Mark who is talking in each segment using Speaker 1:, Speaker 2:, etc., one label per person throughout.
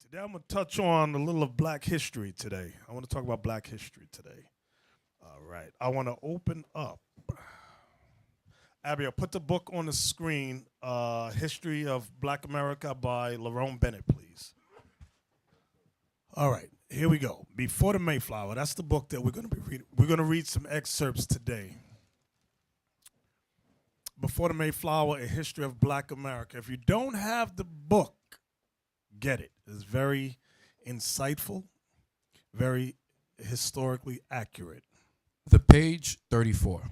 Speaker 1: Today I'm going to touch on a little of black history today. I want to talk about black history today. All right. I want to open up. Abigail, put the book on the screen, History of Black America by Lerone Bennett, please. All right. Here we go. Before the Mayflower. That's the book that we're going to be reading. We're going to read some excerpts today. Before the Mayflower, A History of Black America. If you don't have the book, get it. It's very insightful, very historically accurate.
Speaker 2: The page 34.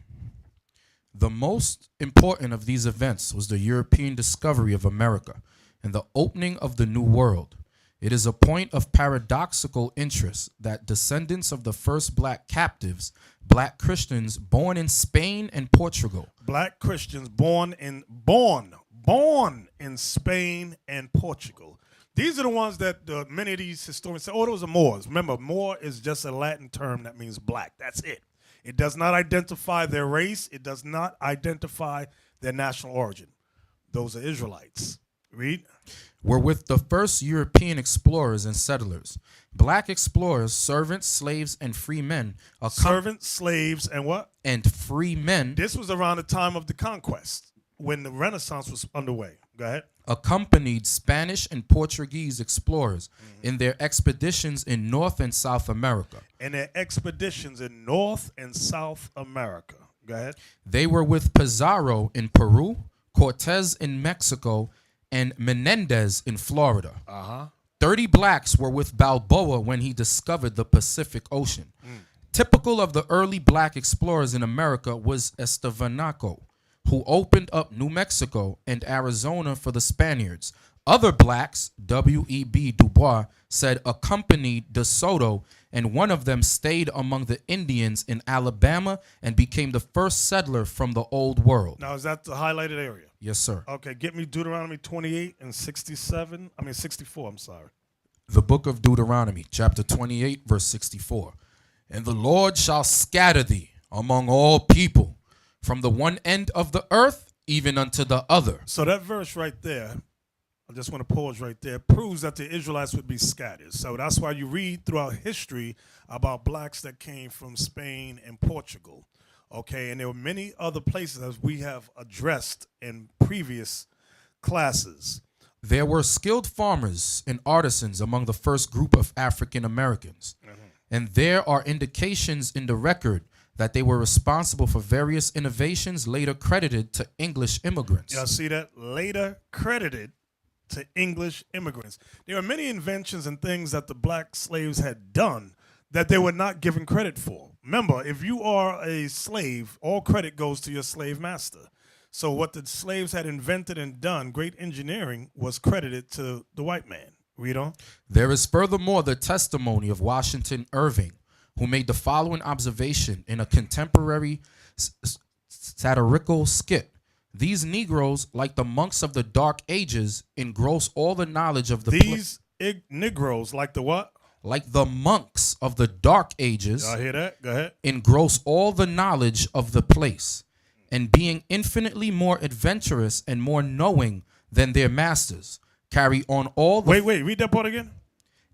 Speaker 2: The most important of these events was the European discovery of America and the opening of the New World. It is a point of paradoxical interest that descendants of the first black captives, black Christians born in Spain and Portugal.
Speaker 1: Black Christians born in Spain and Portugal. These are the ones that many of these historians say, oh, those are Moors. Remember, Moor is just a Latin term that means black. That's it. It does not identify their race. It does not identify their national origin. Those are Israelites. Read.
Speaker 2: Were with the first European explorers and settlers. Black explorers, servants, slaves, and free men.
Speaker 1: Servants, slaves, and what?
Speaker 2: And free men.
Speaker 1: This was around the time of the conquest, when the Renaissance was underway. Go ahead.
Speaker 2: Accompanied Spanish and Portuguese explorers in their expeditions in North and South America.
Speaker 1: Go ahead.
Speaker 2: They were with Pizarro in Peru, Cortez in Mexico, and Menendez in Florida. 30 blacks were with Balboa when he discovered the Pacific Ocean. Typical of the early black explorers in America was Estevanico, who opened up New Mexico and Arizona for the Spaniards. Other blacks, W.E.B. Du Bois, said accompanied De Soto, and one of them stayed among the Indians in Alabama and became the first settler from the Old World.
Speaker 1: Now, is that the highlighted area?
Speaker 2: Yes, sir.
Speaker 1: Okay, get me Deuteronomy 28 and 64, I'm sorry.
Speaker 2: The book of Deuteronomy, chapter 28, verse 64. And the Lord shall scatter thee among all people, from the one end of the earth even unto the other.
Speaker 1: So that verse right there, I just want to pause right there, proves that the Israelites would be scattered. So that's why you read throughout history about blacks that came from Spain and Portugal. Okay, and there were many other places as we have addressed in previous classes.
Speaker 2: There were skilled farmers and artisans among the first group of African Americans. And there are indications in the record that they were responsible for various innovations later credited to English immigrants.
Speaker 1: Y'all see that? Later credited to English immigrants. There are many inventions and things that the black slaves had done that they were not given credit for. Remember, if you are a slave, all credit goes to your slave master. So what the slaves had invented and done, great engineering, was credited to the white man. Read on.
Speaker 2: There is furthermore the testimony of Washington Irving, who made the following observation in a contemporary satirical skit. These Negroes, like the monks of the Dark Ages, engross all the knowledge of the
Speaker 1: Negroes, like the what?
Speaker 2: Like the monks of the Dark Ages.
Speaker 1: Y'all hear that? Go ahead.
Speaker 2: Engross all the knowledge of the place, and being infinitely more adventurous and more knowing than their masters, carry on all the...
Speaker 1: Wait, read that part again.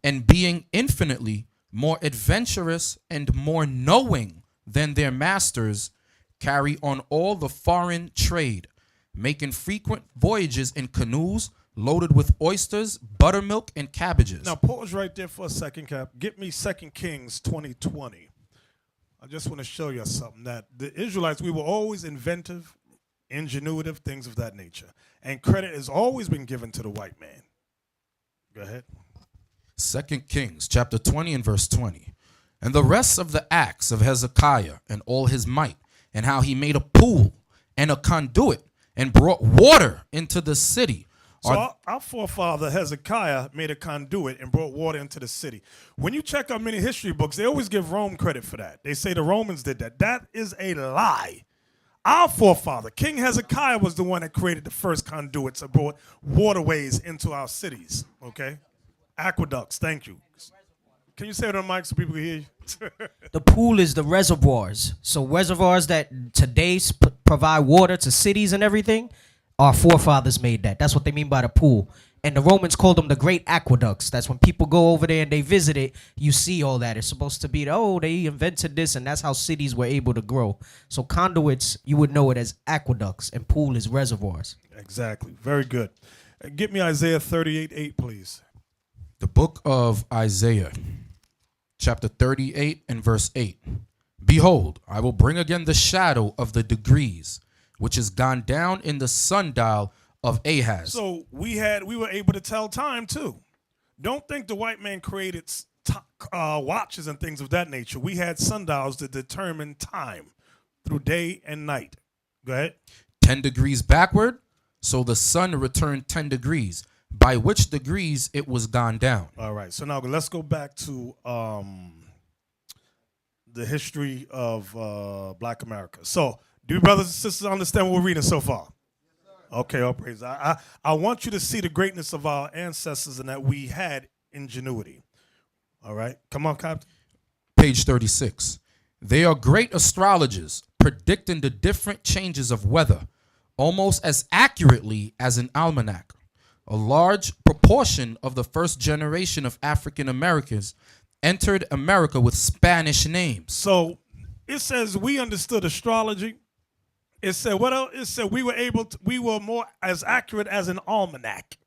Speaker 2: And being infinitely more adventurous and more knowing than their masters, carry on all the foreign trade, making frequent voyages in canoes loaded with oysters, buttermilk, and cabbages.
Speaker 1: Now pause right there for a second, Cap. Get me 2 Kings 20:20. I just want to show you something, that the Israelites, we were always inventive, ingenuitive, things of that nature. And credit has always been given to the white man. Go ahead.
Speaker 2: 2 Kings chapter 20 and verse 20. And the rest of the acts of Hezekiah and all his might, and how he made a pool and a conduit and brought water into the city.
Speaker 1: So our forefather Hezekiah made a conduit and brought water into the city. When you check out many history books, they always give Rome credit for that. They say the Romans did that. That is a lie. Our forefather, King Hezekiah, was the one that created the first conduits and brought waterways into our cities. Okay? Aqueducts, thank you. Can you say it on the mic so people can hear you?
Speaker 3: The pool is the reservoirs. So reservoirs that today provide water to cities and everything, our forefathers made that. That's what they mean by the pool. And the Romans called them the Great Aqueducts. That's when people go over there and they visit it, you see all that. It's supposed to be, they invented this, and that's how cities were able to grow. So conduits, you would know it as aqueducts, and pool is reservoirs.
Speaker 1: Exactly. Very good. Get me Isaiah 38:8, please.
Speaker 2: The book of Isaiah, chapter 38 and verse 8. Behold, I will bring again the shadow of the degrees, which is gone down in the sundial of Ahaz.
Speaker 1: So we were able to tell time too. Don't think the white man created watches and things of that nature. We had sundials to determine time through day and night. Go ahead.
Speaker 2: 10 degrees backward, so the sun returned 10 degrees, by which degrees it was gone down.
Speaker 1: All right. So now let's go back to the history of Black America. So do you brothers and sisters understand what we're reading so far? Okay, all praise. I want you to see the greatness of our ancestors and that we had ingenuity. All right, come on, Captain.
Speaker 2: Page 36. They are great astrologers, predicting the different changes of weather, almost as accurately as an almanac. A large proportion of the first generation of African Americans entered America with Spanish names.
Speaker 1: So it says we understood astrology. It said what else? It said we were more as accurate as an almanac.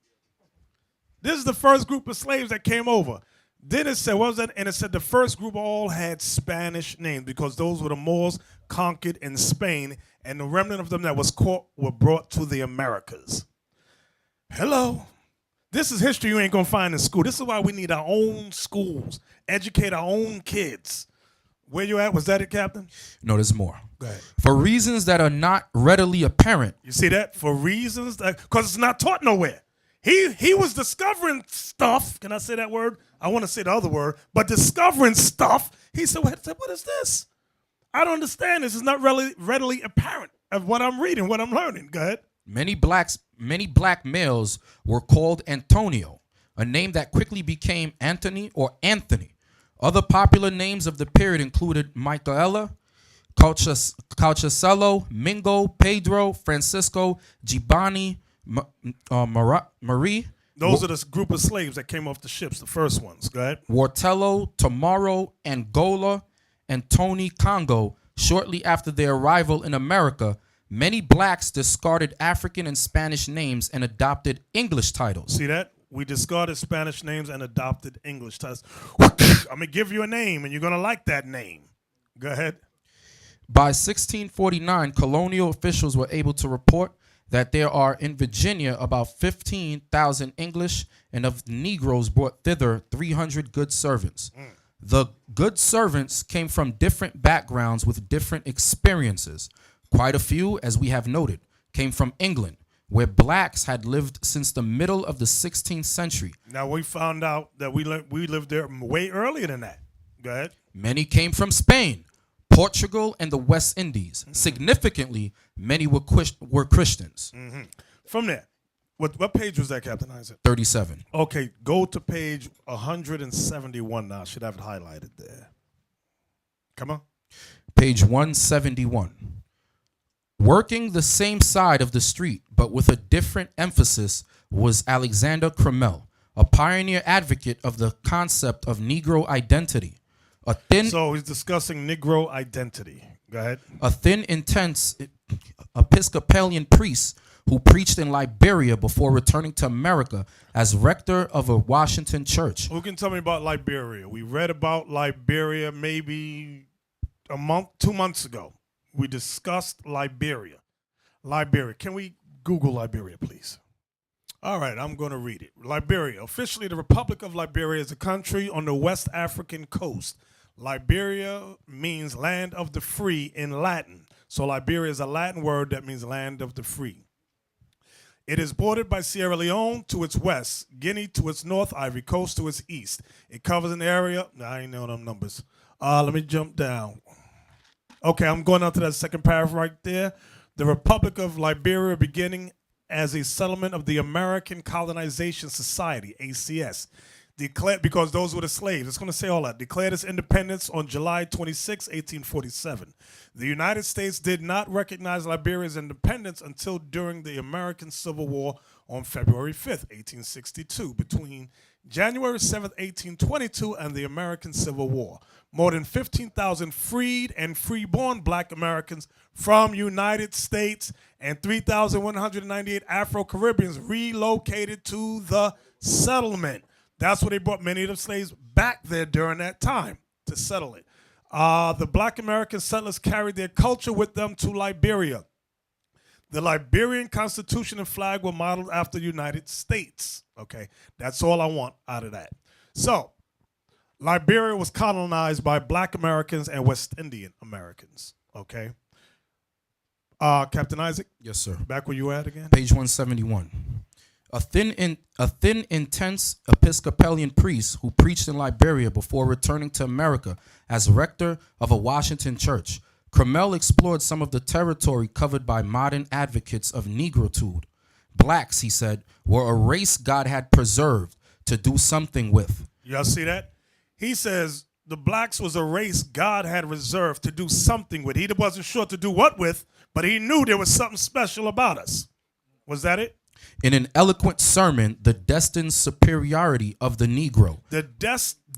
Speaker 1: This is the first group of slaves that came over. Then it said, what was that? And it said the first group all had Spanish names because those were the Moors conquered in Spain, and the remnant of them that was caught were brought to the Americas. Hello. This is history you ain't gonna find in school. This is why we need our own schools, educate our own kids. Where you at? Was that it, Captain?
Speaker 2: No, there's more.
Speaker 1: Go ahead.
Speaker 2: For reasons that are not readily apparent.
Speaker 1: You see that? For reasons that, because it's not taught nowhere. He was discovering stuff. Can I say that word? I want to say the other word, but discovering stuff. He said, what is this? I don't understand. This is not really readily apparent of what I'm reading, what I'm learning. Go ahead.
Speaker 2: Many black males were called Antonio, a name that quickly became Anthony or Anthony. Other popular names of the period included Michaela, Calchacello, Mingo, Pedro, Francisco, Gibani, Marie.
Speaker 1: Those are the group of slaves that came off the ships, the first ones. Go ahead.
Speaker 2: Wartello, Tomorrow, Angola, and Tony Congo. Shortly after their arrival in America, many blacks discarded African and Spanish names and adopted English titles.
Speaker 1: See that? We discarded Spanish names and adopted English titles. I'm going to give you a name, and you're going to like that name. Go ahead.
Speaker 2: By 1649, colonial officials were able to report that there are in Virginia about 15,000 English, and of Negroes brought thither 300 good servants. The good servants came from different backgrounds with different experiences. Quite a few, as we have noted, came from England, where blacks had lived since the middle of the 16th century.
Speaker 1: Now, we found out that we lived there way earlier than that. Go ahead.
Speaker 2: Many came from Spain, Portugal, and the West Indies. Significantly, many were Christians.
Speaker 1: From there, what page was that, Captain Isaac?
Speaker 2: 37.
Speaker 1: Okay, go to page 171 now. I should have it highlighted there. Come on.
Speaker 2: Page 171. Working the same side of the street, but with a different emphasis, was Alexander Crummell, a pioneer advocate of the concept of Negro identity.
Speaker 1: So he's discussing Negro identity. Go ahead.
Speaker 2: A thin, intense Episcopalian priest who preached in Liberia before returning to America as rector of a Washington church.
Speaker 1: Who can tell me about Liberia? We read about Liberia maybe a month, 2 months ago. We discussed Liberia. Liberia. Can we Google Liberia, please? All right, I'm going to read it. Liberia. Officially, the Republic of Liberia is a country on the West African coast. Liberia means land of the free in Latin. So Liberia is a Latin word that means land of the free. It is bordered by Sierra Leone to its west, Guinea to its north, Ivory Coast to its east. It covers an area. I ain't know them numbers. Let me jump down. Okay, I'm going on to that second paragraph right there. The Republic of Liberia beginning as a settlement of the American Colonization Society, ACS. declared, because those were the slaves. It's going to say all that. Declared its independence on July 26, 1847. The United States did not recognize Liberia's independence until during the American Civil War on February 5th, 1862, between January 7th, 1822, and the American Civil War. More than 15,000 freed and freeborn black Americans from United States and 3,198 Afro-Caribbeans relocated to the settlement. That's where they brought many of the slaves back there during that time to settle it. The black American settlers carried their culture with them to Liberia. The Liberian Constitution and flag were modeled after the United States. Okay, that's all I want out of that. So, Liberia was colonized by black Americans and West Indian Americans. Okay. Captain Isaac?
Speaker 2: Yes, sir.
Speaker 1: Back where you at again?
Speaker 2: Page 171. A thin, intense Episcopalian priest who preached in Liberia before returning to America as rector of a Washington church. Crummell explored some of the territory covered by modern advocates of Negritude. Blacks, he said, were a race God had preserved to do something with.
Speaker 1: Y'all see that? He says the blacks was a race God had reserved to do something with. He wasn't sure to do what with, but he knew there was something special about us. Was that it?
Speaker 2: In an eloquent sermon, the destined superiority of the Negro.
Speaker 1: The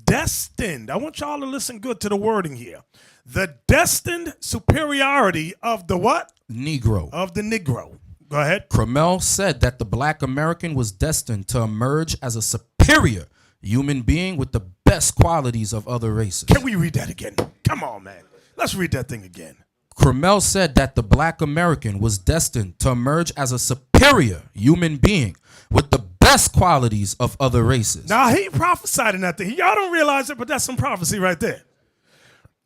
Speaker 1: destined. I want y'all to listen good to the wording here. The destined superiority of the what?
Speaker 2: Negro.
Speaker 1: Of the Negro. Go ahead.
Speaker 2: Crummell said that the black American was destined to emerge as a superior human being with the best qualities of other races.
Speaker 1: Can we read that again? Come on, man. Let's read that thing again.
Speaker 2: Crummell said that the black American was destined to emerge as a superior human being with the best qualities of other races.
Speaker 1: Now, he prophesied in that thing. Y'all don't realize it, but that's some prophecy right there.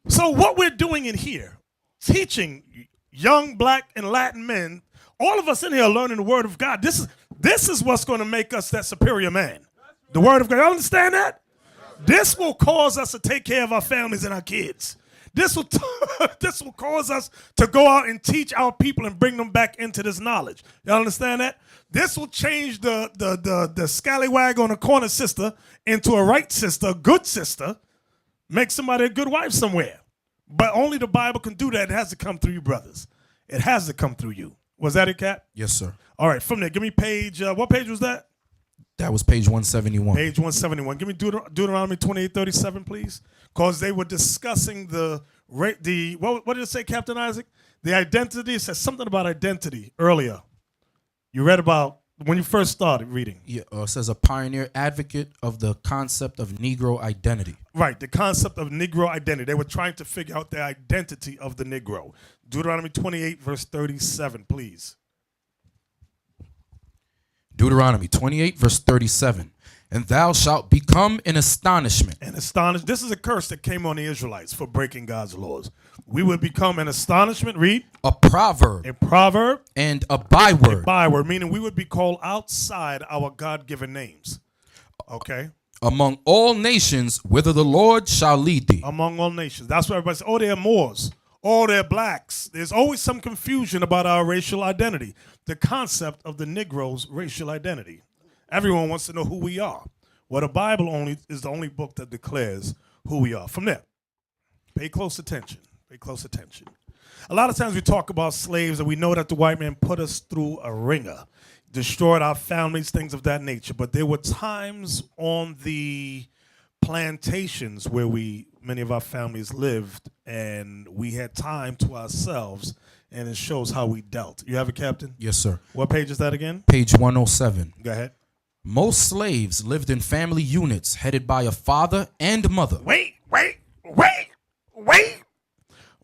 Speaker 1: So what we're doing in here, teaching young black and Latin men, all of us in here are learning the word of God. This is what's going to make us that superior man. The word of God. Y'all understand that? This will cause us to take care of our families and our kids. This will cause us to go out and teach our people and bring them back into this knowledge. Y'all understand that? This will change the scallywag on the corner sister into a right sister, a good sister, make somebody a good wife somewhere. But only the Bible can do that. It has to come through you, brothers. It has to come through you. Was that it, Cap?
Speaker 2: Yes, sir.
Speaker 1: All right, from there, give me page, what page was that?
Speaker 2: That was page 171.
Speaker 1: Page 171. Give me Deuteronomy 28:37, please. Because they were discussing what did it say, Captain Isaac? The identity. It says something about identity earlier. You read about when you first started reading.
Speaker 2: Yeah, it says a pioneer advocate of the concept of Negro identity.
Speaker 1: Right, the concept of Negro identity. They were trying to figure out the identity of the Negro. Deuteronomy 28, verse 37, please.
Speaker 2: Deuteronomy 28, verse 37. And thou shalt become an astonishment.
Speaker 1: And astonish. This is a curse that came on the Israelites for breaking God's laws. We would become an astonishment. Read.
Speaker 2: A proverb.
Speaker 1: A proverb.
Speaker 2: And a byword.
Speaker 1: A byword, meaning we would be called outside our God-given names. Okay.
Speaker 2: Among all nations, whither the Lord shall lead thee.
Speaker 1: Among all nations. That's why everybody says, oh, they're Moors. Oh, they're blacks. There's always some confusion about our racial identity. The concept of the Negro's racial identity. Everyone wants to know who we are. Well, the Bible is the only book that declares who we are. From there, pay close attention. Pay close attention. A lot of times we talk about slaves and we know that the white man put us through a ringer, destroyed our families, things of that nature. But there were times on the plantations where many of our families lived and we had time to ourselves, and it shows how we dealt. You have it, Captain?
Speaker 2: Yes, sir.
Speaker 1: What page is that again?
Speaker 2: Page 107.
Speaker 1: Go ahead.
Speaker 2: Most slaves lived in family units headed by a father and mother.
Speaker 1: Wait.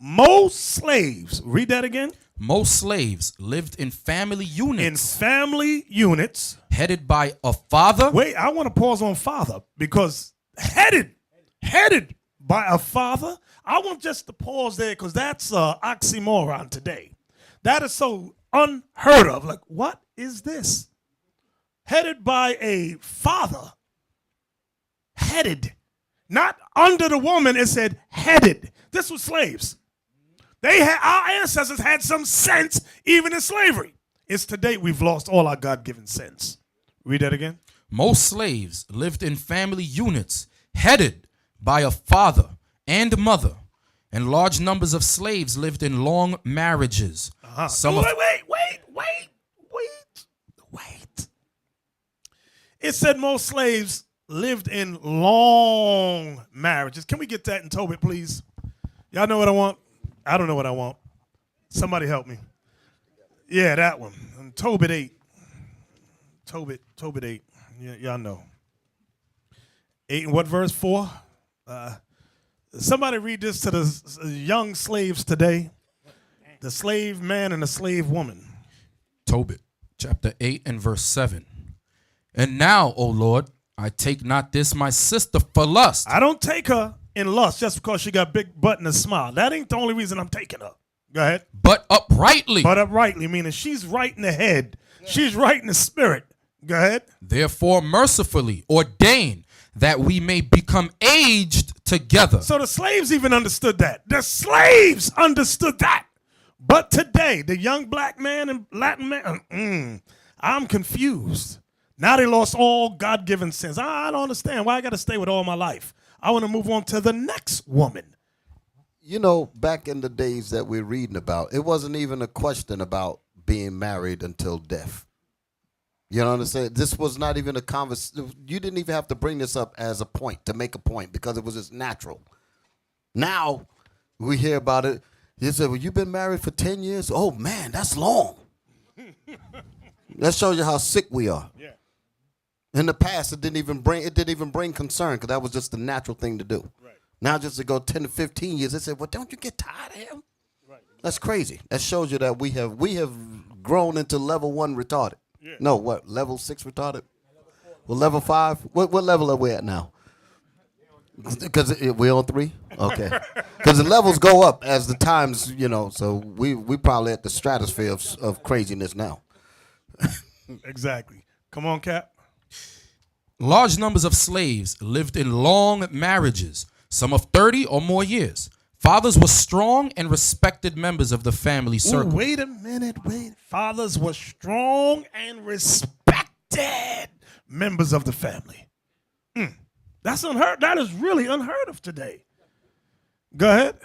Speaker 1: Most slaves, read that again.
Speaker 2: Most slaves lived in family units.
Speaker 1: In family units.
Speaker 2: Headed by a father.
Speaker 1: Wait, I want to pause on father because headed by a father. I want just to pause there because that's an oxymoron today. That is so unheard of. Like, what is this? Headed by a father. Headed. Not under the woman, it said headed. This was slaves. Our ancestors had some sense even in slavery. It's today we've lost all our God-given sense. Read that again.
Speaker 2: Most slaves lived in family units headed by a father and mother, and large numbers of slaves lived in long marriages. Some of-
Speaker 1: Wait. It said most slaves lived in long marriages. Can we get that in Tobit, please? Y'all know what I want? I don't know what I want. Somebody help me. Yeah, that one. And Tobit 8. Tobit 8. Yeah, y'all know. 8 and what verse? 4? Somebody read this to the young slaves today. The slave man and the slave woman.
Speaker 2: Tobit, chapter 8 and verse 7. And now, O Lord, I take not this my sister for lust.
Speaker 1: I don't take her in lust just because she got big butt and a smile. That ain't the only reason I'm taking her. Go ahead.
Speaker 2: But uprightly.
Speaker 1: But uprightly, meaning she's right in the head. She's right in the spirit. Go ahead.
Speaker 2: Therefore mercifully ordain that we may become aged together.
Speaker 1: So the slaves even understood that. The slaves understood that. But today, the young black man and Latin man, I'm confused. Now they lost all God-given sins. I don't understand why I got to stay with all my life. I want to move on to the next woman.
Speaker 4: You know, back in the days that we're reading about, it wasn't even a question about being married until death. You know what I'm saying? This was not even a conversation. You didn't even have to bring this up as a point, to make a point, because it was just natural. Now, we hear about it. You said, well, you've been married for 10 years? Oh, man, that's long. That shows you how sick we are.
Speaker 1: Yeah.
Speaker 4: In the past, it didn't even bring concern, because that was just the natural thing to do.
Speaker 1: Right.
Speaker 4: Now, just to go 10 to 15 years, they said, well, don't you get tired of him?
Speaker 1: Right.
Speaker 4: That's crazy. That shows you that we have grown into level 1 retarded.
Speaker 1: Yeah.
Speaker 4: No, what, level 6 retarded? Well, level 5? What level are we at now? Because we're on 3? Okay. Because the levels go up as the times, you know, so we probably at the stratosphere of craziness now.
Speaker 1: Exactly. Come on, Cap.
Speaker 2: Large numbers of slaves lived in long marriages, some of 30 or more years. Fathers were strong and respected members of the family circle.
Speaker 1: Ooh, wait a minute. Fathers were strong and respected members of the family. That's unheard. That is really unheard of today. Go ahead.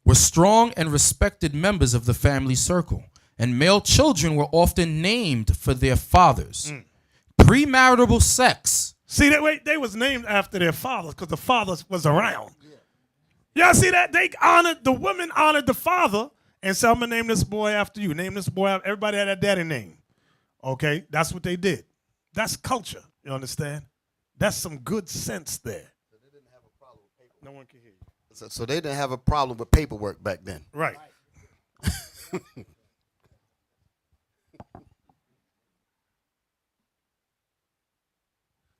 Speaker 2: Were strong and respected members of the family circle, and male children were often named for their fathers. Premarital sex.
Speaker 1: See that? Wait, they was named after their fathers because the fathers was around. Y'all see that? The women honored the father and said, I'm going to name this boy after you. Name this boy after, everybody had a daddy name. Okay? That's what they did. That's culture. You understand? That's some good sense there.
Speaker 4: So they didn't have a problem with paperwork.
Speaker 1: No one can hear you.
Speaker 4: So they didn't have a problem with paperwork back then.
Speaker 1: Right.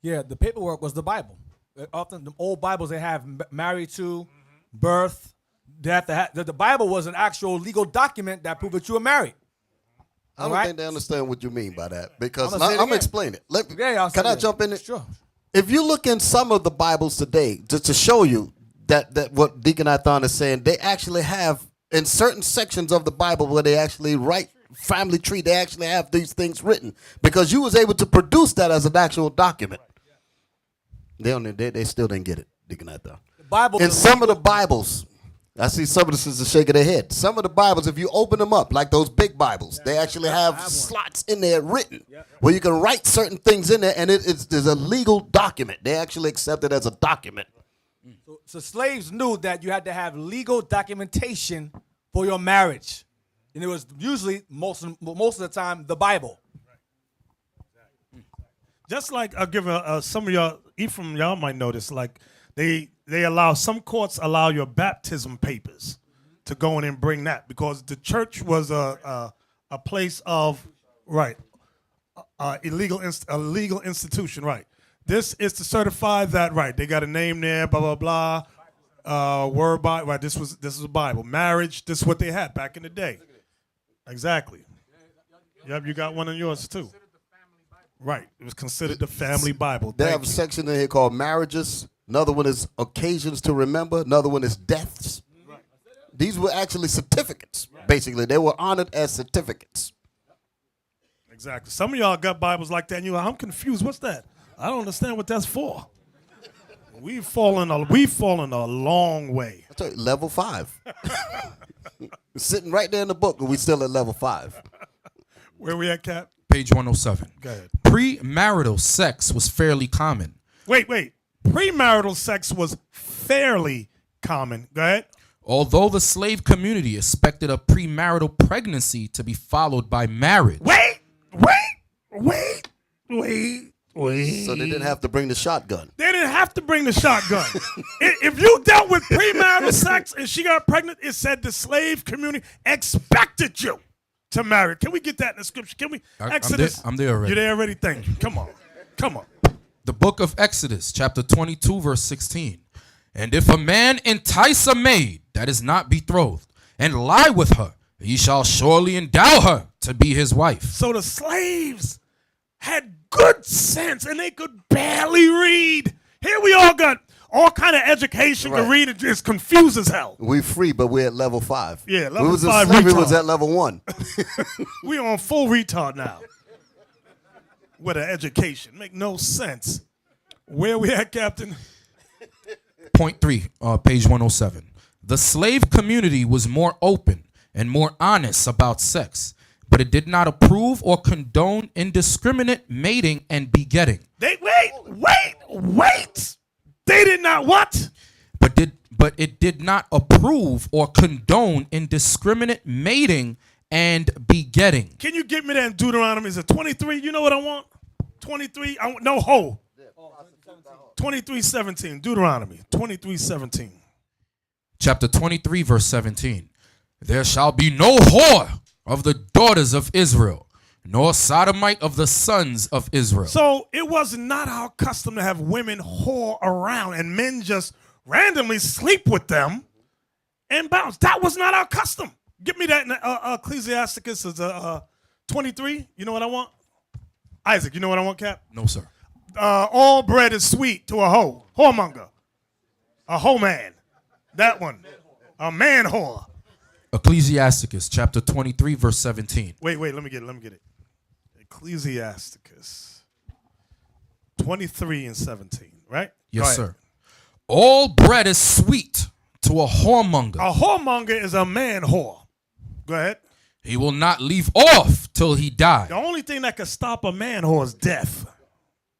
Speaker 5: Yeah, the paperwork was the Bible. Often the old Bibles they have married to, birth, death. The Bible was an actual legal document that proved that you were married.
Speaker 4: I don't
Speaker 5: Right.
Speaker 4: think they understand what you mean by that, because
Speaker 5: I'ma say it
Speaker 4: I'm
Speaker 5: again.
Speaker 4: explain it.
Speaker 5: Can
Speaker 4: I jump in?
Speaker 5: Sure.
Speaker 4: If you look in some of the Bibles today, just to show you that what Deacon Athon is saying, they actually have in certain sections of the Bible where they actually write family tree, they actually have these things written because you was able to produce that as an actual document. They still didn't get it, Deacon Athon.
Speaker 5: The Bible.
Speaker 4: In some of the Bibles, I see some of the sisters shaking their head. Some of the Bibles, if you open them up, like those big Bibles, they actually have slots in there written where you can write certain things in there, and there's a legal document. They actually accept it as a document.
Speaker 5: So slaves knew that you had to have legal documentation for your marriage, and it was usually most of the time the Bible.
Speaker 1: Just like I'll give some of y'all, Ephraim, y'all might notice, like they allow, some courts allow your baptism papers to go in and bring that because the church was a place of, right, a legal institution, right. This is to certify that, right, they got a name there, blah, blah, blah, word by, right, this is a Bible. Marriage, this is what they had back in the day. Exactly. Yep, you got one in yours too. Right. It was considered the family Bible.
Speaker 4: They
Speaker 1: Thank
Speaker 4: have a
Speaker 1: you.
Speaker 4: section in here called marriages. Another one is occasions to remember. Another one is deaths. Right. These were actually certificates, basically. They were honored as certificates.
Speaker 1: Exactly. Some of y'all got Bibles like that, and you're like, I'm confused. What's that? I don't understand what that's for. We've fallen a long way.
Speaker 4: I tell you, level 5. It's sitting right there in the book, and we still at level 5.
Speaker 1: Where we at, Cap?
Speaker 2: Page 107.
Speaker 1: Go ahead.
Speaker 2: Premarital sex was fairly common.
Speaker 1: Wait. Premarital sex was fairly common. Go ahead.
Speaker 2: Although the slave community expected a premarital pregnancy to be followed by marriage.
Speaker 1: Wait.
Speaker 4: So they didn't have to bring the shotgun.
Speaker 1: They didn't have to bring the shotgun. If you dealt with premarital sex and she got pregnant, it said the slave community expected you to marry. Can we get that in the scripture? Can we? Exodus.
Speaker 2: I'm there already.
Speaker 1: You're there already? Thank you. Come on.
Speaker 2: The book of Exodus, chapter 22, verse 16. And if a man entice a maid that is not betrothed and lie with her, he shall surely endow her to be his wife.
Speaker 1: So the slaves had good sense and they could barely read. Here we all got all kind of education to
Speaker 4: Right.
Speaker 1: read. It's confused as hell.
Speaker 4: We free, but we're at level 5.
Speaker 1: Yeah, level
Speaker 4: we was
Speaker 1: 5
Speaker 4: slavery
Speaker 1: retard.
Speaker 4: was at level 1.
Speaker 1: We on full retard now. With an education. Make no sense. Where we at, Captain?
Speaker 2: Point 3, page 107. The slave community was more open and more honest about sex, but it did not approve or condone indiscriminate mating and begetting.
Speaker 1: They wait. They did not what?
Speaker 2: But it did not approve or condone indiscriminate mating and begetting.
Speaker 1: Can you get me that in Deuteronomy? Is it 23? You know what I want? 23? I want no ho. 23:17. Deuteronomy 23:17.
Speaker 2: Chapter 23, verse 17. There shall be no whore of the daughters of Israel, nor sodomite of the sons of Israel.
Speaker 1: So it was not our custom to have women whore around and men just randomly sleep with them and bounce. That was not our custom. Give me that in Ecclesiasticus is 23. You know what I want? Isaac, you know what I want, Cap?
Speaker 2: No, sir.
Speaker 1: All bread is sweet to a hoe. Whoremonger. A hoe man. That one. A man whore.
Speaker 2: Ecclesiasticus chapter 23, verse 17.
Speaker 1: Wait, let me get it. Ecclesiasticus 23:17, right? Go
Speaker 2: Yes,
Speaker 1: ahead.
Speaker 2: sir. All bread is sweet to a whoremonger.
Speaker 1: A whoremonger is a man whore. Go ahead.
Speaker 2: He will not leave off till he die.
Speaker 1: The only thing that could stop a man whore is death.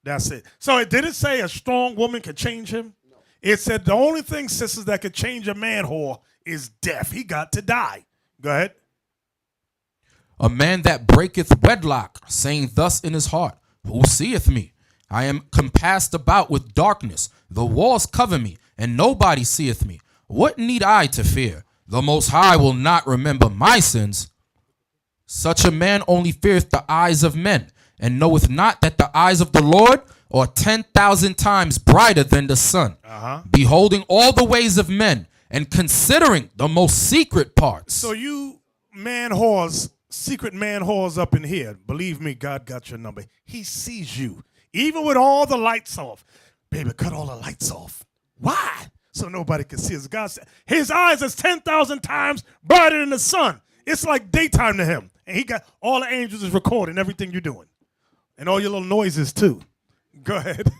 Speaker 1: That's it. So it didn't say a strong woman could change him. No. It said the only thing, sisters, that could change a man whore is death. He got to die. Go ahead.
Speaker 2: A man that breaketh wedlock, saying thus in his heart, who seeth me? I am compassed about with darkness. The walls cover me, and nobody seeth me. What need I to fear? The Most High will not remember my sins. Such a man only feareth the eyes of men, and knoweth not that the eyes of the Lord are 10,000 times brighter than the sun, beholding all the ways of men, and considering the most secret parts.
Speaker 1: So you man whores, secret man whores up in here, believe me, God got your number. He sees you, even with all the lights off. Baby, cut all the lights off. Why? So nobody can see us. God said his eyes is 10,000 times brighter than the sun. It's like daytime to him. And he got all the angels is recording everything you're doing. And all your little noises too. Go ahead.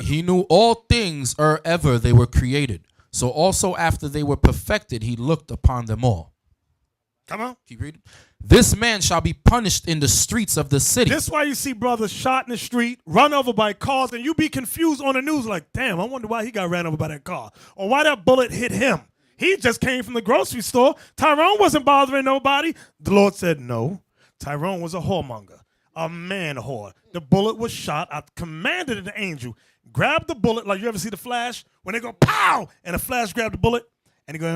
Speaker 2: He knew all things ere ever they were created. So also after they were perfected, he looked upon them all.
Speaker 1: Come on.
Speaker 2: Keep reading. This man shall be punished in the streets of the city.
Speaker 1: This is why you see brothers shot in the street, run over by cars, and you be confused on the news like, damn, I wonder why he got ran over by that car. Or why that bullet hit him. He just came from the grocery store. Tyrone wasn't bothering nobody. The Lord said no. Tyrone was a whoremonger, a man whore. The bullet was shot. I commanded an angel, grab the bullet, like you ever see the Flash? When they go, pow, and the Flash grabbed the bullet, and he go,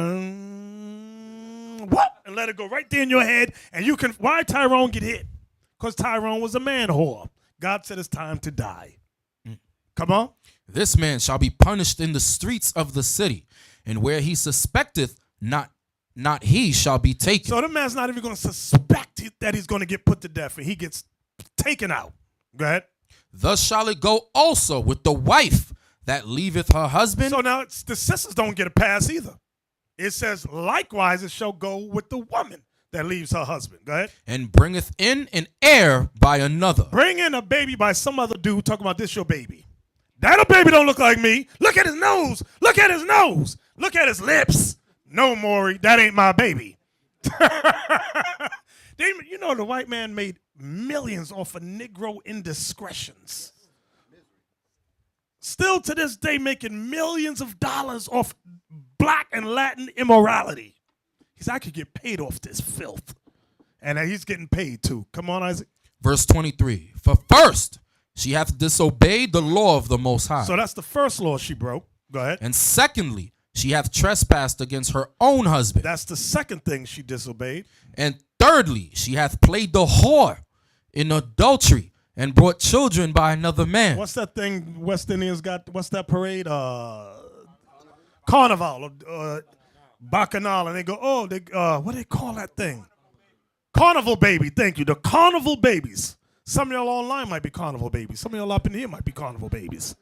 Speaker 1: whoop, and let it go right there in your head. And you can, why Tyrone get hit? Because Tyrone was a man whore. God said it's time to die. Come on.
Speaker 2: This man shall be punished in the streets of the city, and where he suspecteth not he shall be taken.
Speaker 1: So the man's not even going to suspect that he's going to get put to death, and he gets taken out. Go ahead.
Speaker 2: Thus shall it go also with the wife that leaveth her husband.
Speaker 1: So now the sisters don't get a pass either. It says, likewise, it shall go with the woman that leaves her husband. Go ahead.
Speaker 2: and bringeth in an heir by another.
Speaker 1: Bring in a baby by some other dude talking about this your baby. That a baby don't look like me. Look at his nose. Look at his nose. Look at his lips. No, Maury, that ain't my baby. You know, the white man made millions off of Negro indiscretions. Still to this day making millions of dollars off black and Latin immorality. He said, I could get paid off this filth. And he's getting paid too. Come on, Isaac.
Speaker 2: Verse 23. For first, she hath disobeyed the law of the Most High.
Speaker 1: So that's the first law she broke. Go ahead.
Speaker 2: And secondly, she hath trespassed against her own husband.
Speaker 1: That's the second thing she disobeyed.
Speaker 2: And thirdly, she hath played the whore in adultery and brought children by another man.
Speaker 1: What's that thing West Indians got? What's that parade? Carnival, Bacchanal, and they go, what do they call that thing? Carnival baby. Thank you. The carnival babies. Some of y'all online might be carnival babies. Some of y'all up in here might be carnival babies.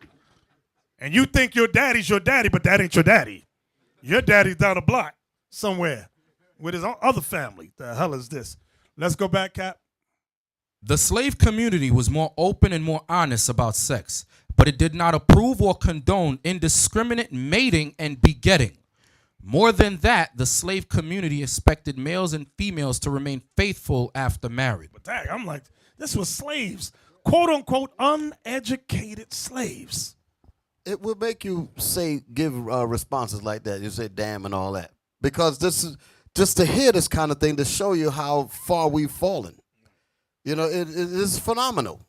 Speaker 1: And you think your daddy's your daddy, but that ain't your daddy. Your daddy's down the block somewhere with his other family. The hell is this? Let's go back, Cap.
Speaker 2: The slave community was more open and more honest about sex, but it did not approve or condone indiscriminate mating and begetting. More than that, the slave community expected males and females to remain faithful after marriage.
Speaker 1: But dang, I'm like, this was slaves, quote unquote, uneducated slaves.
Speaker 4: It will make you give responses like that. You say damn and all that. Because this is just to hear this kind of thing to show you how far we've fallen. You know, it is phenomenal.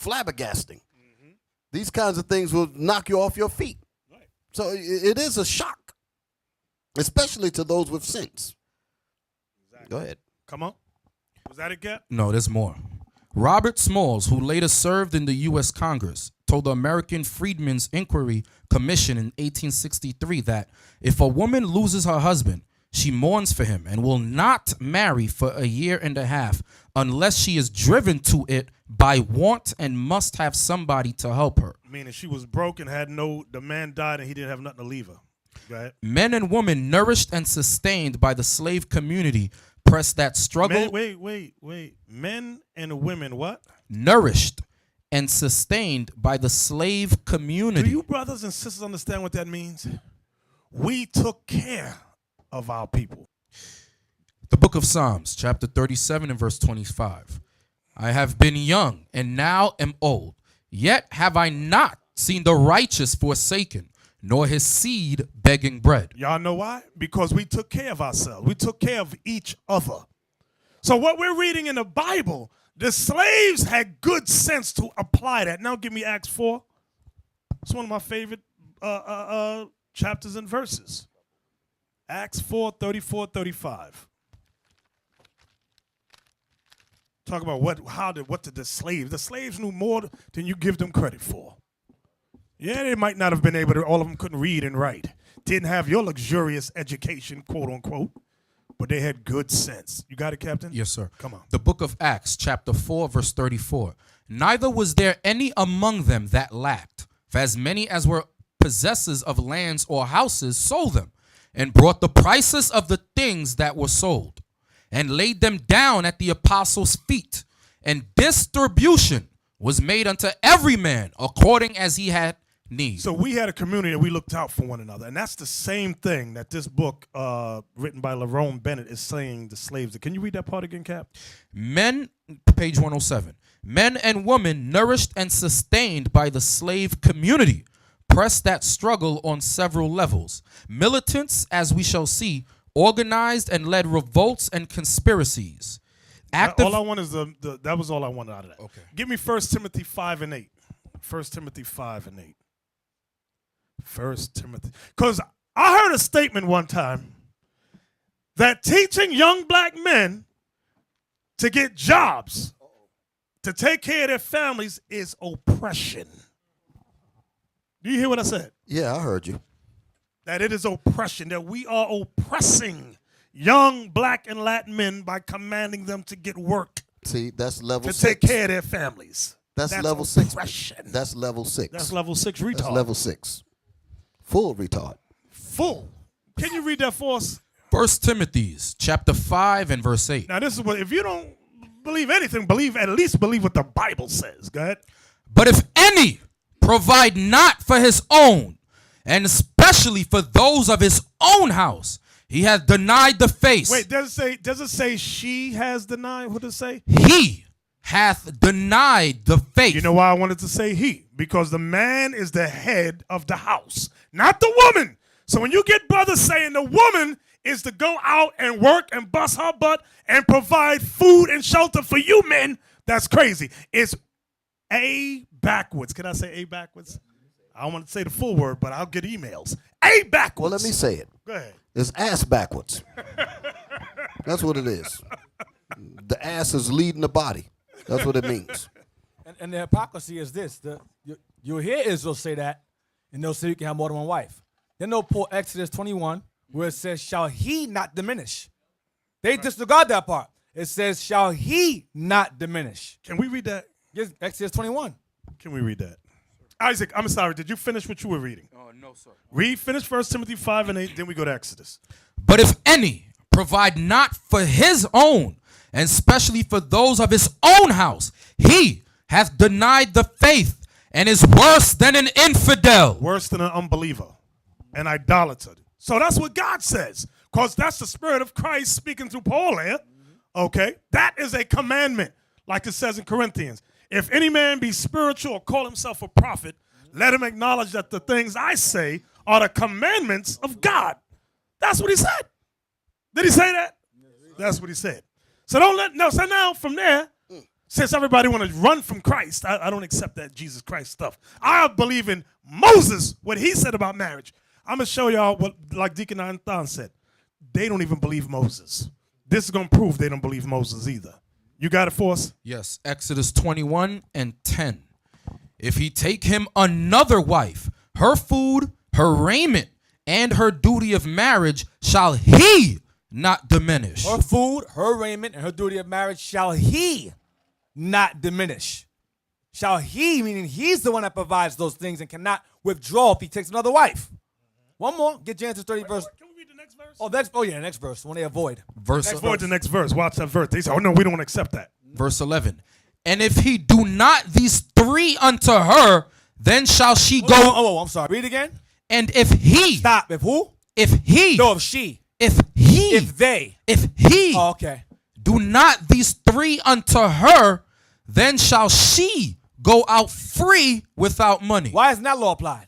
Speaker 4: Flabbergasting. Mm-hmm. These kinds of things will knock you off your feet. Right. So it is a shock, especially to those with sense. Exactly. Go ahead.
Speaker 1: Come on. Was that it, Cap?
Speaker 2: No, there's more. Robert Smalls, who later served in the U.S. Congress, told the American Freedmen's Inquiry Commission in 1863 that if a woman loses her husband, she mourns for him and will not marry for a year and a half unless she is driven to it by want and must have somebody to help her.
Speaker 1: Meaning she was broke and the man died and he didn't have nothing to leave her. Go ahead.
Speaker 2: Men and women nourished and sustained by the slave community pressed that struggle.
Speaker 1: Wait. Men and women what?
Speaker 2: Nourished and sustained by the slave community.
Speaker 1: Do you brothers and sisters understand what that means? We took care of our people.
Speaker 2: The book of Psalms, chapter 37 and verse 25. I have been young and now am old, yet have I not seen the righteous forsaken, nor his seed begging bread.
Speaker 1: Y'all know why? Because we took care of ourselves. We took care of each other. So what we're reading in the Bible, the slaves had good sense to apply that. Now give me Acts 4. It's one of my favorite chapters and verses. Acts 4, 34, 35. Talk about what did the slaves knew more than you give them credit for. Yeah, they might not have been able to, all of them couldn't read and write. Didn't have your luxurious education, quote unquote, but they had good sense. You got it, Captain?
Speaker 2: Yes, sir.
Speaker 1: Come on.
Speaker 2: The book of Acts, chapter 4, verse 34. Neither was there any among them that lacked, for as many as were possessors of lands or houses sold them, and brought the prices of the things that were sold, and laid them down at the apostles' feet, and distribution was made unto every man according as he had need.
Speaker 1: So we had a community that we looked out for one another, and that's the same thing that this book written by Lerone Bennett is saying the slaves. Can you read that part again, Cap?
Speaker 2: Men, page 107. Men and women nourished and sustained by the slave community pressed that struggle on several levels. Militants, as we shall see, organized and led revolts and conspiracies.
Speaker 1: All I want is that was all I wanted out of that.
Speaker 2: Okay.
Speaker 1: Give me 1 Timothy 5 and 8. 1 Timothy 5 and 8. 1 Timothy. Because I heard a statement one time that teaching young black men to get jobs, to take care of their families, is oppression. Do you hear what I said?
Speaker 4: Yeah, I heard you.
Speaker 1: That it is oppression, that we are oppressing young black and Latin men by commanding them to get work.
Speaker 4: See, that's level
Speaker 1: to
Speaker 4: 6.
Speaker 1: take care of their families.
Speaker 4: That's level
Speaker 1: oppression.
Speaker 4: 6. That's level 6.
Speaker 1: That's level 6 retard.
Speaker 4: That's level 6. Full retard.
Speaker 1: Full. Can you read that for us?
Speaker 2: First Timothy's chapter 5 and verse 8.
Speaker 1: Now, this is what, if you don't believe anything, at least believe what the Bible says. Go ahead.
Speaker 2: But if any provide not for his own, and especially for those of his own house, he hath denied the faith.
Speaker 1: Wait, does it say she has denied? What does it say?
Speaker 2: He hath denied the faith.
Speaker 1: You know why I wanted to say he? Because the man is the head of the house, not the woman. So when you get brothers saying the woman is to go out and work and bust her butt and provide food and shelter for you men, that's crazy. It's A backwards. Can I say A backwards? I don't want to say the full word, but I'll get emails. A backwards.
Speaker 4: Well, let me say it.
Speaker 1: Go ahead.
Speaker 4: It's ass backwards. That's what it is. The ass is leading the body. That's what it means.
Speaker 5: And the hypocrisy is this. You'll hear Israel say that, and they'll say you can have more than one wife. Then they'll pull Exodus 21, where it says, shall he not diminish? They disregard that part. It says, shall he not diminish?
Speaker 1: Can we read that?
Speaker 5: Yes, Exodus 21.
Speaker 1: Can we read that? Isaac, I'm sorry. Did you finish what you were reading?
Speaker 2: Oh, no, sir.
Speaker 1: Finish 1 Timothy 5 and 8, then we go to Exodus.
Speaker 2: But if any provide not for his own, and especially for those of his own house, he hath denied the faith and is worse than an infidel.
Speaker 1: Worse than an unbeliever, an idolater. So that's what God says, because that's the Spirit of Christ speaking through Paul here. Okay? That is a commandment, like it says in Corinthians. If any man be spiritual or call himself a prophet, let him acknowledge that the things I say are the commandments of God. That's what he said. Did he say that? That's what he said. So so now from there, since everybody want to run from Christ, I don't accept that Jesus Christ stuff. I believe in Moses, what he said about marriage. I'm going to show y'all what, like Deacon Anton said. They don't even believe Moses. This is going to prove they don't believe Moses either. You got it for us?
Speaker 2: Yes, Exodus 21 and 10. If he take him another wife, her food, her raiment, and her duty of marriage shall he not diminish.
Speaker 5: Her food, her raiment, and her duty of marriage shall he not diminish. Shall he, meaning he's the one that provides those things and cannot withdraw if he takes another wife. One more. Get Genesis 30 verse.
Speaker 1: Can we read the next verse?
Speaker 5: Next verse. One they avoid.
Speaker 2: Verse
Speaker 1: Avoid the next verse. Watch that verse. They say, oh, no, we don't accept that.
Speaker 2: Verse 11. And if he do not these three unto her, then shall she go.
Speaker 5: Oh, I'm sorry. Read it again.
Speaker 2: And if he.
Speaker 5: Stop. If who?
Speaker 2: If he.
Speaker 5: No, if she.
Speaker 2: If he.
Speaker 5: If they.
Speaker 2: If he.
Speaker 5: Oh, okay.
Speaker 2: Do not these three unto her, then shall she go out free without money.
Speaker 5: Why isn't that law applied?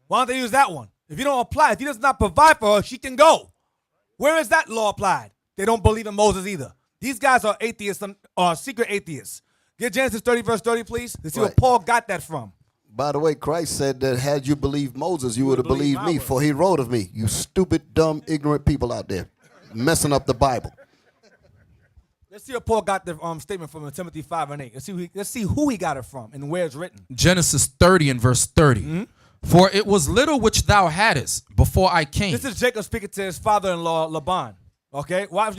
Speaker 5: Why don't they use that one? If you don't apply, if he does not provide for her, she can go. Where is that law applied? They don't believe in Moses either. These guys are atheists, secret atheists. Get Genesis 30 verse 30, please. Let's see where
Speaker 4: Right.
Speaker 5: Paul got that from.
Speaker 4: By the way, Christ said that had you believed Moses, you would have
Speaker 5: believed
Speaker 4: believed
Speaker 5: my
Speaker 4: me,
Speaker 5: word.
Speaker 4: for he wrote of me. You stupid, dumb, ignorant people out there messing up the Bible.
Speaker 5: Let's see where Paul got the statement from in Timothy 5 and 8. Let's see who he got it from and where it's written.
Speaker 2: Genesis 30 and verse 30. For it was little which thou hadst before I came.
Speaker 5: This is Jacob speaking to his father-in-law Laban. Okay, Laban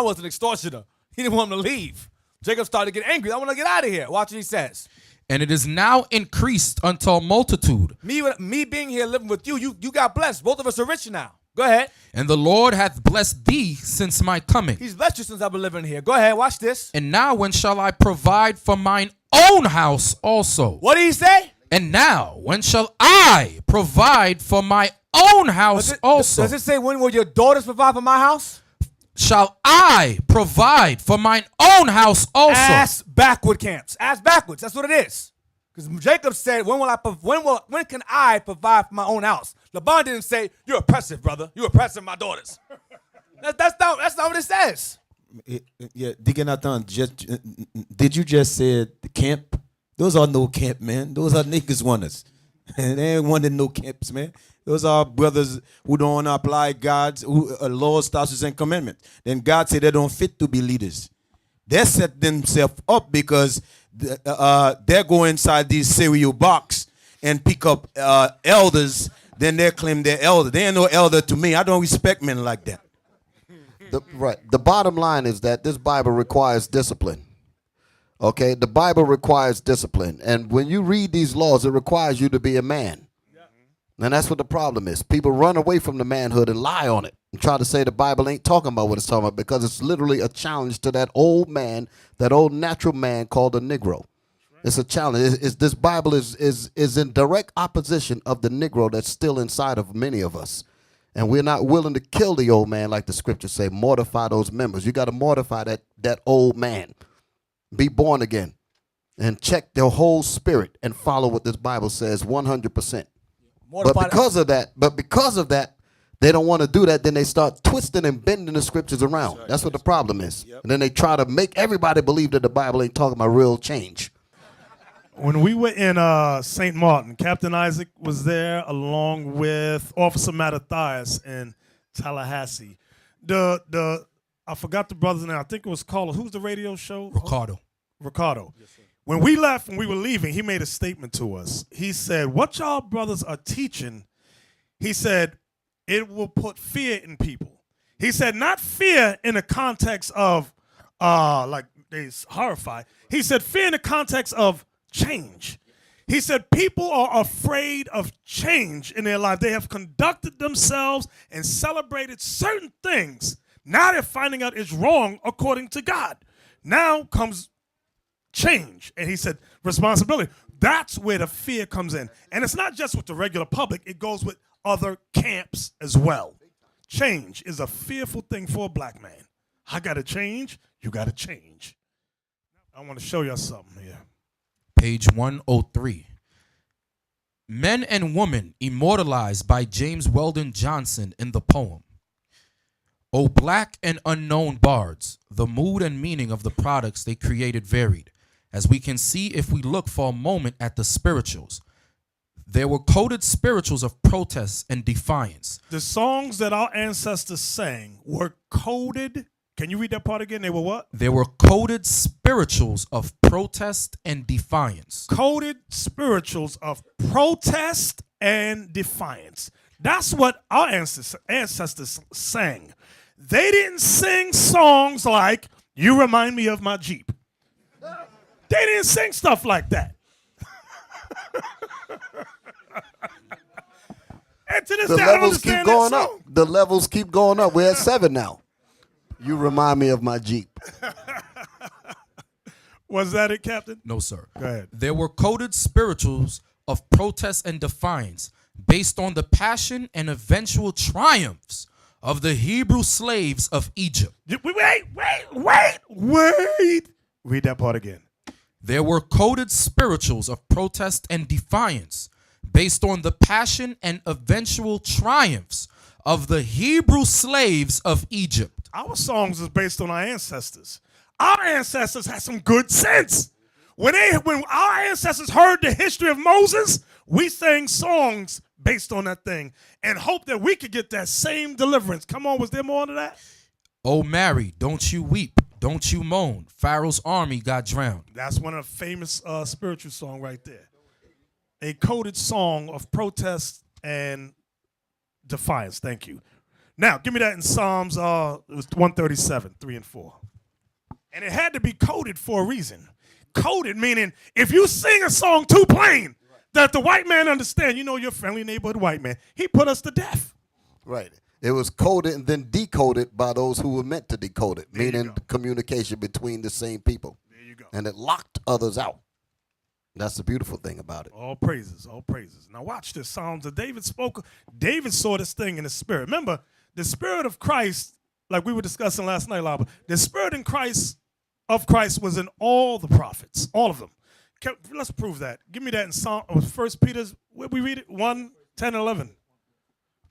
Speaker 5: was an extortioner. He didn't want him to leave. Jacob started to get angry. I want to get out of here. Watch what he says.
Speaker 2: And it is now increased unto a multitude.
Speaker 5: Me being here living with you got blessed. Both of us are rich now. Go ahead.
Speaker 2: And the Lord hath blessed thee since my coming.
Speaker 5: He's blessed you since I've been living here. Go ahead. Watch this.
Speaker 2: And now when shall I provide for mine own house also?
Speaker 5: What did he say?
Speaker 2: And now when shall I provide for my own house also?
Speaker 5: Does it say when will your daughters provide for my house?
Speaker 2: Shall I provide for mine own house also?
Speaker 5: Ass backward camps. Ass backwards. That's what it is. Because Jacob said, when can I provide for my own house? Laban didn't say, you're oppressive, brother. You're oppressing my daughters. That's not what it says.
Speaker 6: Yeah, Deacon Nathan, did you just say the camp? Those are no camp, man. Those are niggas wonders. And they ain't wanting no camps, man. Those are brothers who don't apply God's laws, statutes, and commandments. Then God said they don't fit to be leaders. They set themselves up because they go inside these cereal box and pick up elders. Then they claim they're elder. They ain't no elder to me. I don't respect men like that.
Speaker 4: The bottom line is that this Bible requires discipline. Okay, the Bible requires discipline. And when you read these laws, it requires you to be a man. And that's what the problem is. People run away from the manhood and lie on it and try to say the Bible ain't talking about what it's talking about because it's literally a challenge to that old man, that old natural man called a Negro. It's a challenge. This Bible is in direct opposition of the Negro that's still inside of many of us. And we're not willing to kill the old man like the scriptures say, mortify those members. You got to mortify that old man. Be born again and check their whole spirit and follow what this Bible says 100%. But because of that, they don't want to do that. Then they start twisting and bending the scriptures around. That's what the problem is. And then they try to make everybody believe that the Bible ain't talking about real change.
Speaker 1: When we were in St. Martin, Captain Isaac was there along with Officer Mattathias in Tallahassee. I forgot the brother's name. I think it was called, who's the radio show? Ricardo. Yes, sir. When we left, when we were leaving, he made a statement to us. He said, what y'all brothers are teaching, he said, it will put fear in people. He said, not fear in the context of like they horrified. He said, fear in the context of change. He said people are afraid of change in their life. They have conducted themselves and celebrated certain things. Now they're finding out it's wrong according to God. Now comes change. And he said responsibility. That's where the fear comes in. And it's not just with the regular public. It goes with other camps as well. Change is a fearful thing for a black man. I got to change. You got to change. I want to show you something here.
Speaker 2: Page 103. Men and Women immortalized by James Weldon Johnson in the poem. O black and unknown bards, the mood and meaning of the products they created varied, as we can see if we look for a moment at the spirituals. There were coded spirituals of protest and defiance.
Speaker 1: The songs that our ancestors sang were coded. Can you read that part again? They were what?
Speaker 2: There were coded spirituals of protest and defiance.
Speaker 1: Coded spirituals of protest and defiance. That's what our ancestors sang. They didn't sing songs like, you remind me of my Jeep. They didn't sing stuff like that. And to this
Speaker 4: The
Speaker 1: day, I don't
Speaker 4: levels keep
Speaker 1: understand
Speaker 4: going
Speaker 1: that
Speaker 4: up.
Speaker 1: song.
Speaker 4: The levels keep going up. We're at 7 now. You remind me of my Jeep.
Speaker 1: Was that it, Captain?
Speaker 2: No, sir.
Speaker 1: Go ahead.
Speaker 2: There were coded spirituals of protest and defiance based on the passion and eventual triumphs of the Hebrew slaves of Egypt.
Speaker 1: Wait. Read that part again.
Speaker 2: There were coded spirituals of protest and defiance based on the passion and eventual triumphs of the Hebrew slaves of Egypt.
Speaker 1: Our songs is based on our ancestors. Our ancestors had some good sense. When our ancestors heard the history of Moses, we sang songs based on that thing and hoped that we could get that same deliverance. Come on, was there more to that?
Speaker 2: Oh, Mary, don't you weep, don't you moan. Pharaoh's army got drowned.
Speaker 1: That's one of the famous spiritual songs right there. A coded song of protest and defiance. Thank you. Now, give me that in Psalms it was 137, 3 and 4. And it had to be coded for a reason. Coded meaning if you sing a song too plain that the white man understand, you know your friendly neighborhood white man, he put us to death.
Speaker 4: Right. It was coded and then decoded by those who were meant to decode it,
Speaker 1: There you
Speaker 4: meaning
Speaker 1: go.
Speaker 4: communication between the same people.
Speaker 1: There you go.
Speaker 4: And it locked others out. That's the beautiful thing about it.
Speaker 1: All praises, all praises. Now watch this. Psalms that David spoke. David saw this thing in the spirit. Remember, the spirit of Christ, like we were discussing last night, Lava, the spirit in Christ of Christ was in all the prophets, all of them. Let's prove that. Give me that in Psalm 1 Peter's, where we read it? 1, 10, 11.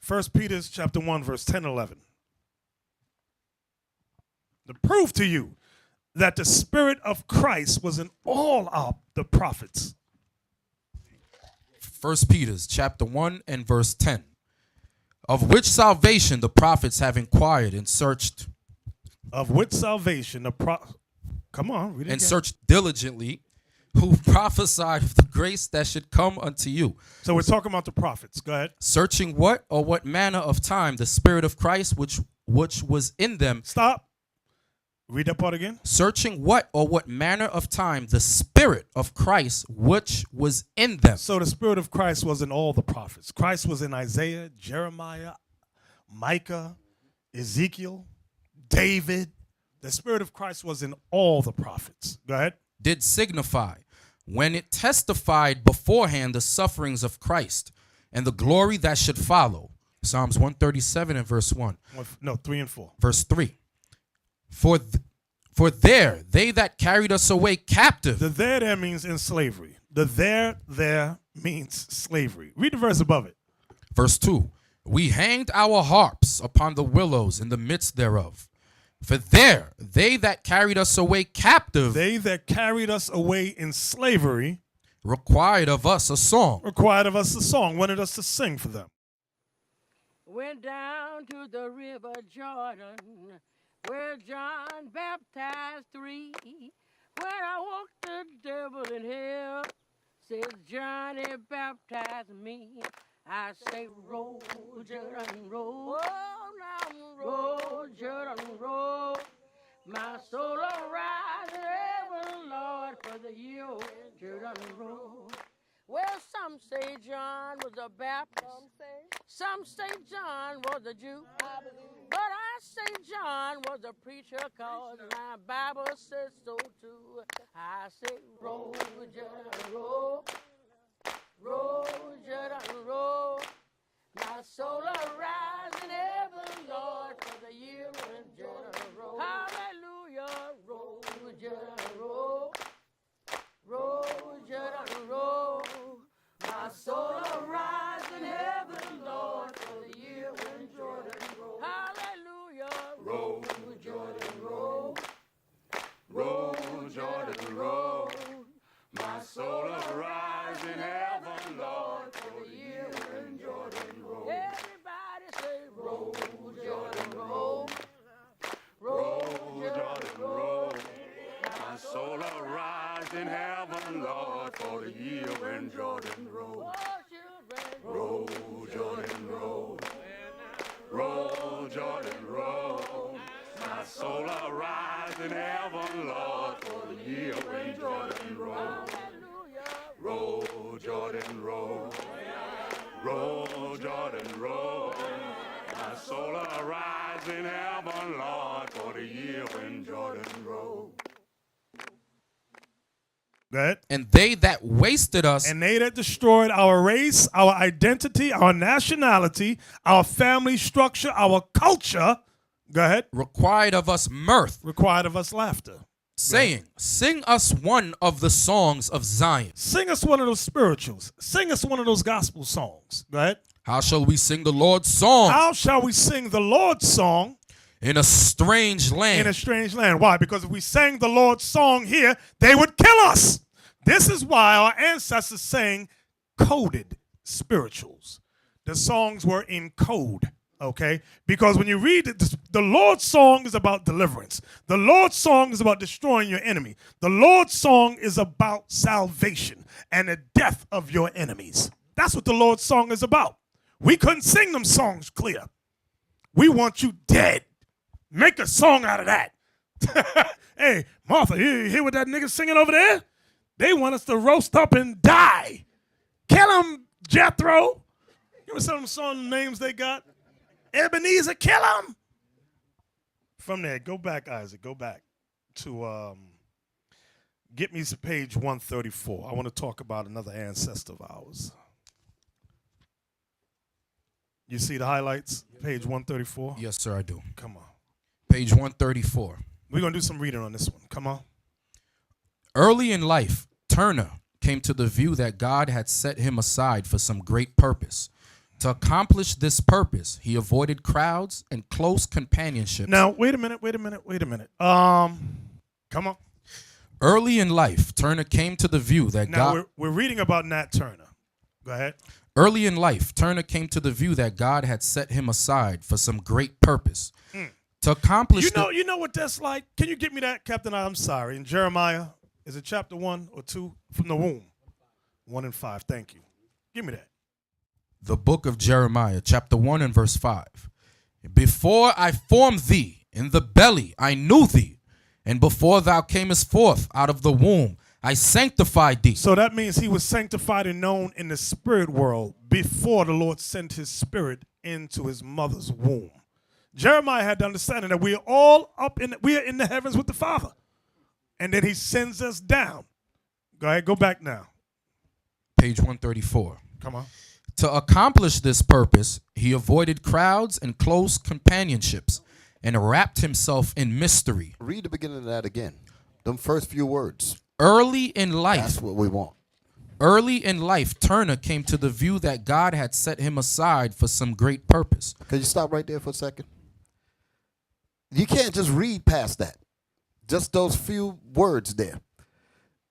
Speaker 1: 1 Peter's chapter 1, verse 10, 11. To prove to you that the spirit of Christ was in all the prophets.
Speaker 2: 1 Peter's chapter 1 and verse 10. Of which salvation the prophets have inquired and searched.
Speaker 1: Of which salvation come on, read it
Speaker 2: And
Speaker 1: again.
Speaker 2: searched diligently, who prophesied of the grace that should come unto you.
Speaker 1: So we're talking about the prophets. Go ahead.
Speaker 2: Searching what or what manner of time the Spirit of Christ which was in them.
Speaker 1: Stop. Read that part again.
Speaker 2: Searching what or what manner of time the Spirit of Christ which was in them.
Speaker 1: So the Spirit of Christ was in all the prophets. Christ was in Isaiah, Jeremiah, Micah, Ezekiel, David. The Spirit of Christ was in all the prophets. Go ahead.
Speaker 2: Did signify when it testified beforehand the sufferings of Christ and the glory that should follow. Psalms 137 and verse 1.
Speaker 1: No, 3 and 4.
Speaker 2: Verse 3. For there they that carried us away captive.
Speaker 1: The there means in slavery. The there means slavery. Read the verse above it.
Speaker 2: Verse 2. We hanged our harps upon the willows in the midst thereof. For there they that carried us away captive
Speaker 1: They that carried us away in slavery
Speaker 2: required of us a song.
Speaker 1: required of us a song, wanted us to sing for them.
Speaker 7: Went down to the river Jordan, where John baptized 3. When I walked the devil in hell, says Johnny baptized me. I say, roll, Jordan, roll. Oh, now roll, Jordan, roll. My soul arise in heaven, Lord, for the year Jordan roll. Well, some say John was a Baptist. Some say John was a Jew. But I say John was a preacher, cause my Bible says so too. I say, roll, Jordan, roll. Roll, Jordan, roll. My soul arise in heaven, Lord, for the year when Jordan roll. Hallelujah, roll, Jordan, roll. Roll, Jordan, roll. My soul arise in heaven, Lord, for the year when Jordan roll. Hallelujah, roll, Jordan, roll. Roll, Jordan, roll. My soul arise in heaven, Lord, for the year when Jordan roll. Everybody say, roll, Jordan, roll. Roll, Jordan, roll. My soul arise in heaven, Lord, for the year when Jordan roll. Roll, Jordan, roll. Roll, Jordan, roll. My soul arise in heaven, Lord, for the year when Jordan roll. Roll, Jordan, roll. Roll, Jordan, roll. My soul arise in heaven, Lord, for the year when Jordan roll.
Speaker 1: Go ahead.
Speaker 2: And they that wasted us
Speaker 1: And they that destroyed our race, our identity, our nationality, our family structure, our culture, go ahead,
Speaker 2: required of us mirth,
Speaker 1: required of us laughter.
Speaker 2: saying, Sing us one of the songs of Zion.
Speaker 1: Sing us one of those spirituals. Sing us one of those gospel songs. Go ahead.
Speaker 2: How shall we sing the Lord's song
Speaker 1: How shall we sing the Lord's song
Speaker 2: in a strange land?
Speaker 1: in a strange land? Why? Because if we sang the Lord's song here, they would kill us. This is why our ancestors sang coded spirituals. The songs were in code, okay? Because when you read it, the Lord's song is about deliverance. The Lord's song is about destroying your enemy. The Lord's song is about salvation and the death of your enemies. That's what the Lord's song is about. We couldn't sing them songs clear. We want you dead. Make a song out of that. Hey, Martha, you hear what that nigga singing over there? They want us to roast up and die. Kill him, Jethro. You know some of them song names they got? Ebenezer, kill him. From there, go back, Isaac. Go back to get me to page 134. I want to talk about another ancestor of ours. You see the highlights? Page 134?
Speaker 2: Yes, sir, I do.
Speaker 1: Come on.
Speaker 2: Page 134.
Speaker 1: We're going to do some reading on this one. Come on.
Speaker 2: Early in life, Turner came to the view that God had set him aside for some great purpose. To accomplish this purpose, he avoided crowds and close companionship.
Speaker 1: Now, wait a minute. Come on.
Speaker 2: Early in life, Turner came to the view that
Speaker 1: Now,
Speaker 2: God...
Speaker 1: we're reading about Nat Turner. Go ahead.
Speaker 2: Early in life, Turner came to the view that God had set him aside for some great purpose. To accomplish...
Speaker 1: You know what that's like? Can you get me that, Captain? I'm sorry. In Jeremiah, is it chapter 1 or 2? From the womb. 1 and 5. Thank you. Give me that.
Speaker 2: The book of Jeremiah, chapter 1 and verse 5. Before I formed thee in the belly, I knew thee. And before thou camest forth out of the womb, I sanctified thee.
Speaker 1: So that means he was sanctified and known in the spirit world before the Lord sent his spirit into his mother's womb. Jeremiah had the understanding that we are all we are in the heavens with the Father. And then he sends us down. Go ahead, go back now.
Speaker 2: Page 134.
Speaker 1: Come on.
Speaker 2: To accomplish this purpose, he avoided crowds and close companionships and wrapped himself in mystery.
Speaker 4: Read the beginning of that again. Them first few words.
Speaker 2: Early in life,
Speaker 4: That's what we want.
Speaker 2: Turner came to the view that God had set him aside for some great purpose.
Speaker 4: Can you stop right there for a second? You can't just read past that. Just those few words there.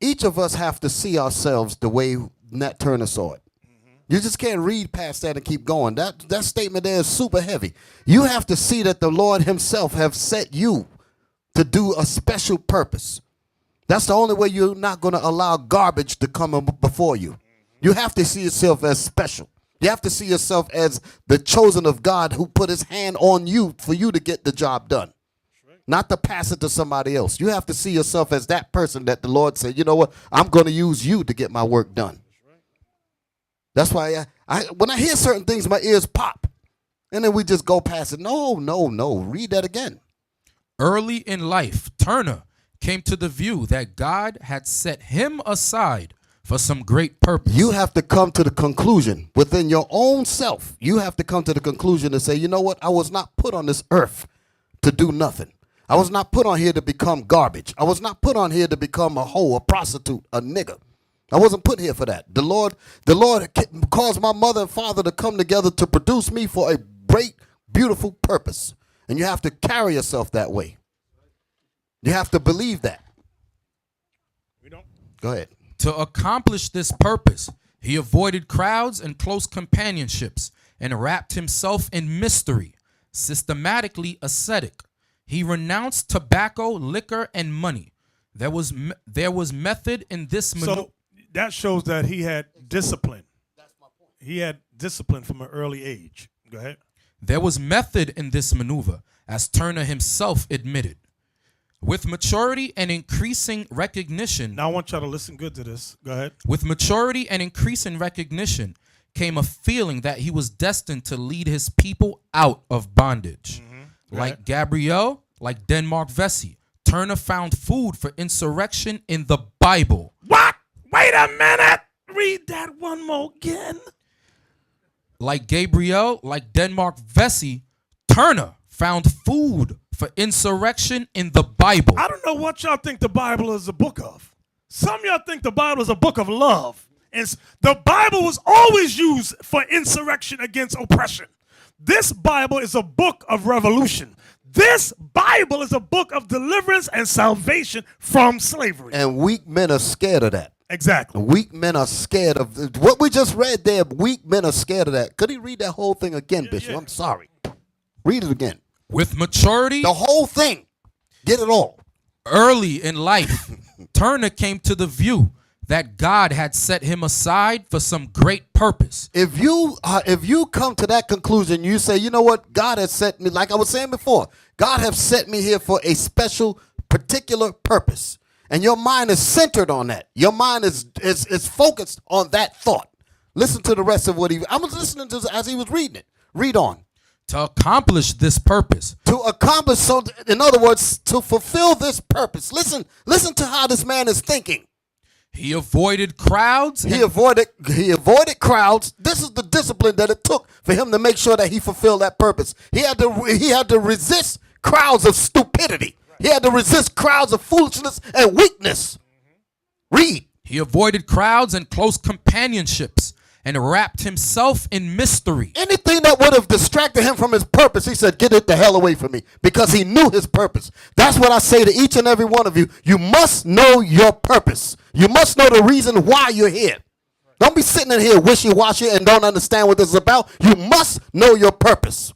Speaker 4: Each of us have to see ourselves the way Nat Turner saw it. You just can't read past that and keep going. That statement there is super heavy. You have to see that the Lord himself have set you to do a special purpose. That's the only way you're not going to allow garbage to come before you. You have to see yourself as special. You have to see yourself as the chosen of God who put his hand on you for you to get the job done. Not to pass it to somebody else. You have to see yourself as that person that the Lord said, you know what, I'm going to use you to get my work done. That's why when I hear certain things, my ears pop. And then we just go past it. No. Read that again.
Speaker 2: Early in life, Turner came to the view that God had set him aside for some great purpose.
Speaker 4: You have to come to the conclusion within your own self. You have to come to the conclusion and say, you know what? I was not put on this earth to do nothing. I was not put on here to become garbage. I was not put on here to become a hoe, a prostitute, a nigger. I wasn't put here for that. The Lord caused my mother and father to come together to produce me for a great, beautiful purpose. And you have to carry yourself that way. You have to believe that. Go ahead.
Speaker 2: To accomplish this purpose, he avoided crowds and close companionships and wrapped himself in mystery, systematically ascetic. He renounced tobacco, liquor, and money. There was method in this.
Speaker 1: So that shows that he had discipline. That's my point. He had discipline from an early age. Go ahead.
Speaker 2: There was method in this maneuver, as Turner himself admitted. With maturity and increasing recognition.
Speaker 1: Now I want y'all to listen good to this. Go ahead.
Speaker 2: With maturity and increasing recognition came a feeling that he was destined to lead his people out of bondage. Like Gabriel, like Denmark Vesey, Turner found food for insurrection in the Bible.
Speaker 1: What? Wait a minute. Read that one more again.
Speaker 2: Like Gabriel, like Denmark Vesey, Turner found food for insurrection in the Bible.
Speaker 1: I don't know what y'all think the Bible is a book of. Some of y'all think the Bible is a book of love. And the Bible was always used for insurrection against oppression. This Bible is a book of revolution. This Bible is a book of deliverance and salvation from slavery.
Speaker 4: And weak men are scared of that.
Speaker 1: Exactly.
Speaker 4: Weak men are scared of what we just read there. Weak men are scared of that. Could he read that whole thing again, Bishop?
Speaker 1: yeah.
Speaker 4: I'm sorry. Read it again.
Speaker 2: With maturity,
Speaker 4: The whole thing. Get it all.
Speaker 2: early in life, Turner came to the view that God had set him aside for some great purpose.
Speaker 4: If you come to that conclusion, you say, you know what? God has set me, like I was saying before, God has set me here for a special, particular purpose. And your mind is centered on that. Your mind is focused on that thought. Listen to the rest of what I was listening to as he was reading it. Read on.
Speaker 2: To accomplish this purpose,
Speaker 4: To accomplish, so in other words, to fulfill this purpose. Listen to how this man is thinking.
Speaker 2: he avoided crowds.
Speaker 4: He avoided crowds. This is the discipline that it took for him to make sure that he fulfilled that purpose. He had to resist crowds of stupidity. He had to resist crowds of foolishness and weakness. Read.
Speaker 2: He avoided crowds and close companionships and wrapped himself in mystery.
Speaker 4: Anything that would have distracted him from his purpose, he said, get it the hell away from me, because he knew his purpose. That's what I say to each and every one of you. You must know your purpose. You must know the reason why you're here. Don't be sitting in here wishy-washy and don't understand what this is about. You must know your purpose.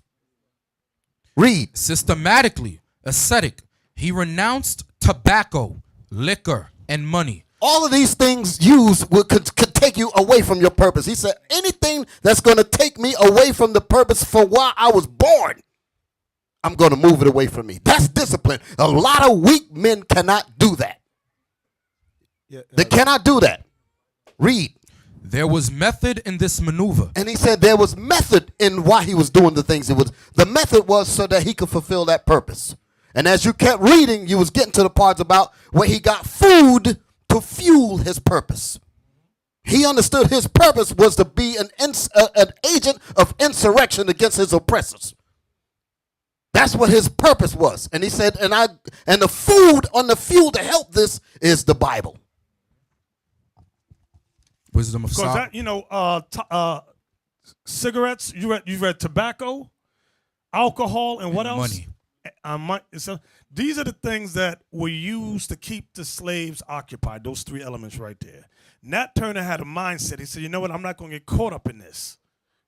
Speaker 4: Read.
Speaker 2: Systematically ascetic, he renounced tobacco, liquor, and money.
Speaker 4: All of these things could take you away from your purpose. He said, anything that's going to take me away from the purpose for why I was born, I'm going to move it away from me. That's discipline. A lot of weak men cannot do that.
Speaker 6: Yeah,
Speaker 4: They cannot do that. Read.
Speaker 2: There was method in this maneuver.
Speaker 4: And he said there was method in why he was doing the things he was. The method was so that he could fulfill that purpose. And as you kept reading, you was getting to the parts about where he got food to fuel his purpose. He understood his purpose was to be an agent of insurrection against his oppressors. That's what his purpose was. And he said, and the food on the fuel to help this is the Bible.
Speaker 2: Wisdom of
Speaker 1: Because
Speaker 2: Solomon.
Speaker 1: that, you know, cigarettes, you read tobacco, alcohol, and what else?
Speaker 2: Money.
Speaker 1: So these are the things that were used to keep the slaves occupied, those three elements right there. Nat Turner had a mindset. He said, you know what, I'm not going to get caught up in this.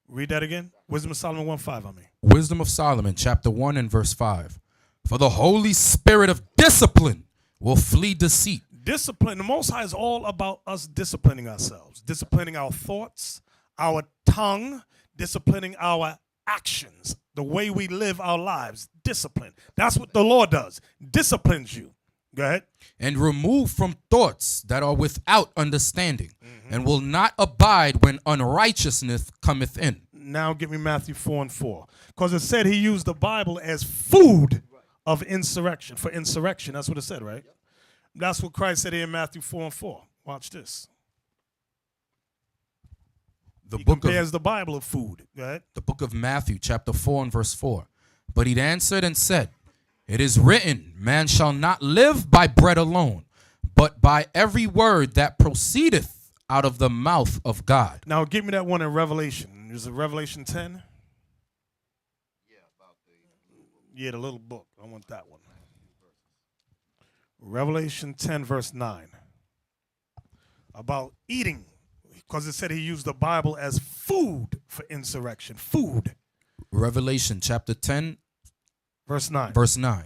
Speaker 1: Read that again. Wisdom of Solomon 1:5, I mean.
Speaker 2: Wisdom of Solomon, chapter 1 and verse 5. For the Holy Spirit of discipline will flee deceit.
Speaker 1: Discipline, the Most High is all about us disciplining ourselves, disciplining our thoughts, our tongue, disciplining our actions, the way we live our lives. Discipline. That's what the Lord does. Disciplines you. Go ahead.
Speaker 2: And remove from thoughts that are without understanding, and will not abide when unrighteousness cometh in.
Speaker 1: Now give me Matthew 4:4. Because it said he used the Bible as food of insurrection. For insurrection, that's what it said, right? That's what Christ said here in Matthew 4:4. Watch this.
Speaker 2: The
Speaker 1: He
Speaker 2: book
Speaker 1: compares
Speaker 2: of
Speaker 1: the Bible of food. Go ahead.
Speaker 2: the book of Matthew, chapter 4 and verse 4. But he answered and said, it is written, man shall not live by bread alone, but by every word that proceedeth out of the mouth of God.
Speaker 1: Now give me that one in Revelation. Is it Revelation 10? Yeah, the little book. I want that one. Revelation 10, verse 9. About eating. Because it said he used the Bible as food for insurrection. Food.
Speaker 2: Revelation chapter 10,
Speaker 1: Verse 9.
Speaker 2: verse 9.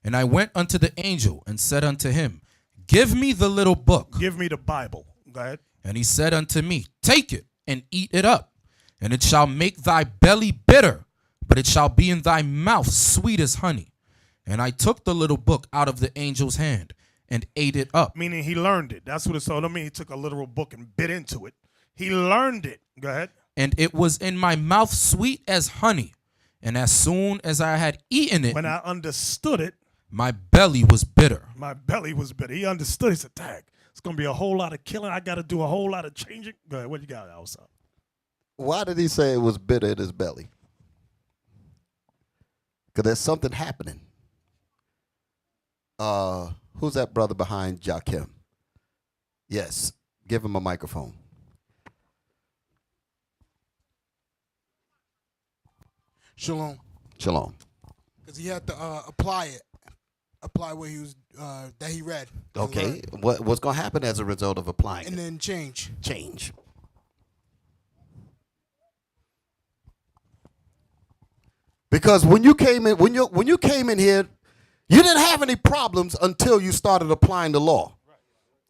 Speaker 2: And I went unto the angel and said unto him, give me the little book.
Speaker 1: Give me the Bible. Go ahead.
Speaker 2: And he said unto me, take it and eat it up, and it shall make thy belly bitter, but it shall be in thy mouth sweet as honey. And I took the little book out of the angel's hand and ate it up.
Speaker 1: Meaning he learned it. That's what it told. I mean, he took a literal book and bit into it. He learned it. Go ahead.
Speaker 2: And it was in my mouth sweet as honey. And as soon as I had eaten it,
Speaker 1: When I understood it,
Speaker 2: my belly was bitter.
Speaker 1: my belly was bitter. He understood. He said, dang, it's going to be a whole lot of killing. I got to do a whole lot of changing. Go ahead. What you got, Elsa?
Speaker 4: Why did he say it was bitter in his belly? Because there's something happening. Who's that brother behind Joachim? Yes. Give him a microphone.
Speaker 8: Shalom.
Speaker 4: Shalom.
Speaker 8: Because he had to apply what he was that he read. and
Speaker 4: Okay.
Speaker 8: learned,
Speaker 4: What's going to happen as a result of applying
Speaker 8: and
Speaker 4: it?
Speaker 8: then change.
Speaker 4: Change. Because when you came in, when you came in here, you didn't have any problems until you started applying the law.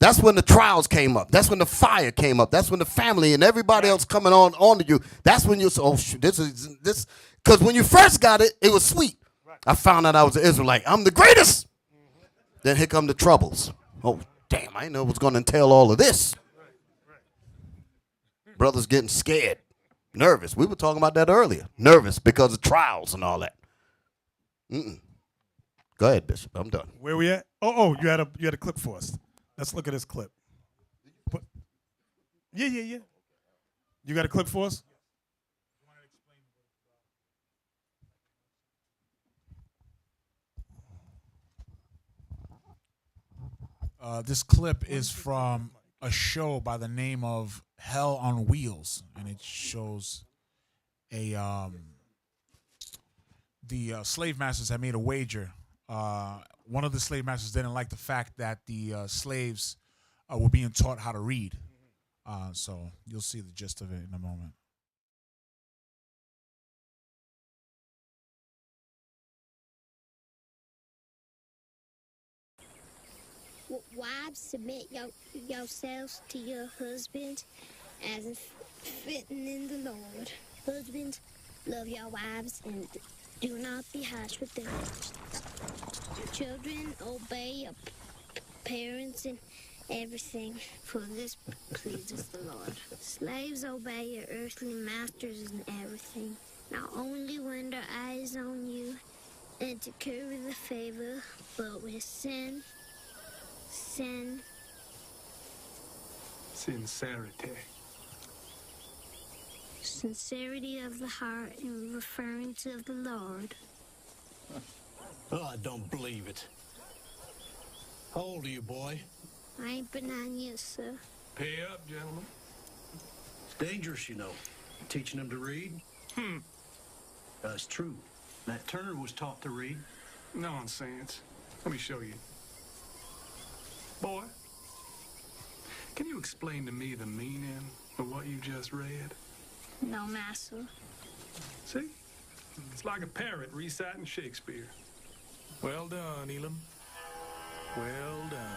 Speaker 4: That's when the trials came up. That's when the fire came up. That's when the family and everybody else coming onto you. That's when you say, "Oh, shoot, this." Because when you first got it, it was sweet. I found out I was an Israelite. I'm the greatest. Then here come the troubles. Oh, damn! I didn't know it was going to entail all of this. Brothers getting scared, nervous. We were talking about that earlier. Nervous because of trials and all that. Go ahead, Bishop. I'm done.
Speaker 1: Where we at? Oh, you had a clip for us. Let's look at this clip. Yeah. You got a clip for us?
Speaker 9: This clip is from a show by the name of Hell on Wheels, and it shows the slave masters had made a wager. One of the slave masters didn't like the fact that the slaves were being taught how to read. So you'll see the gist of it in a moment.
Speaker 10: Wives, submit yourselves to your husbands as fitting in the Lord. Husbands, love your wives and Do not be harsh with them. Children, obey your parents in everything, for this pleases the Lord. Slaves, obey your earthly masters in everything, not only when their eyes on you and to curry the favor, but with sincerity of the heart in referring to the Lord.
Speaker 11: Oh, I don't believe it. How old are you, boy?
Speaker 10: I ain't been on yet, sir.
Speaker 11: Pay up, gentlemen. It's dangerous, you know, teaching them to read. That's true. Nat Turner was taught to read.
Speaker 12: Nonsense. Let me show you. Boy, can you explain to me the meaning of what you just read?
Speaker 10: No, master.
Speaker 12: See? It's like a parrot reciting Shakespeare. Well done, Elam. Well done.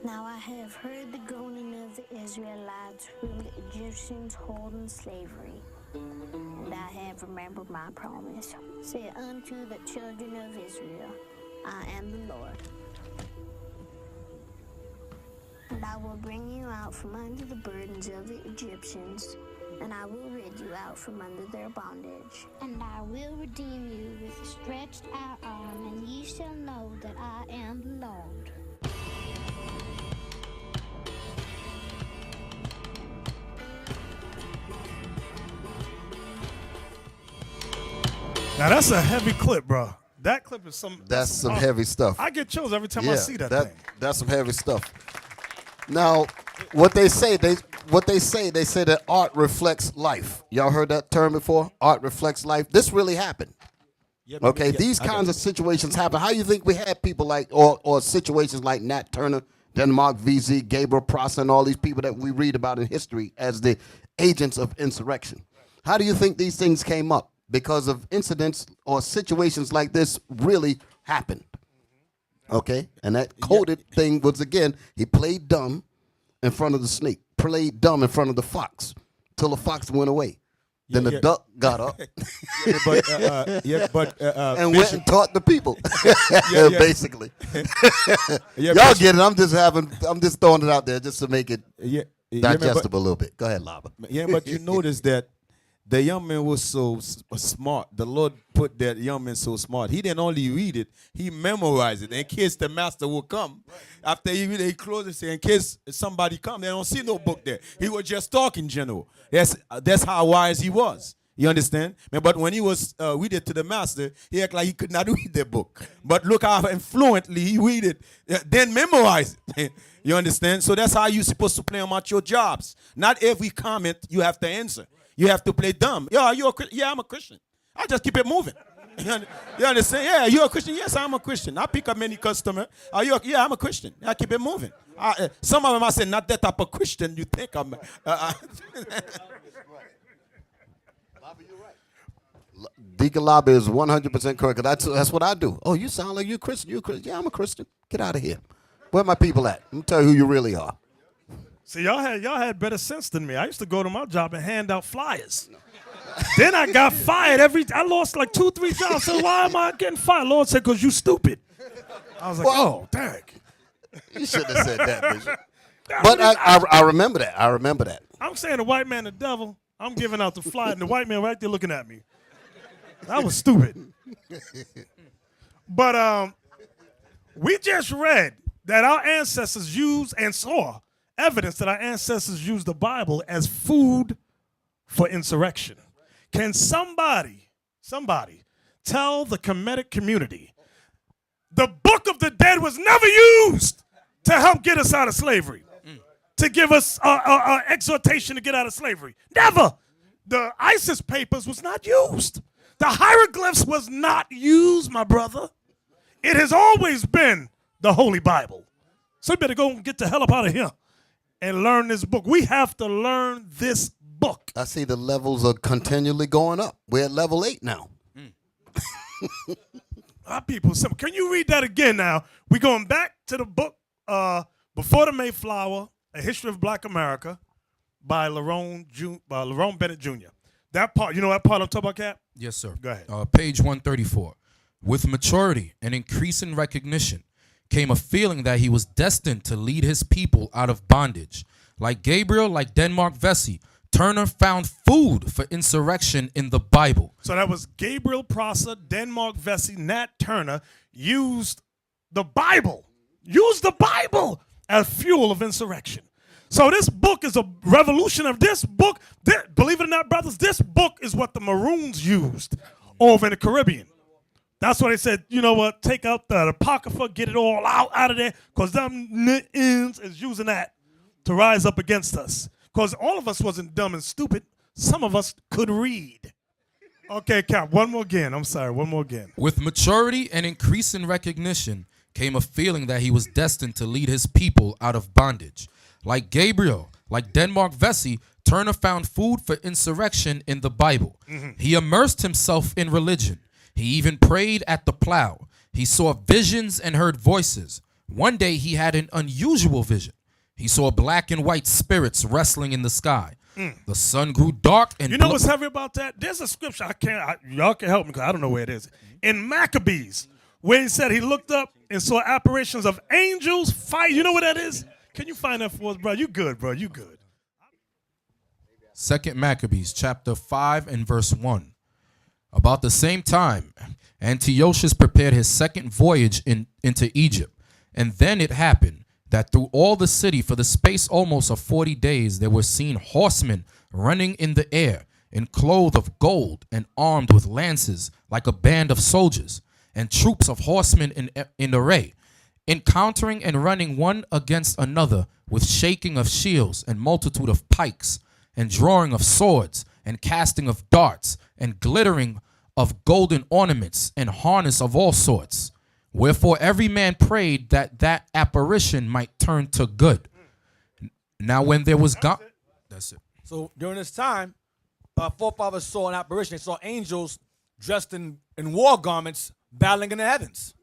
Speaker 10: Now I have heard the groaning of the Israelites whom the Egyptians hold in slavery, and I have remembered my promise. Say unto the children of Israel, I am the Lord. And I will bring you out from under the burdens of the Egyptians, and I will rid you out from under their bondage. And I will redeem you with a stretched out arm, and ye shall know that I am the Lord.
Speaker 1: Now that's a heavy clip, bro. That clip is
Speaker 4: That's some heavy stuff.
Speaker 1: I get chills every time I see that thing.
Speaker 4: That's some heavy stuff. Now, what they say that art reflects life. Y'all heard that term before? Art reflects life. This really happened.
Speaker 6: Yeah,
Speaker 4: Okay, these kinds of situations happen. How you think we had people like, or situations like Nat Turner, Denmark VZ, Gabriel Prosser, and all these people that we read about in history as the agents of insurrection? How do you think these things came up? Because of incidents or situations like this really happened. Okay? And that coded thing was, again, he played dumb in front of the snake, played dumb in front of the fox, till the fox went away. Then the duck got up and went and taught the people, basically. Y'all get it. I'm just throwing it out there just to make it digestible a little bit. Go ahead, Lava.
Speaker 6: Yeah, but you notice that the young man was so smart. The Lord put that young man so smart. He didn't only read it, he memorized it in case the master will come. After he read it, he closed and said, in case somebody come, they don't see no book there. He was just talking general. That's how wise he was. You understand? But when he was read it to the master, he acted like he could not read the book. But look how fluently he read it, then memorize it. You understand? So that's how you're supposed to play them at your jobs. Not every comment you have to answer. You have to play dumb. Yeah, you're a Christian? Yeah, I'm a Christian. I just keep it moving. You understand? Yeah, you're a Christian? Yes, I'm a Christian. I pick up many customers. Yeah, I'm a Christian. I keep it moving. Some of them I say, not that type of Christian you think I'm.
Speaker 4: Deacon Lobby is 100% correct. That's what I do. Oh, you sound like you're a Christian. You're a Christian. Yeah, I'm a Christian. Get out of here. Where my people at? Let me tell you who you really are.
Speaker 1: See, y'all had better sense than me. I used to go to my job and hand out flyers. Then I got fired I lost like 2-3 jobs. I said, why am I getting fired? Lord said, because you stupid. I was like, oh, dang.
Speaker 4: You shouldn't have said that, Bishop. But I remember that. I remember that.
Speaker 1: I'm saying the white man the devil. I'm giving out the flyer, and the white man right there looking at me. That was stupid. But we just read that our ancestors used and saw evidence that our ancestors used the Bible as food for insurrection. Can somebody tell the Kemetic community the Book of the Dead was never used to help get us out of slavery, to give us exhortation to get out of slavery. Never. The ISIS papers was not used. The hieroglyphs was not used, my brother. It has always been the Holy Bible. So you better go and get the hell up out of here and learn this book. We have to learn this book.
Speaker 4: I see the levels are continually going up. We're at level 8 now.
Speaker 1: Our people, can you read that again now? We're going back to the book Before the Mayflower, A History of Black America by Lerone Bennett Jr. That part, you know that part I'm talking about, Cap?
Speaker 2: Yes, sir.
Speaker 1: Go ahead.
Speaker 2: Page 134. With maturity and increasing recognition came a feeling that he was destined to lead his people out of bondage. Like Gabriel, like Denmark Vesey, Turner found food for insurrection in the Bible.
Speaker 1: So that was Gabriel Prosser, Denmark Vesey, Nat Turner used the Bible as fuel of insurrection. So this book is a revolution of this book. Believe it or not, brothers, this book is what the Maroons used over in the Caribbean. That's why they said, you know what, take out the Apocrypha, get it all out of there, because them ends is using that to rise up against us. Because all of us wasn't dumb and stupid. Some of us could read. Okay, Cap, one more again. I'm sorry, one more again.
Speaker 2: With maturity and increasing recognition came a feeling that he was destined to lead his people out of bondage. Like Gabriel, like Denmark Vesey, Turner found food for insurrection in the Bible. He immersed himself in religion. He even prayed at the plow. He saw visions and heard voices. One day he had an unusual vision. He saw black and white spirits wrestling in the sky. The sun grew dark and
Speaker 1: you know what's heavy about that? There's a scripture y'all can help me because I don't know where it is. In Maccabees, where he said he looked up and saw apparitions of angels fight. You know what that is? Can you find that for us, bro? You good, bro? You good?
Speaker 2: 2 Maccabees chapter 5 and verse 1. About the same time, Antiochus prepared his second voyage into Egypt. And then it happened that through all the city for the space almost of 40 days there were seen horsemen running in the air, in clothes of gold and armed with lances like a band of soldiers, and troops of horsemen in array, encountering and running one against another with shaking of shields and multitude of pikes, and drawing of swords, and casting of darts, and glittering of golden ornaments, and harness of all sorts. Wherefore every man prayed that apparition might turn to good. Now when there was God, that's it.
Speaker 5: So during this time, our forefathers saw an apparition. They saw angels dressed in war garments battling in the heavens.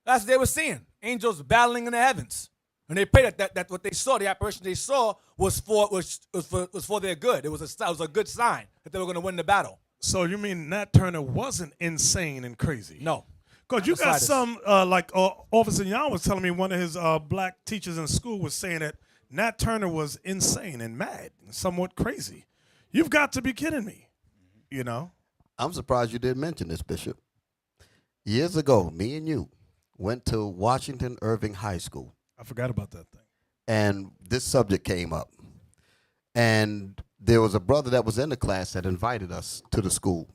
Speaker 5: That's what they were seeing. Angels battling in the heavens. And they prayed that what they saw, the apparition they saw, was for their good. It was a good sign that they were going to win the battle.
Speaker 1: So you mean Nat Turner wasn't insane and crazy?
Speaker 5: No.
Speaker 1: Because you got some, like Officer Yan was telling me, one of his black teachers in school was saying that Nat Turner was insane and mad and somewhat crazy. You've got to be kidding me, you know?
Speaker 4: I'm surprised you didn't mention this, Bishop. Years ago, me and you went to Washington Irving High School.
Speaker 1: I forgot about that thing.
Speaker 4: And this subject came up. And there was a brother that was in the class that invited us to the school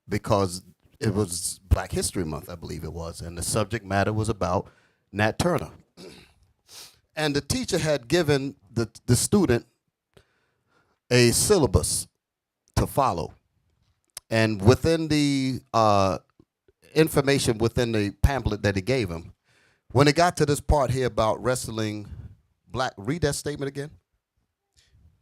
Speaker 4: because it was Black History Month, I believe it was, and the subject matter was about Nat Turner. And the teacher had given the student a syllabus to follow. And within the information within the pamphlet that he gave him, when it got to this part here about wrestling black, read that statement again.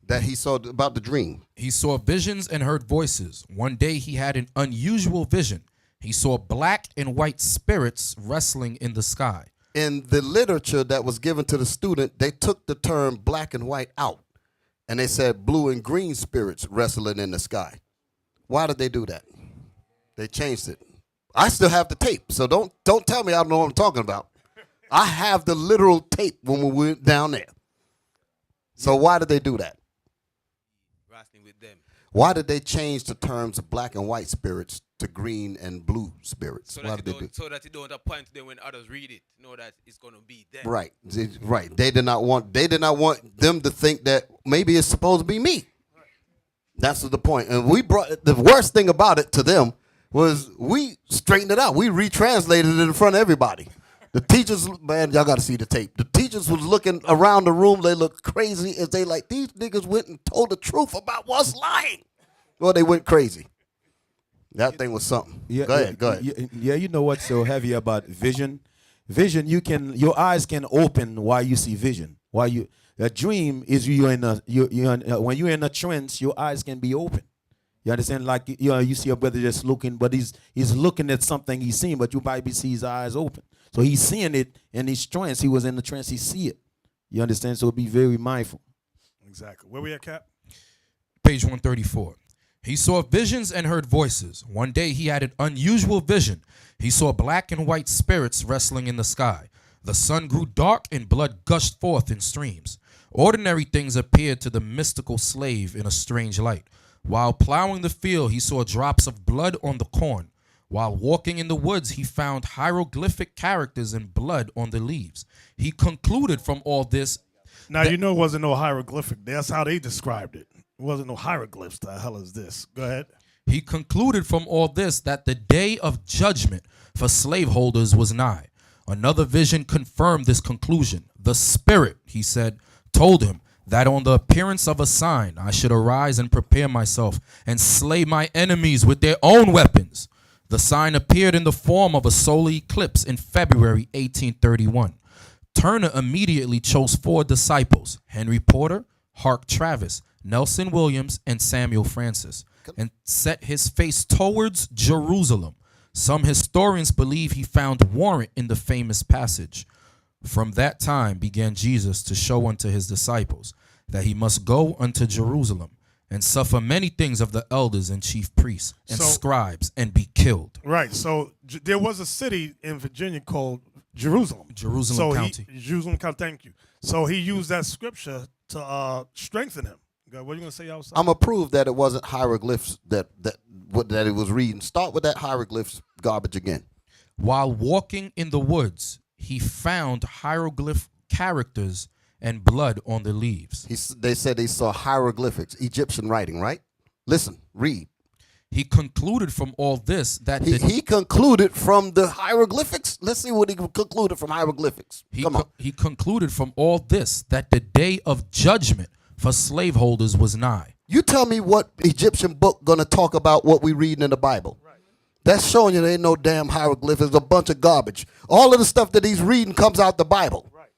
Speaker 4: That he saw about the dream.
Speaker 2: He saw visions and heard voices. One day he had an unusual vision. He saw black and white spirits wrestling in the sky.
Speaker 4: In the literature that was given to the student, they took the term black and white out. And they said blue and green spirits wrestling in the sky. Why did they do that? They changed it. I still have the tape, so don't tell me I don't know what I'm talking about. I have the literal tape when we went down there. So why did they do that?
Speaker 13: With them.
Speaker 4: Why did they change the terms of black and white spirits to green and blue spirits?
Speaker 13: So
Speaker 4: Why
Speaker 13: that,
Speaker 4: did they do?
Speaker 13: So that you don't appoint to them when others read it, know that it's going to be them.
Speaker 4: Right, right. They did not want them to think that maybe it's supposed to be me. That's the point. And we brought the worst thing about it to them was we straightened it out. We retranslated it in front of everybody. The teachers, man, y'all got to see the tape. The teachers was looking around the room. They looked crazy as they like, these niggas went and told the truth about what's lying. Well, they went crazy. That thing was something.
Speaker 6: Yeah,
Speaker 4: go ahead.
Speaker 6: Yeah, you know what's so heavy about vision? Vision, your eyes can open while you see vision. A dream is when you're in a trance, your eyes can be open. You understand? Like you see a brother just looking, but he's looking at something he's seeing, but you probably see his eyes open. So he's seeing it in his trance. He was in the trance. He see it. You understand? So be very mindful.
Speaker 1: Exactly. Where we at, Cap?
Speaker 2: Page 134. He saw visions and heard voices. One day he had an unusual vision. He saw black and white spirits wrestling in the sky. The sun grew dark and blood gushed forth in streams. Ordinary things appeared to the mystical slave in a strange light. While plowing the field, he saw drops of blood on the corn. While walking in the woods, he found hieroglyphic characters in blood on the leaves. He concluded from all this.
Speaker 1: Now, you know it wasn't no hieroglyphic. That's how they described it. It wasn't no hieroglyphs. The hell is this? Go ahead.
Speaker 2: He concluded from all this that the day of judgment for slaveholders was nigh. Another vision confirmed this conclusion. The Spirit, he said, told him that on the appearance of a sign I should arise and prepare myself and slay my enemies with their own weapons. The sign appeared in the form of a solar eclipse in February 1831. Turner immediately chose 4 disciples, Henry Porter, Hart Travis, Nelson Williams, and Samuel Francis, and set his face towards Jerusalem. Some historians believe he found warrant in the famous passage. From that time began Jesus to show unto his disciples that he must go unto Jerusalem and suffer many things of the elders and chief priests and scribes and be killed.
Speaker 1: Right. So there was a city in Virginia called Jerusalem.
Speaker 2: Jerusalem County.
Speaker 1: Jerusalem County. Thank you. So he used that scripture to strengthen him. What are you gonna say outside?
Speaker 4: I'm gonna prove that it wasn't hieroglyphs that it was reading. Start with that hieroglyphs garbage again.
Speaker 2: While walking in the woods, he found hieroglyph characters and blood on the leaves.
Speaker 4: They said they saw hieroglyphics, Egyptian writing, right? Listen, read.
Speaker 2: He concluded from all this that
Speaker 4: he concluded from the hieroglyphics. Let's see what he concluded from hieroglyphics. Come on.
Speaker 2: He concluded from all this that the day of judgment for slaveholders was nigh.
Speaker 4: You tell me what Egyptian book gonna talk about what we reading in the Bible. Right. That's showing you there ain't no damn hieroglyphics. It's a bunch of garbage. All of the stuff that he's reading comes out the Bible. Right.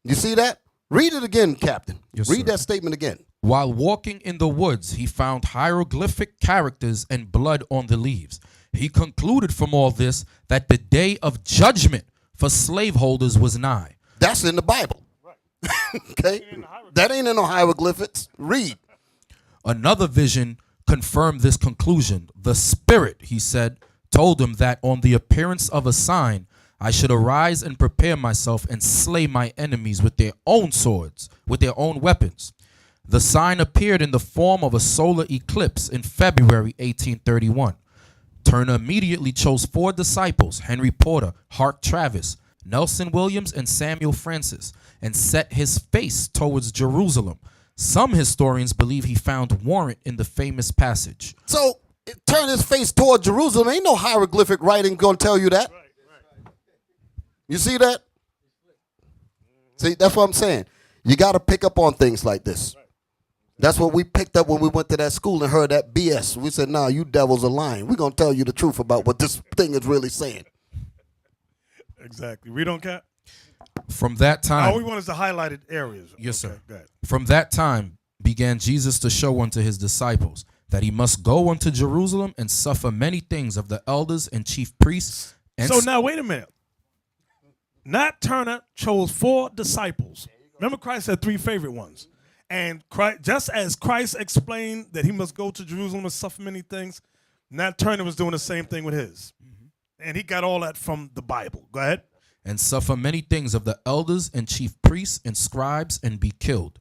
Speaker 4: You see that? Read it again, Captain.
Speaker 2: Yes,
Speaker 4: read
Speaker 2: sir.
Speaker 4: that statement again.
Speaker 2: While walking in the woods, he found hieroglyphic characters and blood on the leaves. He concluded from all this that the day of judgment for slaveholders was nigh.
Speaker 4: That's in the Bible. Right. Okay? That ain't in no hieroglyphics. Read.
Speaker 2: Another vision confirmed this conclusion. The Spirit, he said, told him that on the appearance of a sign, I should arise and prepare myself and slay my enemies with their own swords, with their own weapons. The sign appeared in the form of a solar eclipse in February 1831. Turner immediately chose 4 disciples, Henry Porter, Hart Travis, Nelson Williams, and Samuel Francis, and set his face towards Jerusalem. Some historians believe he found warrant in the famous passage.
Speaker 4: So, turn his face toward Jerusalem. Ain't no hieroglyphic writing going to tell you that. You see that? See, that's what I'm saying. You got to pick up on things like this. That's what we picked up when we went to that school and heard that BS. We said, nah, you devils are lying. We're going to tell you the truth about what this thing is really saying.
Speaker 1: Exactly. We don't care.
Speaker 2: From that time.
Speaker 1: All we want is the highlighted areas.
Speaker 2: Yes,
Speaker 1: okay,
Speaker 2: sir.
Speaker 1: go ahead.
Speaker 2: From that time began Jesus to show unto his disciples that he must go unto Jerusalem and suffer many things of the elders and chief priests. And
Speaker 1: so now, wait a minute. Nat Turner chose 4 disciples. Remember, Christ had 3 favorite ones. And Christ, just as Christ explained that he must go to Jerusalem and suffer many things, Nat Turner was doing the same thing with his. And he got all that from the Bible. Go ahead.
Speaker 2: And suffer many things of the elders and chief priests and scribes and be killed.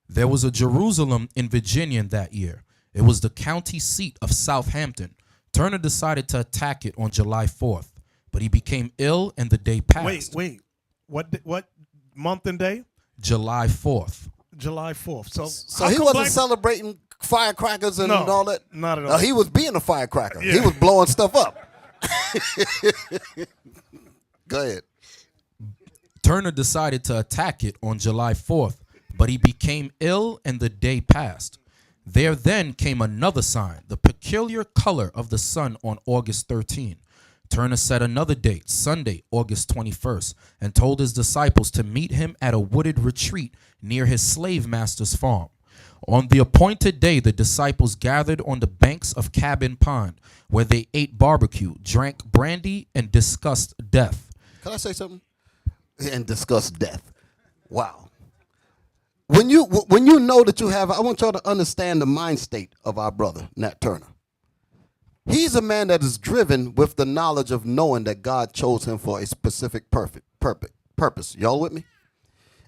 Speaker 2: There was a Jerusalem in Virginia that year. It was the county seat of Southampton. Turner decided to attack it on July 4th, but he became ill and the day passed.
Speaker 1: Wait. What month and day?
Speaker 2: July 4th.
Speaker 1: July 4th.
Speaker 4: So he wasn't celebrating firecrackers and all that?
Speaker 1: Not at all.
Speaker 4: No, he was being a firecracker.
Speaker 1: Yeah.
Speaker 4: He was blowing stuff up. Go ahead.
Speaker 2: Turner decided to attack it on July 4th, but he became ill and the day passed. There then came another sign, the peculiar color of the sun on August 13. Turner set another date, Sunday, August 21st, and told his disciples to meet him at a wooded retreat near his slave master's farm. On the appointed day, the disciples gathered on the banks of Cabin Pond, where they ate barbecue, drank brandy, and discussed death.
Speaker 4: Can I say something? And discuss death. Wow. When you know that you have, I want y'all to understand the mind state of our brother, Nat Turner. He's a man that is driven with the knowledge of knowing that God chose him for a specific purpose. Y'all with me?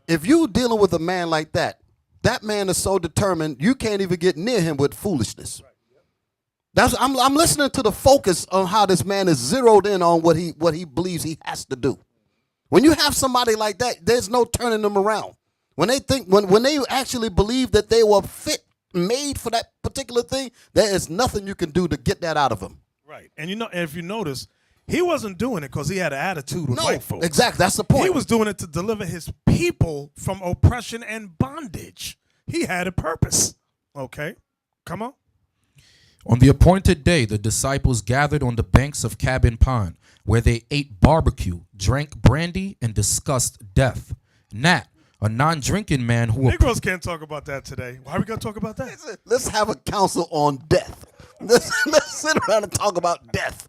Speaker 4: If you dealing with a man like that, that man is so determined you can't even get near him with foolishness. I'm listening to the focus on how this man is zeroed in on what he believes he has to do. When you have somebody like that, there's no turning them around. When they think, when they actually believe that they were made for that particular thing, there is nothing you can do to get that out of them.
Speaker 1: Right. And if you notice, he wasn't doing it because he had an attitude with white folks.
Speaker 4: Exactly. That's the point.
Speaker 1: He was doing it to deliver his people from oppression and bondage. He had a purpose. Okay. Come on.
Speaker 2: On the appointed day, the disciples gathered on the banks of Cabin Pond, where they ate barbecue, drank brandy, and discussed death. Nat, a non-drinking man who...
Speaker 1: Negroes can't talk about that today. Why are we going to talk about that?
Speaker 4: Let's have a council on death. Let's sit around and talk about death.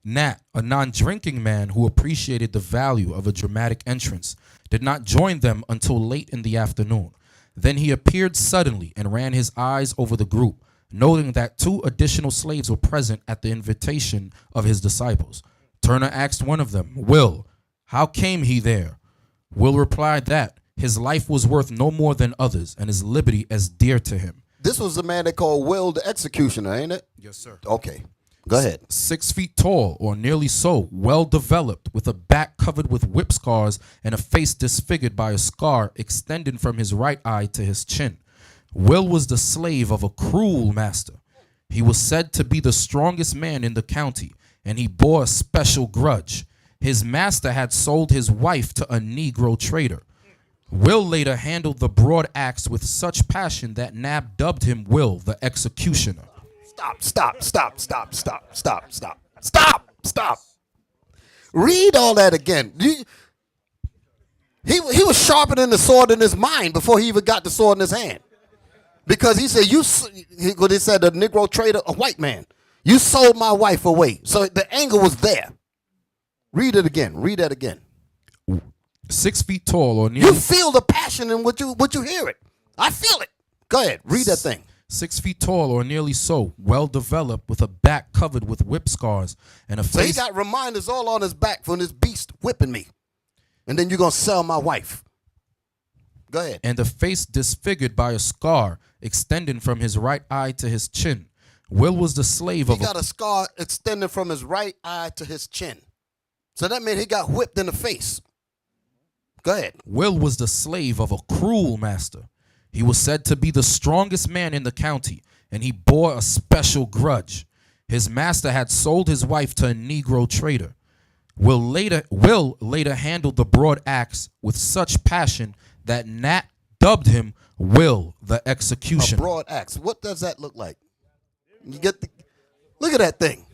Speaker 2: Nat, a non-drinking man who appreciated the value of a dramatic entrance, did not join them until late in the afternoon. Then he appeared suddenly and ran his eyes over the group, noting that 2 additional slaves were present at the invitation of his disciples. Turner asked one of them, Will, how came he there? Will replied that his life was worth no more than others, and his liberty as dear to him.
Speaker 4: This was the man they called Will the Executioner, ain't it?
Speaker 2: Yes, sir.
Speaker 4: Okay. Go ahead.
Speaker 2: 6 feet tall, or nearly so, well developed, with a back covered with whip scars and a face disfigured by a scar extending from his right eye to his chin. Will was the slave of a cruel master. He was said to be the strongest man in the county, and he bore a special grudge. His master had sold his wife to a Negro trader. Will later handled the broad axe with such passion that Nab dubbed him Will the Executioner.
Speaker 4: Stop. Read all that again. He was sharpening the sword in his mind before he even got the sword in his hand. Because he said, he said the Negro trader, a white man, you sold my wife away. So the anger was there. Read it again. Read that again.
Speaker 2: 6 feet tall, or nearly...
Speaker 4: You feel the passion in what you hear it. I feel it. Go ahead. Read that thing.
Speaker 2: 6 feet tall, or nearly so, well developed, with a back covered with whip scars and a face...
Speaker 4: So he got reminders all on his back from this beast whipping me. And then you're going to sell my wife. Go ahead.
Speaker 2: And a face disfigured by a scar extending from his right eye to his chin. Will was the slave of...
Speaker 4: He got a scar extending from his right eye to his chin. So that meant he got whipped in the face. Go ahead.
Speaker 2: Will was the slave of a cruel master. He was said to be the strongest man in the county, and he bore a special grudge. His master had sold his wife to a Negro trader. Will later handled the broad axe with such passion that Nat dubbed him Will the Executioner.
Speaker 4: A broad axe. What does that look like? You get look at that thing.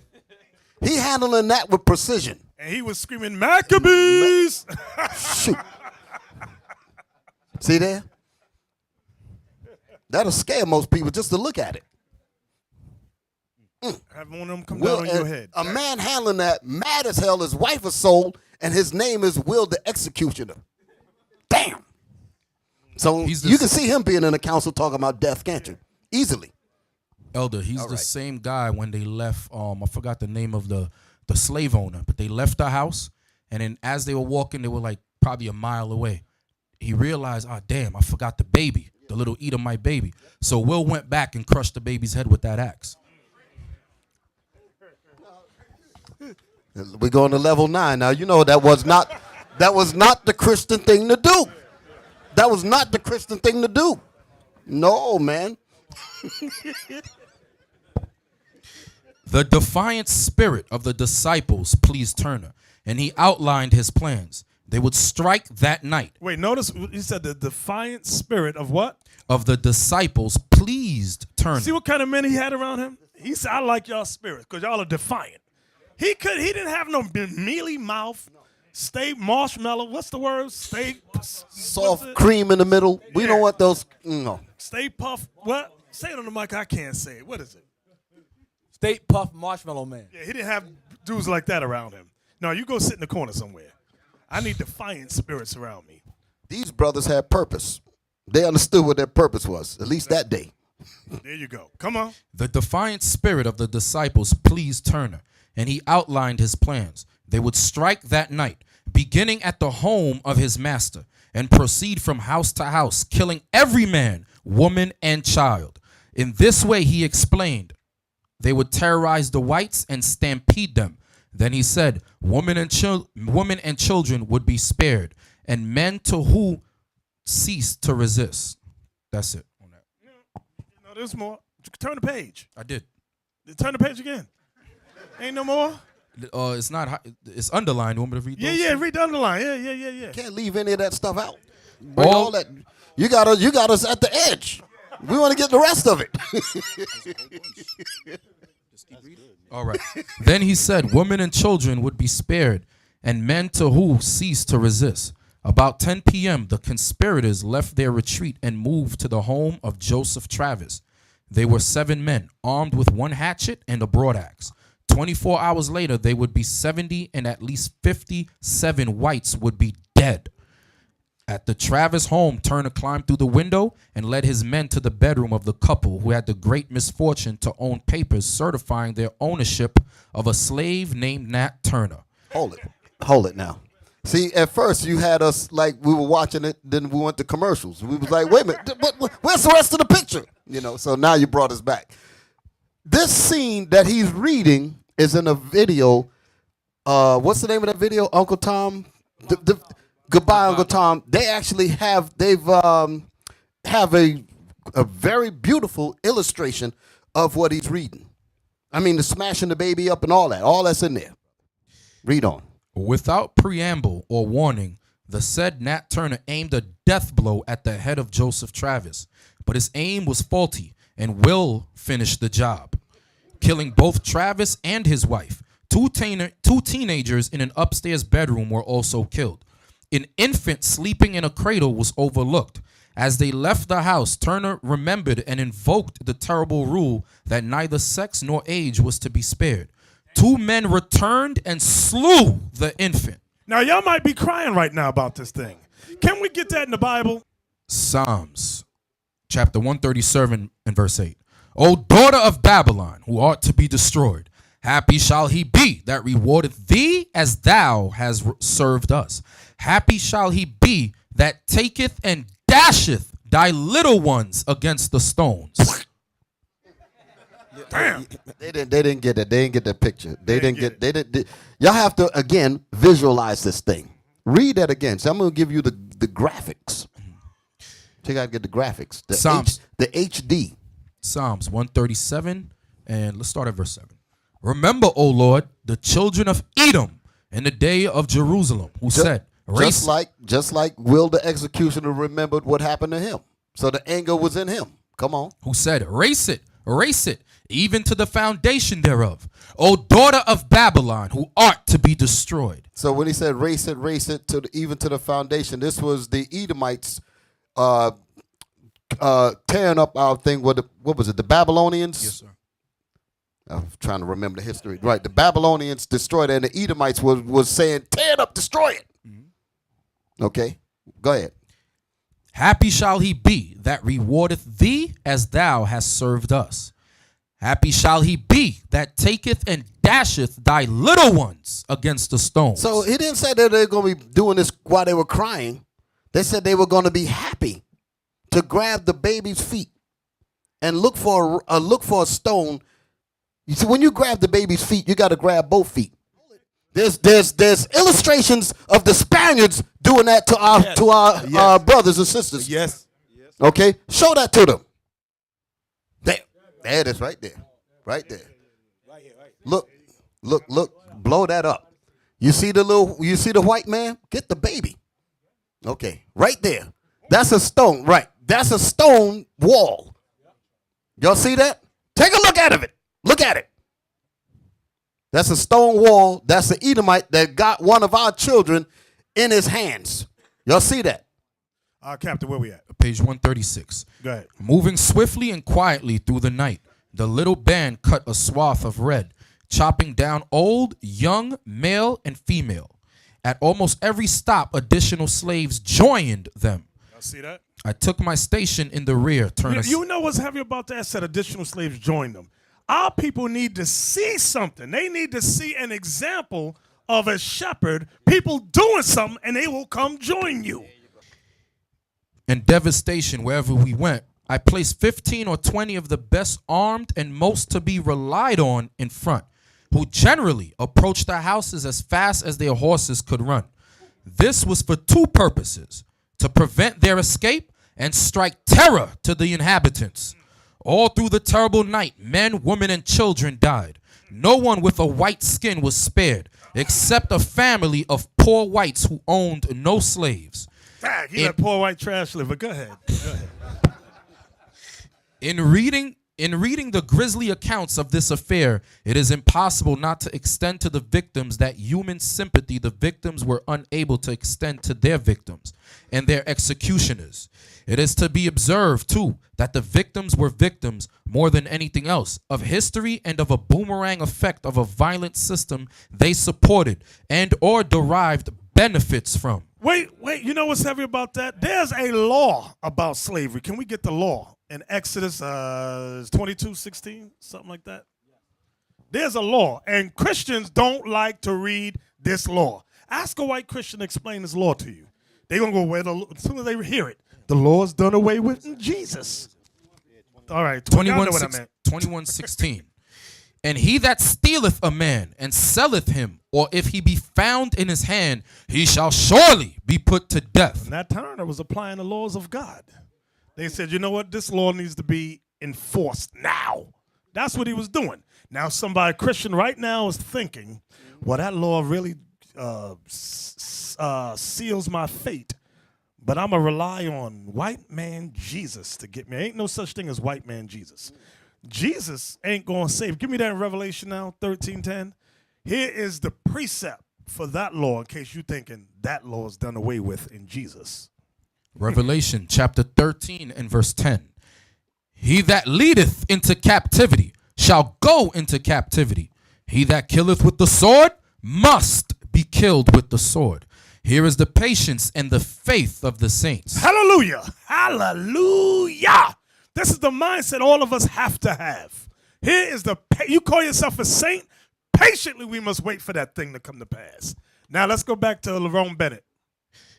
Speaker 4: He handling that with precision.
Speaker 1: And he was screaming, Maccabees!
Speaker 4: Shoot. See there? That'll scare most people just to look at it.
Speaker 1: Have one of them come down on your head.
Speaker 4: A man handling that, mad as hell, his wife is sold, and his name is Will the Executioner. Damn. So you can see him being in the council talking about death, can't you? Easily.
Speaker 2: Elder, he's the same guy when they left, I forgot the name of the slave owner, but they left the house, and then as they were walking, they were like probably a mile away. He realized, oh, damn, I forgot the baby, the little Edomite baby. So Will went back and crushed the baby's head with that axe.
Speaker 4: We're going to level 9. Now, you know that was not the Christian thing to do. That was not the Christian thing to do. No, man.
Speaker 2: The defiant spirit of the disciples pleased Turner, and he outlined his plans. They would strike that night.
Speaker 1: Wait, notice he said the defiant spirit of what?
Speaker 2: Of the disciples pleased Turner.
Speaker 1: See what kind of men he had around him? He said, I like y'all spirit because y'all are defiant. He didn't have no mealy mouth, stay marshmallow. What's the word? Stay
Speaker 4: soft cream in the middle. We don't want those. No.
Speaker 1: Stay puff. What? Say it on the mic. I can't say it. What is it?
Speaker 5: State Puff Marshmallow Man.
Speaker 1: Yeah, he didn't have dudes like that around him. No, you go sit in the corner somewhere. I need defiant spirits around me.
Speaker 4: These brothers had purpose. They understood what their purpose was, at least that day.
Speaker 1: There you go. Come on.
Speaker 2: The defiant spirit of the disciples pleased Turner, and he outlined his plans. They would strike that night, beginning at the home of his master, and proceed from house to house, killing every man, woman, and child. In this way, he explained, they would terrorize the whites and stampede them. Then he said, women and children would be spared, and men to who ceased to resist. That's it. On that.
Speaker 1: No, there's more. Turn the page.
Speaker 2: I did.
Speaker 1: Turn the page again. Ain't no more?
Speaker 2: It's not. It's underlined. You want me to read those?
Speaker 1: Yeah, read the underline. Yeah.
Speaker 4: Can't leave any of that stuff out. Bring all that. You got us at the edge. We want to get the rest of it.
Speaker 2: All right. Then he said, women and children would be spared, and men to who ceased to resist. About 10 p.m., the conspirators left their retreat and moved to the home of Joseph Travis. They were 7 men, armed with 1 hatchet and a broadaxe. 24 hours later, they would be 70, and at least 57 whites would be dead. At the Travis home, Turner climbed through the window and led his men to the bedroom of the couple who had the great misfortune to own papers certifying their ownership of a slave named Nat Turner.
Speaker 4: Hold it now. See, at first you had us like we were watching it, then we went to commercials. We was like, wait a minute, where's the rest of the picture? So now you brought us back. This scene that he's reading is in a video. What's the name of that video? Uncle Tom? Goodbye, Uncle Tom. They actually have a very beautiful illustration of what he's reading. I mean, the smashing the baby up and all that. All that's in there. Read on.
Speaker 2: Without preamble or warning, the said Nat Turner aimed a death blow at the head of Joseph Travis, but his aim was faulty and Will finished the job, killing both Travis and his wife. Two teenagers in an upstairs bedroom were also killed. An infant sleeping in a cradle was overlooked. As they left the house, Turner remembered and invoked the terrible rule that neither sex nor age was to be spared. 2 men returned and slew the infant.
Speaker 1: Now, y'all might be crying right now about this thing. Can we get that in the Bible?
Speaker 2: Psalms, chapter 137 and verse 8. O daughter of Babylon, who art to be destroyed, happy shall he be that rewardeth thee as thou hast served us. Happy shall he be that taketh and dasheth thy little ones against the stones.
Speaker 1: Damn.
Speaker 4: They didn't get it. They didn't get that picture. They didn't. Y'all have to again visualize this thing. Read that again. So I'm gonna give you the graphics. So you gotta get the graphics. The HD.
Speaker 2: Psalms 137, and let's start at verse 7. Remember, O Lord, the children of Edom in the day of Jerusalem, who said,
Speaker 4: just like Will the executioner remembered what happened to him. So the anger was in him. Come on.
Speaker 2: Who said, erase it, even to the foundation thereof. O daughter of Babylon, who art to be destroyed.
Speaker 4: So when he said race it even to the foundation, this was the Edomites tearing up our thing. What was it? The Babylonians?
Speaker 2: Yes, sir.
Speaker 4: I'm trying to remember the history. Right. The Babylonians destroyed it, and the Edomites was saying, tear it up, destroy it. Mm-hmm. Okay. Go ahead.
Speaker 2: Happy shall he be that rewardeth thee as thou hast served us. Happy shall he be that taketh and dasheth thy little ones against the stones.
Speaker 4: So he didn't say that they're going to be doing this while they were crying. They said they were going to be happy to grab the baby's feet and look for a stone. You see, when you grab the baby's feet, you got to grab both feet. There's illustrations of the Spaniards doing that to our brothers and sisters.
Speaker 6: Yes.
Speaker 4: Okay, show that to them. There it is, right there, right there. Look, blow that up. You see the white man? Get the baby. Okay, right there. That's a stone, right? That's a stone wall. Y'all see that? Take a look at it. Look at it. That's a stone wall. That's the Edomite that got one of our children in his hands. Y'all see that?
Speaker 1: Captain, where we at?
Speaker 2: Page 136.
Speaker 1: Go ahead.
Speaker 2: Moving swiftly and quietly through the night, the little band cut a swath of red, chopping down old, young, male, and female. At almost every stop, additional slaves joined them.
Speaker 1: Y'all see that?
Speaker 2: I took my station in the rear.
Speaker 1: You know what's heavy about that? Said additional slaves joined them. Our people need to see something. They need to see an example of a shepherd, people doing something, and they will come join you.
Speaker 2: And devastation wherever we went. I placed 15 or 20 of the best armed and most to be relied on in front, who generally approached the houses as fast as their horses could run. This was for two purposes: to prevent their escape and strike terror to the inhabitants. All through the terrible night, men, women, and children died. No one with a white skin was spared, except a family of poor whites who owned no slaves.
Speaker 1: Dang, you that poor white trash liver. Go ahead. Go ahead.
Speaker 2: In reading the grisly accounts of this affair, it is impossible not to extend to the victims that human sympathy the victims were unable to extend to their victims and their executioners. It is to be observed, too, that the victims were victims, more than anything else, of history and of a boomerang effect of a violent system they supported and or derived benefits from.
Speaker 1: Wait, you know what's heavy about that? There's a law about slavery. Can we get the law? In Exodus 22:16, something like that. There's a law, and Christians don't like to read this law. Ask a white Christian to explain this law to you. They're going to go, as soon as they hear it, the law's done away with in Jesus. All right,
Speaker 2: 21:16. And he that stealeth a man and selleth him, or if he be found in his hand, he shall surely be put to death.
Speaker 1: And that Turner was applying the laws of God. They said, you know what? This law needs to be enforced now. That's what he was doing. Now, somebody, Christian right now, is thinking, well, that law really seals my fate. But I'm going to rely on white man Jesus to get me. Ain't no such thing as white man Jesus. Jesus ain't going to save. Give me that in Revelation now, 13:10. Here is the precept for that law in case you're thinking that law is done away with in Jesus.
Speaker 2: Revelation chapter 13 and verse 10. He that leadeth into captivity shall go into captivity. He that killeth with the sword must be killed with the sword. Here is the patience and the faith of the saints.
Speaker 1: Hallelujah. Hallelujah. This is the mindset all of us have to have. Here is you call yourself a saint. Patiently, we must wait for that thing to come to pass. Now let's go back to Lerone Bennett.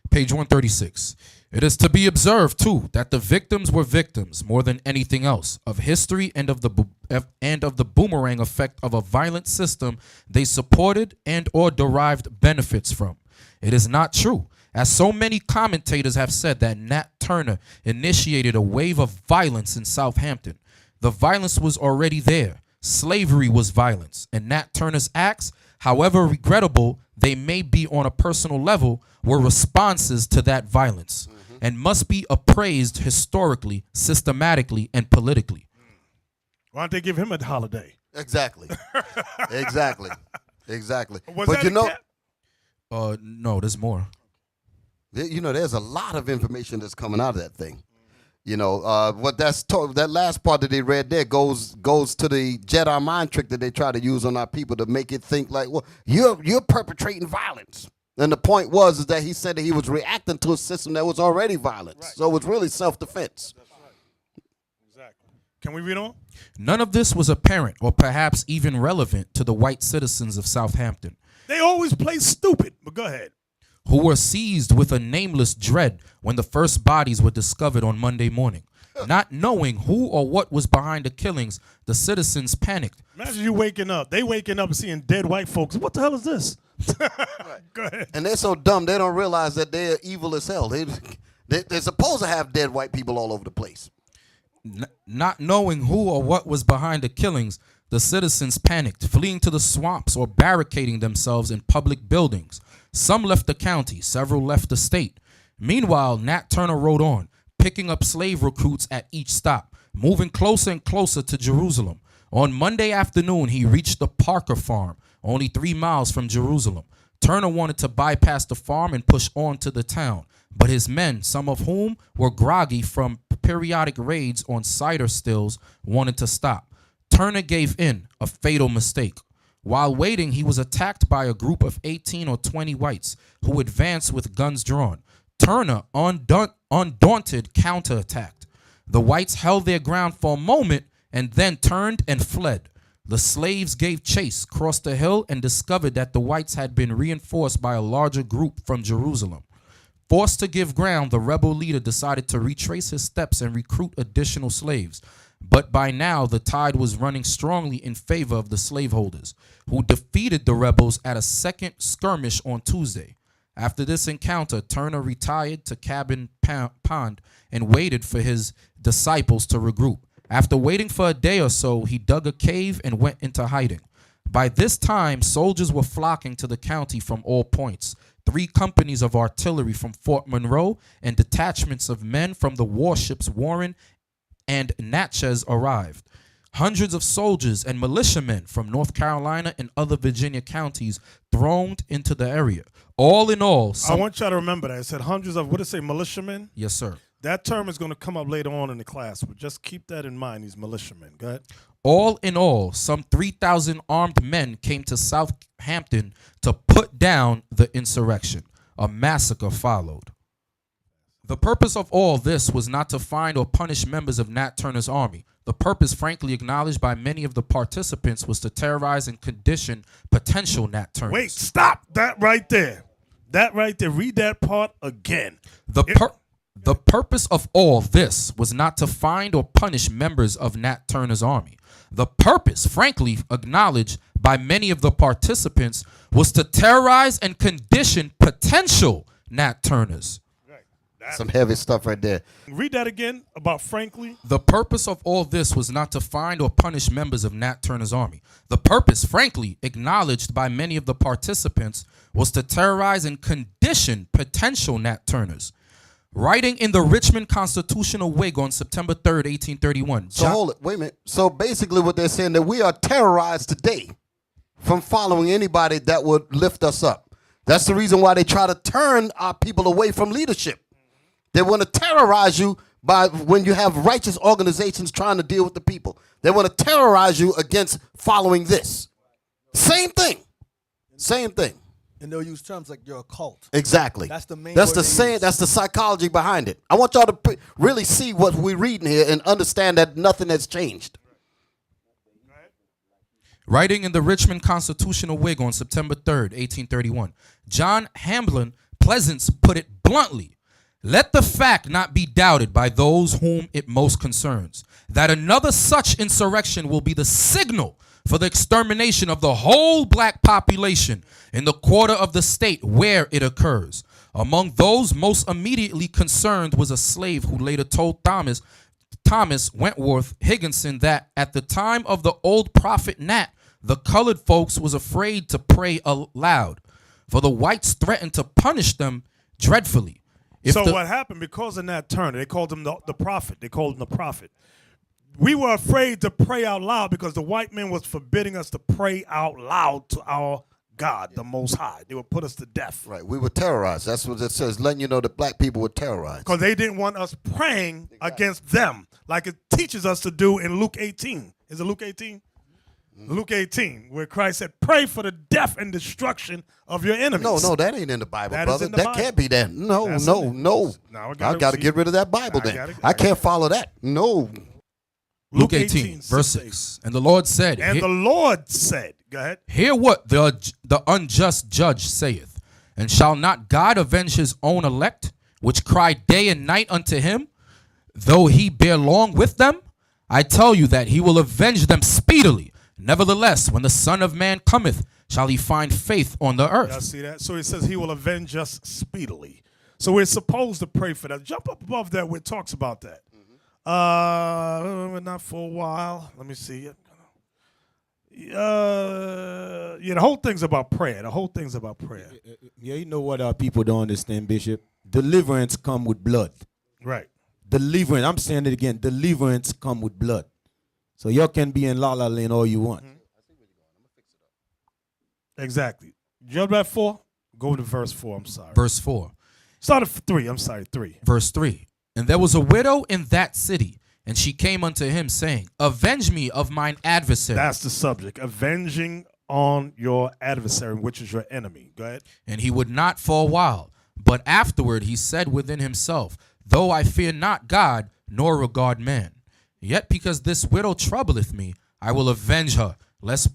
Speaker 2: Page 136. It is to be observed, too, that the victims were victims, more than anything else, of history and of the boomerang effect of a violent system they supported and or derived benefits from. It is not true, as so many commentators have said, that Nat Turner initiated a wave of violence in Southampton. The violence was already there. Slavery was violence, and Nat Turner's acts, however regrettable they may be on a personal level, were responses to that violence and must be appraised historically, systematically, and politically.
Speaker 1: Why don't they give him a holiday?
Speaker 4: Exactly. Exactly.
Speaker 1: Was
Speaker 4: but
Speaker 1: that
Speaker 4: you know,
Speaker 2: no, there's more.
Speaker 4: You know, there's a lot of information that's coming out of that thing. You know, what that last part that they read there goes to the Jedi mind trick that they try to use on our people to make it think like, well, you're perpetrating violence. And the point is that he said that he was reacting to a system that was already violent. Right. So it's really self-defense.
Speaker 1: That's right. Exactly. Can we read on?
Speaker 2: None of this was apparent or perhaps even relevant to the white citizens of Southampton.
Speaker 1: They always play stupid, but go ahead.
Speaker 2: Who were seized with a nameless dread when the first bodies were discovered on Monday morning. Not knowing who or what was behind the killings, the citizens panicked.
Speaker 1: Imagine you waking up. They waking up and seeing dead white folks. What the hell is this? Go ahead.
Speaker 4: And they're so dumb, they don't realize that they're evil as hell. They're supposed to have dead white people all over the place.
Speaker 2: Not knowing who or what was behind the killings, The citizens panicked, fleeing to the swamps or barricading themselves in public buildings. Some left the county, several left the state. Meanwhile, Nat Turner rode on, picking up slave recruits at each stop, moving closer and closer to Jerusalem. On Monday afternoon, he reached the Parker farm, only 3 miles from Jerusalem. Turner wanted to bypass the farm and push on to the town, but his men, some of whom were groggy from periodic raids on cider stills, wanted to stop. Turner gave in, a fatal mistake. While waiting, he was attacked by a group of 18 or 20 whites who advanced with guns drawn. Turner, undaunted, counterattacked. The whites held their ground for a moment and then turned and fled. The slaves gave chase, crossed the hill, and discovered that the whites had been reinforced by a larger group from Jerusalem. Forced to give ground, the rebel leader decided to retrace his steps and recruit additional slaves. But by now, the tide was running strongly in favor of the slaveholders, who defeated the rebels at a second skirmish on Tuesday. After this encounter, Turner retired to Cabin Pond and waited for his disciples to regroup. After waiting for a day or so, he dug a cave and went into hiding. By this time, soldiers were flocking to the county from all points. 3 companies of artillery from Fort Monroe and detachments of men from the warships Warren and Natchez arrived. Hundreds of soldiers and militiamen from North Carolina and other Virginia counties thronged into the area. All in all,
Speaker 1: I want y'all to remember that. It said hundreds of, what did it say, militiamen?
Speaker 2: Yes, sir.
Speaker 1: That term is going to come up later on in the class, but just keep that in mind, these militiamen. Go ahead.
Speaker 2: All in all, some 3,000 armed men came to Southampton to put down the insurrection. A massacre followed. The purpose of all this was not to find or punish members of Nat Turner's army. The purpose, frankly acknowledged by many of the participants, was to terrorize and condition potential Nat Turners.
Speaker 1: Wait, stop that right there. That right there. Read that part again.
Speaker 2: The purpose of all this was not to find or punish members of Nat Turner's army. The purpose, frankly acknowledged by many of the participants, was to terrorize and condition potential Nat Turners.
Speaker 4: Some heavy stuff right there.
Speaker 1: Read that again about frankly.
Speaker 2: The purpose of all this was not to find or punish members of Nat Turner's army. The purpose, frankly acknowledged by many of the participants, was to terrorize and condition potential Nat Turners. Writing in the Richmond Constitutional Whig on September 3rd, 1831.
Speaker 4: So hold it, wait a minute. So basically what they're saying that we are terrorized today from following anybody that would lift us up. That's the reason why they try to turn our people away from leadership. They want to terrorize you by when you have righteous organizations trying to deal with the people. They want to terrorize you against following this. Same thing. Same thing.
Speaker 5: And they'll use terms like you're a cult.
Speaker 4: Exactly.
Speaker 5: That's the main.
Speaker 4: That's
Speaker 5: word
Speaker 4: the
Speaker 5: they
Speaker 4: saying.
Speaker 5: use.
Speaker 4: That's the psychology behind it. I want y'all to really see what we're reading here and understand that nothing has changed.
Speaker 2: Writing in the Richmond Constitutional Whig on September 3rd, 1831, John Hamlin Pleasance put it bluntly. Let the fact not be doubted by those whom it most concerns, that another such insurrection will be the signal for the extermination of the whole black population in the quarter of the state where it occurs. Among those most immediately concerned was a slave who later told Thomas Wentworth Higginson that at the time of the old prophet Nat, the colored folks was afraid to pray aloud, for the whites threatened to punish them dreadfully.
Speaker 1: What happened because of Nat Turner? They called him the prophet. They called him the prophet. We were afraid to pray out loud because the white men was forbidding us to pray out loud to our God, the Most High. They would put us to death.
Speaker 4: Right. We were terrorized. That's what it says, letting you know that black people were terrorized.
Speaker 1: Because they didn't want us praying against them like it teaches us to do in Luke 18. Is it Luke 18? Luke 18, where Christ said, pray for the death and destruction of your enemies.
Speaker 4: No, that ain't in the Bible,
Speaker 1: That is
Speaker 4: brother.
Speaker 1: in the
Speaker 4: That
Speaker 1: Bible.
Speaker 4: can't be that. No.
Speaker 1: Now
Speaker 4: I got to get rid of that Bible then. I can't follow that. No.
Speaker 2: Luke 18, verse 6. And the Lord said,
Speaker 1: And the Lord said, go ahead.
Speaker 2: Hear what the unjust judge saith. And shall not God avenge his own elect, which cry day and night unto him, though he bear long with them? I tell you that he will avenge them speedily. Nevertheless, when the Son of Man cometh, shall he find faith on the earth?
Speaker 1: Y'all see that? So he says he will avenge us speedily. So we're supposed to pray for that. Jump up above that where it talks about that. Not for a while. Let me see it. Yeah, the whole thing's about prayer. The whole thing's about prayer.
Speaker 6: Yeah, you know what our people don't understand, Bishop? Deliverance come with blood.
Speaker 1: Right.
Speaker 6: Deliverance, I'm saying it again, deliverance come with blood. So y'all can be in La La Land all you want.
Speaker 1: Exactly. Jump at 4? Go to verse 4, I'm sorry.
Speaker 2: Verse 4.
Speaker 1: Start at 3, I'm sorry, 3.
Speaker 2: Verse 3. And there was a widow in that city, and she came unto him, saying, Avenge me of mine adversary.
Speaker 1: That's the subject. Avenging on your adversary, which is your enemy. Go ahead.
Speaker 2: And he would not for a while. But afterward he said within himself, Though I fear not God, nor regard man, yet because this widow troubleth me, I will avenge her, lest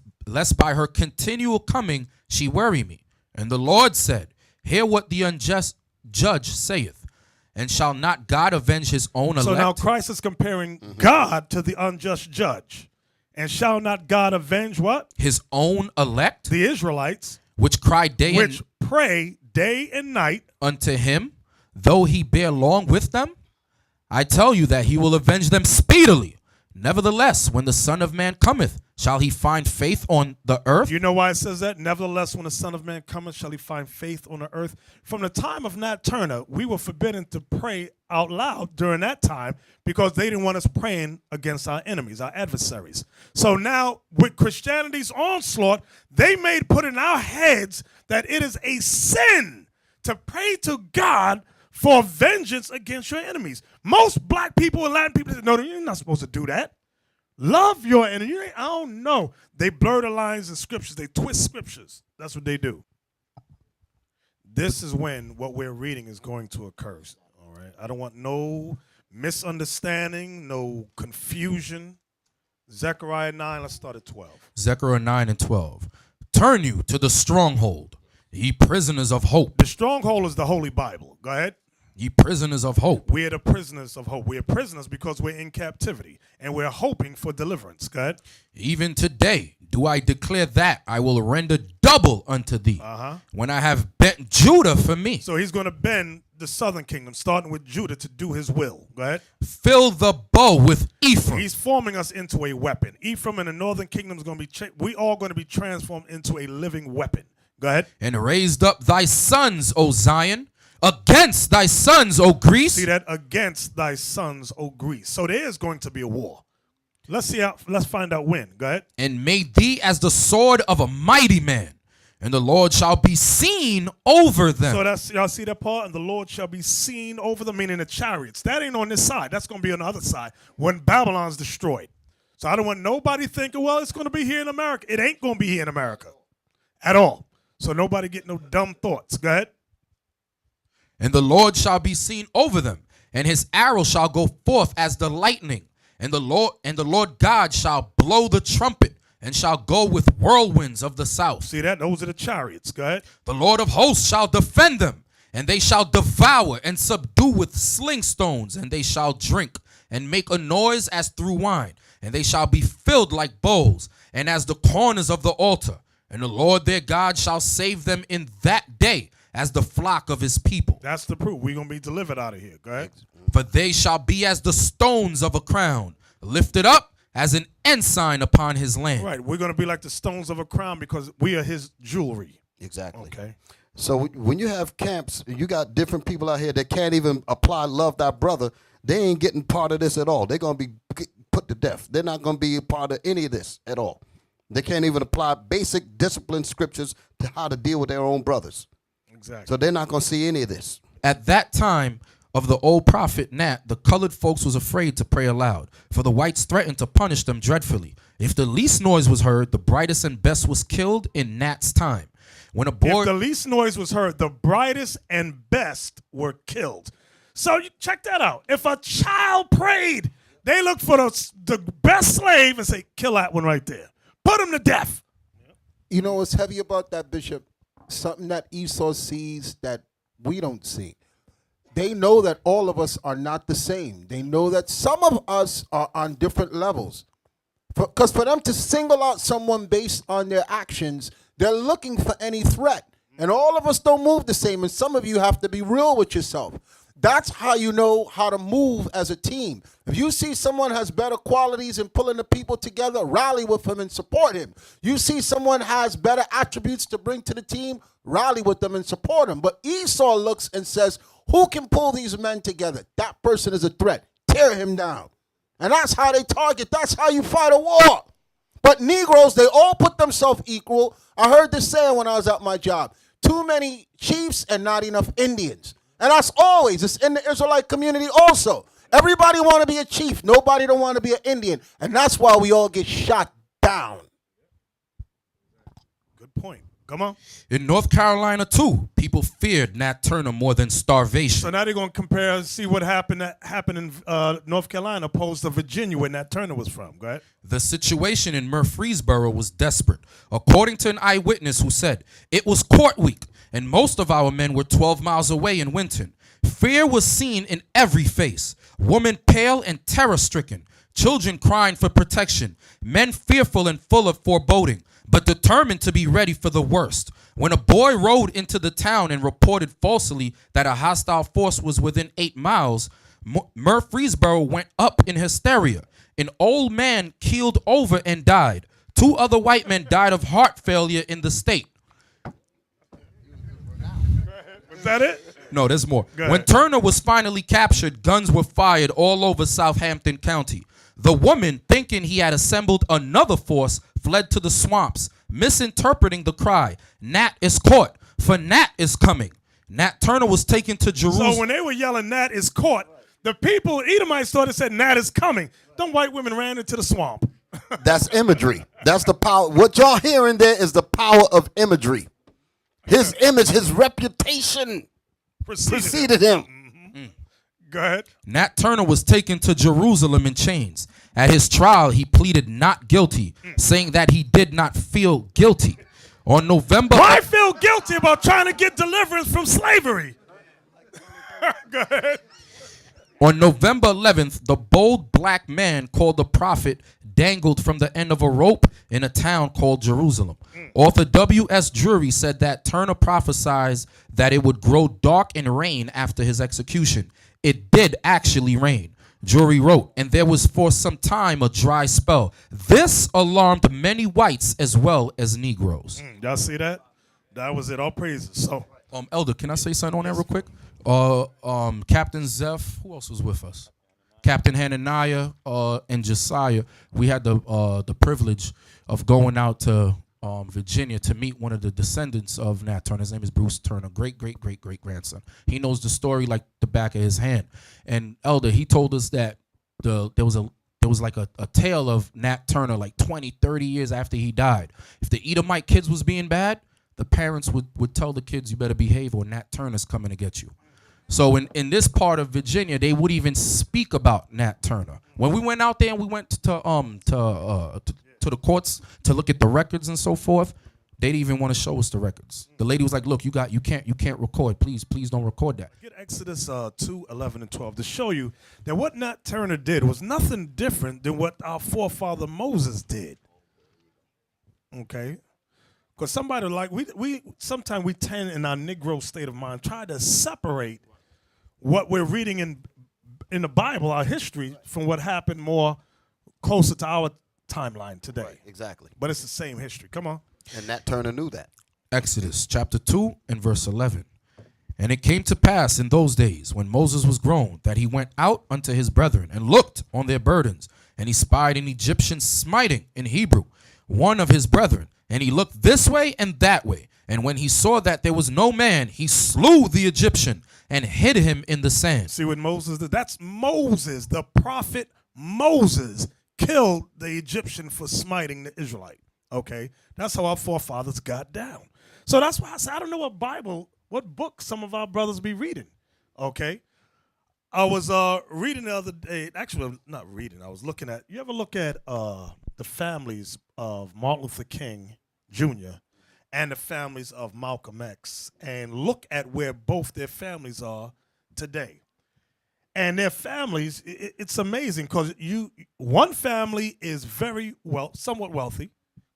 Speaker 2: by her continual coming she worry me. And the Lord said, Hear what the unjust judge saith. And shall not God avenge his own elect?
Speaker 1: So now Christ is comparing God to the unjust judge. And shall not God avenge what?
Speaker 2: His own elect?
Speaker 1: The Israelites.
Speaker 2: Which cry day
Speaker 1: which pray day and night
Speaker 2: unto him, though he bear long with them? I tell you that he will avenge them speedily. Nevertheless, when the Son of Man cometh, shall he find faith on the earth?
Speaker 1: You know why it says that? Nevertheless, when the Son of Man cometh, shall he find faith on the earth? From the time of Nat Turner, we were forbidden to pray out loud during that time because they didn't want us praying against our enemies, our adversaries. So now, with Christianity's onslaught, they made put in our heads that it is a sin to pray to God for vengeance against your enemies. Most black people and Latin people say, no, you're not supposed to do that. Love your enemy. I don't know. They blur the lines in scriptures. They twist scriptures. That's what they do. This is when what we're reading is going to occur. All right. I don't want no misunderstanding, no confusion. Zechariah 9, let's start at 12.
Speaker 2: Zechariah 9 and 12. Turn you to the stronghold, ye prisoners of hope.
Speaker 1: The stronghold is the Holy Bible. Go ahead.
Speaker 2: Ye prisoners of hope.
Speaker 1: We're the prisoners of hope. We're prisoners because we're in captivity and we're hoping for deliverance. Go ahead.
Speaker 2: Even today do I declare that I will render double unto thee when I have bent Judah for me.
Speaker 1: So he's going to bend the southern kingdom, starting with Judah, to do his will. Go ahead.
Speaker 2: Fill the bow with Ephraim.
Speaker 1: He's forming us into a weapon. Ephraim and the northern kingdom is going to be, we all going to be transformed into a living weapon. Go ahead.
Speaker 2: And raised up thy sons, O Zion, against thy sons, O Greece.
Speaker 1: See that? Against thy sons, O Greece. So there is going to be a war. Let's find out when. Go ahead.
Speaker 2: And made thee as the sword of a mighty man, and the Lord shall be seen over them.
Speaker 1: So that's, y'all see that part? And the Lord shall be seen over them, meaning the chariots. That ain't on this side. That's going to be on the other side when Babylon's destroyed. So I don't want nobody thinking, well, it's going to be here in America. It ain't going to be here in America at all. So nobody get no dumb thoughts. Go ahead.
Speaker 2: And the Lord shall be seen over them, and his arrow shall go forth as the lightning, and the Lord God shall blow the trumpet, and shall go with whirlwinds of the south.
Speaker 1: See that? Those are the chariots. Go ahead.
Speaker 2: The Lord of hosts shall defend them, and they shall devour and subdue with sling stones, and they shall drink and make a noise as through wine, and they shall be filled like bowls, and as the corners of the altar. And the Lord their God shall save them in that day as the flock of his people.
Speaker 1: That's the proof. We're going to be delivered out of here. Go ahead.
Speaker 2: For they shall be as the stones of a crown, lifted up as an ensign upon his land.
Speaker 1: Right. We're going to be like the stones of a crown because we are his jewelry.
Speaker 4: Exactly.
Speaker 1: Okay.
Speaker 4: So when you have camps, you got different people out here that can't even apply love thy brother. They ain't getting part of this at all. They're going to be put to death. They're not going to be a part of any of this at all. They can't even apply basic discipline scriptures to how to deal with their own brothers.
Speaker 1: Exactly.
Speaker 4: So they're not going to see any of this.
Speaker 2: At that time of the old prophet Nat, the colored folks was afraid to pray aloud, for the whites threatened to punish them dreadfully. If the least noise was heard, the brightest and best was killed in Nat's time. When a boy,
Speaker 1: if the least noise was heard, the brightest and best were killed. So you check that out. If a child prayed, they look for the best slave and say, kill that one right there. Put him to death.
Speaker 8: You know what's heavy about that, Bishop? Something that Esau sees that we don't see. They know that all of us are not the same. They know that some of us are on different levels. Because for them to single out someone based on their actions, they're looking for any threat. And all of us don't move the same. And some of you have to be real with yourself. That's how you know how to move as a team. If you see someone has better qualities in pulling the people together, rally with him and support him. You see someone has better attributes to bring to the team, rally with them and support him. But Esau looks and says, who can pull these men together? That person is a threat. Tear him down. And that's how they target. That's how you fight a war. But Negroes, they all put themselves equal. I heard this saying when I was at my job. Too many chiefs and not enough Indians. And that's always, it's in the Israelite community also. Everybody want to be a chief. Nobody don't want to be an Indian. And that's why we all get shot down.
Speaker 1: Good point. Come on.
Speaker 2: In North Carolina, too, people feared Nat Turner more than starvation.
Speaker 1: So now they're going to compare and see what happened in North Carolina opposed to Virginia where Nat Turner was from. Go ahead.
Speaker 2: The situation in Murfreesboro was desperate. According to an eyewitness who said, it was court week, and most of our men were 12 miles away in Winton. Fear was seen in every face. Women pale and terror-stricken. Children crying for protection. Men fearful and full of foreboding, but determined to be ready for the worst. When a boy rode into the town and reported falsely that a hostile force was within 8 miles, Murfreesboro went up in hysteria. An old man keeled over and died. 2 other white men died of heart failure in the state.
Speaker 1: Was that it?
Speaker 2: No, there's more. When Turner was finally captured, guns were fired all over Southampton County. The woman, thinking he had assembled another force, fled to the swamps, misinterpreting the cry, Nat is caught, for Nat is coming. Nat Turner was taken to Jerusalem.
Speaker 1: So when they were yelling, Nat is caught, the people, Edomites thought it said, Nat is coming. Them white women ran into the swamp.
Speaker 4: That's imagery. That's the power. What y'all hearing there is the power of imagery. His image, his reputation preceded him.
Speaker 1: Go ahead.
Speaker 2: Nat Turner was taken to Jerusalem in chains. At his trial, he pleaded not guilty, saying that he did not feel guilty. On November...
Speaker 1: Why feel guilty about trying to get deliverance from slavery? Go ahead.
Speaker 2: On November 11th, the bold black man called the prophet dangled from the end of a rope in a town called Jerusalem. Author W.S. Drury said that Turner prophesied that it would grow dark and rain after his execution. It did actually rain. Drury wrote, and there was for some time a dry spell. This alarmed many whites as well as Negroes.
Speaker 1: Y'all see that? That was it. All praises. So,
Speaker 2: Elder, can I say something on that real quick? Captain Zeph, who else was with us? Captain Hananiah and Josiah. We had the privilege of going out to Virginia to meet one of the descendants of Nat Turner. His name is Bruce Turner, great grandson. He knows the story like the back of his hand. And Elder, he told us that there was like a tale of Nat Turner like 20, 30 years after he died. If the Edomite kids was being bad, the parents would tell the kids, you better behave or Nat Turner's coming to get you. So in this part of Virginia, they would even speak about Nat Turner. When we went out there and we went to the courts to look at the records and so forth, they didn't even want to show us the records. The lady was like, "Look, you can't record. Please don't record that."
Speaker 1: Get Exodus 2:11 and 12 to show you that what Nat Turner did was nothing different than what our forefather Moses did. Okay, because somebody like we sometimes we tend in our Negro state of mind try to separate what we're reading in the Bible, our history, from what happened more closer to our timeline today.
Speaker 4: Right, exactly.
Speaker 1: But it's the same history. Come on.
Speaker 4: And Nat Turner knew that.
Speaker 2: Exodus chapter 2 and verse 11. And it came to pass in those days when Moses was grown that he went out unto his brethren and looked on their burdens. And he spied an Egyptian smiting in Hebrew, one of his brethren. And he looked this way and that way. And when he saw that there was no man, he slew the Egyptian and hid him in the sand.
Speaker 1: See what Moses did? That's Moses, the prophet Moses, killed the Egyptian for smiting the Israelite. Okay? That's how our forefathers got down. So that's why I say I don't know what book some of our brothers be reading. Okay? I was reading the other day, actually not reading, I was looking at, you ever look at the families of Martin Luther King Jr. and the families of Malcolm X and look at where both their families are today? And their families, it's amazing because one family is somewhat wealthy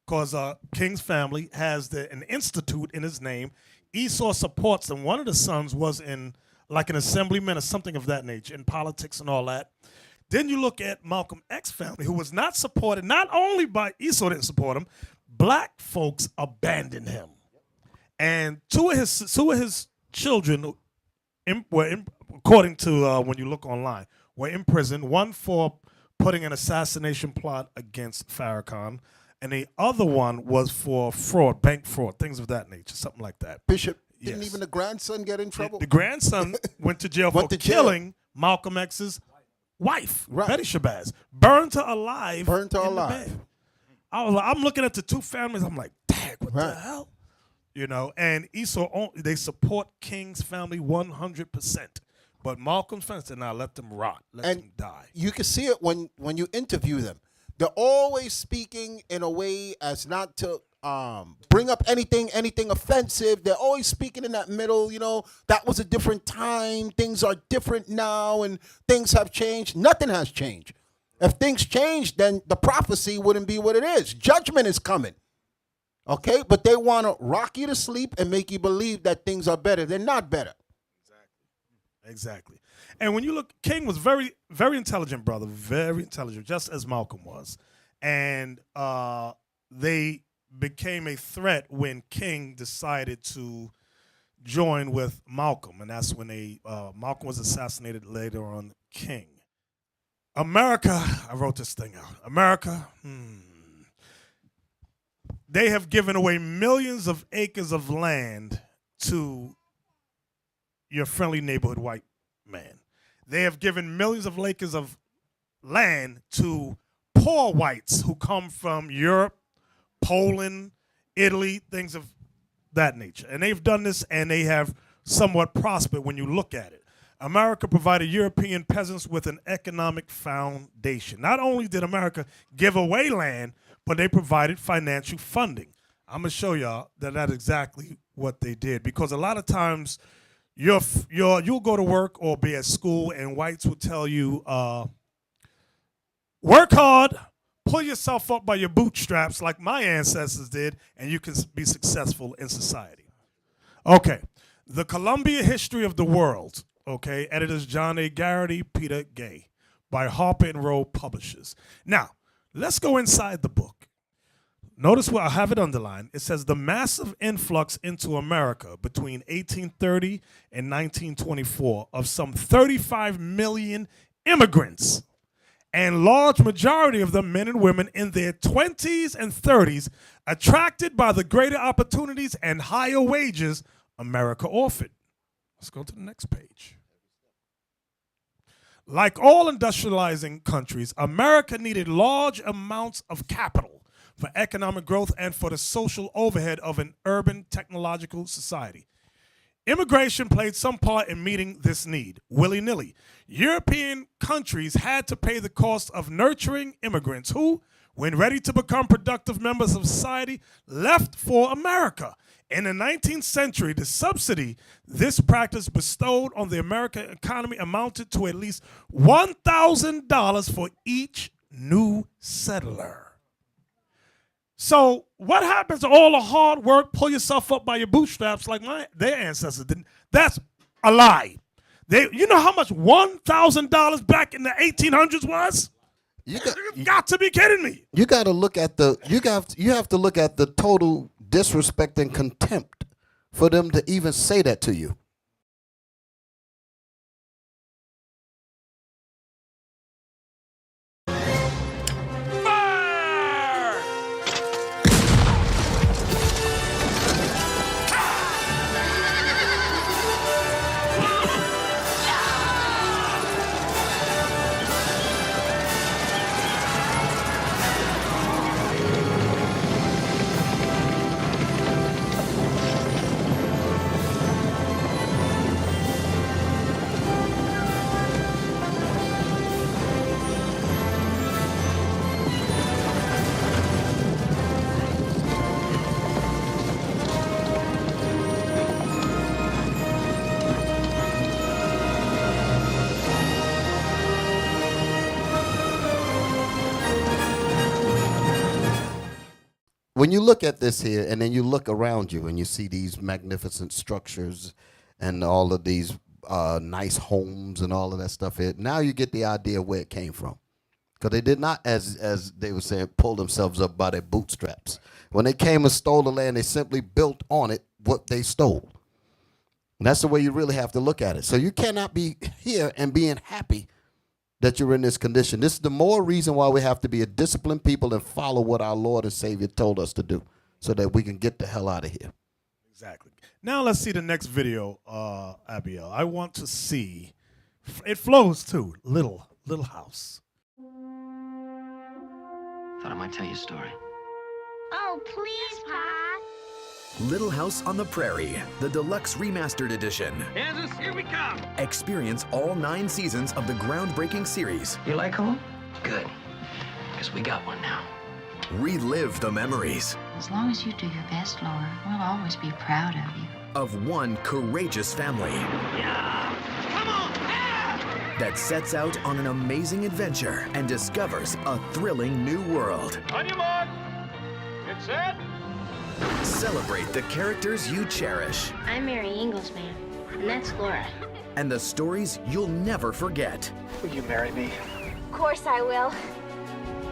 Speaker 1: because King's family has an institute in his name. Esau supports them. One of the sons was in like an assemblyman or something of that nature in politics and all that. Then you look at Malcolm X family, who was not supported, not only by Esau didn't support him, black folks abandoned him. And two of his children according to when you look online, were in prison. One for putting an assassination plot against Farrakhan, and the other one was for fraud, bank fraud, things of that nature, something like that.
Speaker 8: Bishop, didn't
Speaker 1: Yes.
Speaker 8: even the grandson get in trouble?
Speaker 1: The grandson went to jail for
Speaker 8: Went to jail.
Speaker 1: killing Malcolm X's wife,
Speaker 8: Right.
Speaker 1: Betty Shabazz, burned her alive.
Speaker 8: Burned her
Speaker 1: in the
Speaker 8: alive.
Speaker 1: bed. I'm looking at the two families. I'm like, dang, what the
Speaker 8: Right.
Speaker 1: hell? You know, and Esau, they support King's family 100%. But Malcolm's family said, nah, let them rot. Let
Speaker 8: And
Speaker 1: them die.
Speaker 8: you can see it when you interview them. They're always speaking in a way as not to bring up anything offensive. They're always speaking in that middle, that was a different time. Things are different now and things have changed. Nothing has changed. If things change, then the prophecy wouldn't be what it is. Judgment is coming. Okay? But they want to rock you to sleep and make you believe that things are better. They're not better.
Speaker 1: Exactly. And when you look, King was very, very intelligent, brother. Very intelligent, just as Malcolm was. And they became a threat when King decided to join with Malcolm. And that's when Malcolm was assassinated later on King. America, I wrote this thing out. America, they have given away millions of acres of land to your friendly neighborhood white man. They have given millions of acres of land to poor whites who come from Europe, Poland, Italy, things of that nature. And they've done this and they have somewhat prospered when you look at it. America provided European peasants with an economic foundation. Not only did America give away land, but they provided financial funding. I'm going to show y'all that that's exactly what they did, because a lot of times you'll go to work or be at school and whites will tell you, work hard, pull yourself up by your bootstraps like my ancestors did, and you can be successful in society. Okay, the Columbia History of the World, okay, editors John A. Garrity, Peter Gay, by Harper and Row Publishers. Now, let's go inside the book. Notice where I have it underlined. It says the massive influx into America between 1830 and 1924 of some 35 million immigrants, and large majority of them men and women in their 20s and 30s, attracted by the greater opportunities and higher wages America offered. Let's go to the next page. Like all industrializing countries, America needed large amounts of capital for economic growth and for the social overhead of an urban technological society. Immigration played some part in meeting this need, willy-nilly. European countries had to pay the cost of nurturing immigrants who, when ready to become productive members of society, left for America. In the 19th century, the subsidy this practice bestowed on the American economy amounted to at least $1,000 for each new settler. So what happens to all the hard work, pull yourself up by your bootstraps like their ancestors didn't? That's a lie. You know how much $1,000 back in the 1800s was? You got to be kidding me.
Speaker 4: You got to look at you have to look at the total disrespect and contempt for them to even say that to you. When you look at this here, and then you look around you and you see these magnificent structures and all of these nice homes and all of that stuff here. Now you get the idea where it came from. Because they did not, as they were saying, pull themselves up by their bootstraps. When they came and stole the land, they simply built on it what they stole. And that's the way you really have to look at it. So you cannot be here and being happy that you're in this condition. This is the more reason why we have to be a disciplined people and follow what our Lord and Savior told us to do so that we can get the hell out of here.
Speaker 1: Exactly. Now let's see the next video, Abiel. I want to see, it flows too, Little House.
Speaker 14: Thought I might tell you a story.
Speaker 10: Oh, please, Pa.
Speaker 15: Little House on the Prairie, the deluxe remastered edition.
Speaker 11: Kansas, here we come.
Speaker 15: Experience all 9 seasons of the groundbreaking series.
Speaker 14: You like home? Good. Because we got one now.
Speaker 15: Relive the memories
Speaker 16: As long as you do your best, Laura, we'll always be proud of you.
Speaker 15: of one courageous family that sets out on an amazing adventure and discovers a thrilling new world.
Speaker 11: On your mark. Get set.
Speaker 15: Celebrate the characters you cherish
Speaker 10: I'm Mary Inglesman, and that's Laura.
Speaker 15: and the stories you'll never forget.
Speaker 14: Will you marry me?
Speaker 10: Of course I will.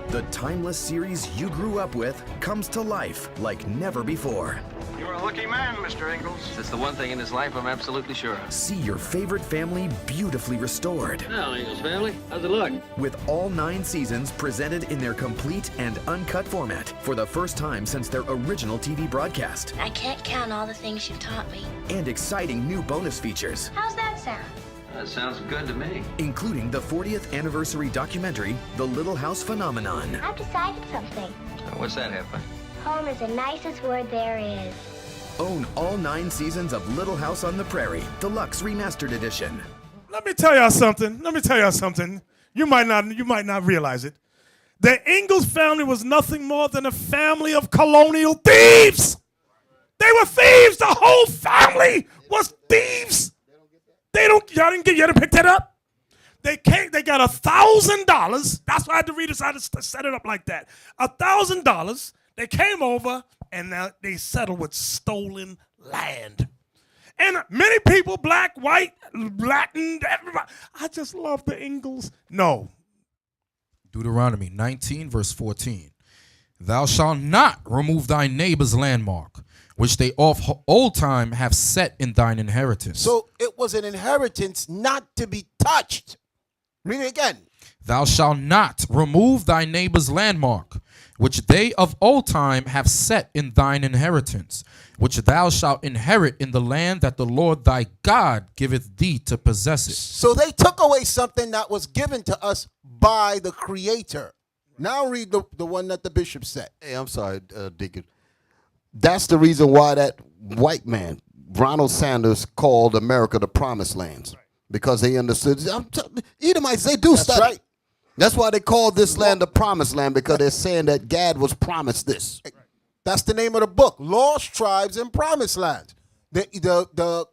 Speaker 15: The timeless series you grew up with comes to life like never before.
Speaker 11: You're a lucky man, Mr. Ingalls.
Speaker 14: That's the one thing in his life I'm absolutely sure of.
Speaker 15: See your favorite family beautifully restored.
Speaker 14: Well, Ingalls family, how's it look?
Speaker 15: With all 9 seasons presented in their complete and uncut format for the first time since their original TV broadcast.
Speaker 10: I can't count all the things you taught me.
Speaker 15: And exciting new bonus features,
Speaker 10: How's that sound?
Speaker 14: That sounds good to me.
Speaker 15: including the 40th anniversary documentary, The Little House Phenomenon.
Speaker 10: I've decided something.
Speaker 14: What's that, Heffa?
Speaker 10: Home is the nicest word there is.
Speaker 15: Own all 9 seasons of Little House on the Prairie, Deluxe Remastered Edition.
Speaker 1: Let me tell y'all something. You might not realize it. The Ingalls family was nothing more than a family of colonial thieves. They were thieves. The whole family was thieves. Y'all didn't pick that up? They got $1,000. That's why I had to read this. I had to set it up like that. $1,000. They came over and now they settled with stolen land. And many people, black, white, Latin, everybody. I just love the Ingalls. No.
Speaker 2: Deuteronomy 19, verse 14. Thou shalt not remove thy neighbor's landmark, which they of old time have set in thine inheritance.
Speaker 8: So it was an inheritance not to be touched. Read it again.
Speaker 2: Thou shalt not remove thy neighbor's landmark, which they of old time have set in thine inheritance, which thou shalt inherit in the land that the Lord thy God giveth thee to possess it.
Speaker 8: So they took away something that was given to us by the Creator. Now read the one that the bishop said.
Speaker 4: Hey, I'm sorry, Deacon. That's the reason why that white man, Ronald Sanders, called America the Promised Lands. Because they understood. Edomites, they do study.
Speaker 8: Right.
Speaker 4: That's why they call this land the Promised Land, because they're saying that Gad was promised this.
Speaker 8: That's the name of the book, Lost Tribes and Promised Lands. The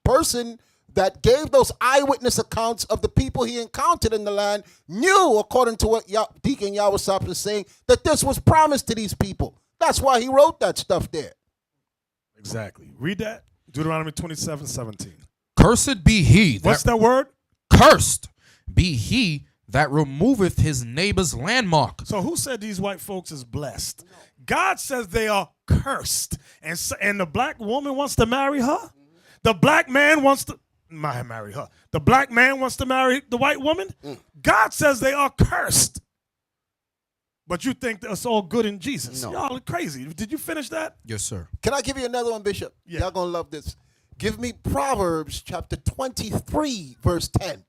Speaker 8: person that gave those eyewitness accounts of the people he encountered in the land knew, according to what Deacon Yawasop is saying, that this was promised to these people. That's why he wrote that stuff there.
Speaker 1: Exactly. Read that. Deuteronomy 27:17.
Speaker 2: Cursed be he.
Speaker 1: What's that word?
Speaker 2: Cursed be he that removeth his neighbor's landmark.
Speaker 1: So who said these white folks is blessed? God says they are cursed. And the black woman wants to marry her? The black man wants to marry her. The black man wants to marry the white woman? God says they are cursed. But you think that's all good in Jesus.
Speaker 4: No.
Speaker 1: Y'all are crazy. Did you finish that?
Speaker 2: Yes, sir.
Speaker 8: Can I give you another one, Bishop?
Speaker 1: Yeah.
Speaker 8: Y'all gonna love this. Give me Proverbs chapter 23, verse 10.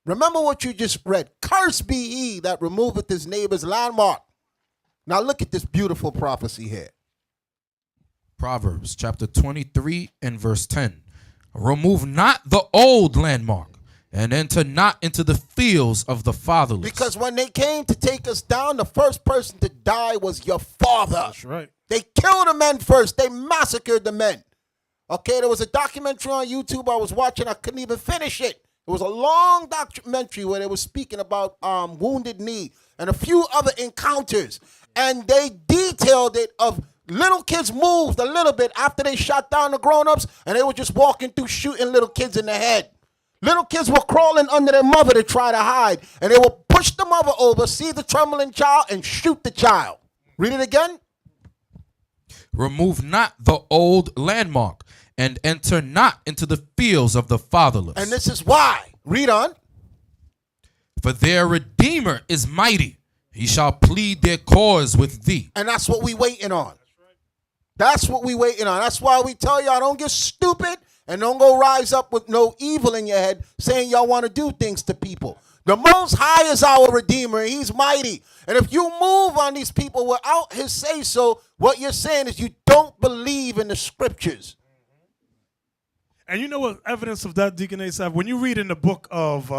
Speaker 8: Remember what you just read. Cursed be he that removeth his neighbor's landmark. Now look at this beautiful prophecy here.
Speaker 2: Proverbs chapter 23 and verse 10. Remove not the old landmark, and enter not into the fields of the fatherless.
Speaker 8: Because when they came to take us down, the first person to die was your father.
Speaker 1: That's right.
Speaker 8: They killed the men first. They massacred the men. Okay, there was a documentary on YouTube I was watching. I couldn't even finish it. It was a long documentary where they were speaking about Wounded Knee and a few other encounters. And they detailed it of Little kids moved a little bit after they shot down the grown-ups, and they were just walking through shooting little kids in the head. Little kids were crawling under their mother to try to hide, and they would push the mother over, see the trembling child, and shoot the child. Read it again.
Speaker 2: Remove not the old landmark, and enter not into the fields of the fatherless.
Speaker 8: And this is why. Read on.
Speaker 2: For their Redeemer is mighty. He shall plead their cause with thee.
Speaker 8: And that's what we waiting on. That's what we waiting on. That's why we tell y'all don't get stupid and don't go rise up with no evil in your head saying y'all want to do things to people. The Most High is our Redeemer. He's mighty. And if you move on these people without his say-so, what you're saying is you don't believe in the scriptures.
Speaker 1: And you know what evidence of that, Deacon Asaph? When you read in the book of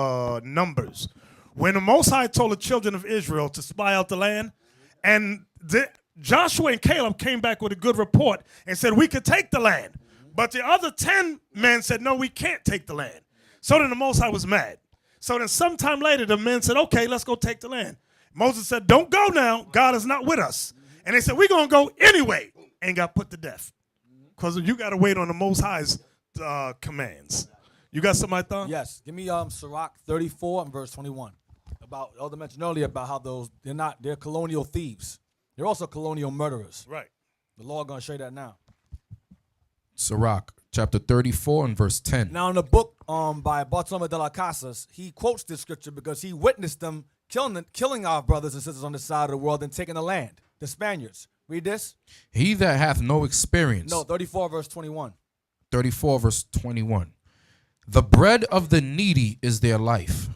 Speaker 1: Numbers, when the Most High told the children of Israel to spy out the land, and Joshua and Caleb came back with a good report and said, we could take the land. But the other 10 men said, no, we can't take the land. So then the Most High was mad. So then sometime later, the men said, okay, let's go take the land. Moses said, don't go now. God is not with us. And they said, we're going to go anyway, and got put to death. Because you got to wait on the Most High's commands. You got something, Thon?
Speaker 5: Yes. Give me Sirach 34 and verse 21. About Elder mentioned earlier about how they're colonial thieves. They're also colonial murderers.
Speaker 1: Right.
Speaker 5: The Lord gonna show you that now.
Speaker 2: Sirach chapter 34 and verse 10.
Speaker 5: Now in the book by Bartolome de las Casas, he quotes this scripture because he witnessed them killing our brothers and sisters on this side of the world and taking the land. The Spaniards. Read this.
Speaker 2: He that hath no experience.
Speaker 5: No, 34 verse 21.
Speaker 2: 34 verse 21. The bread of the needy is their life.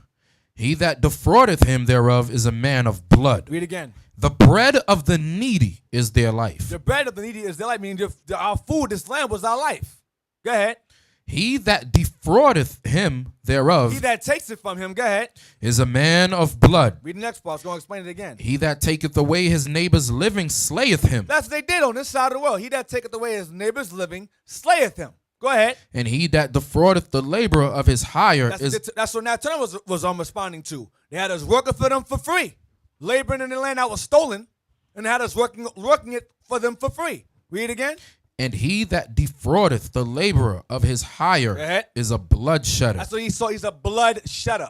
Speaker 2: He that defraudeth him thereof is a man of blood.
Speaker 5: Read again.
Speaker 2: The bread of the needy is their life.
Speaker 5: The bread of the needy is their life, meaning our food, this land was our life. Go ahead.
Speaker 2: He that defraudeth him thereof
Speaker 5: He that takes it from him, go ahead.
Speaker 2: is a man of blood.
Speaker 5: Read the next part. It's going to explain it again.
Speaker 2: He that taketh away his neighbor's living slayeth him.
Speaker 5: That's what they did on this side of the world. He that taketh away his neighbor's living slayeth him. Go ahead.
Speaker 2: And he that defraudeth the laborer of his hire
Speaker 5: That's what Nat Turner was responding to. They had us working for them for free, laboring in the land that was stolen, and they had us working it for them for free. Read it again.
Speaker 2: And he that defraudeth the laborer of his hire is a blood shedder.
Speaker 5: That's what he saw. He's a blood shedder.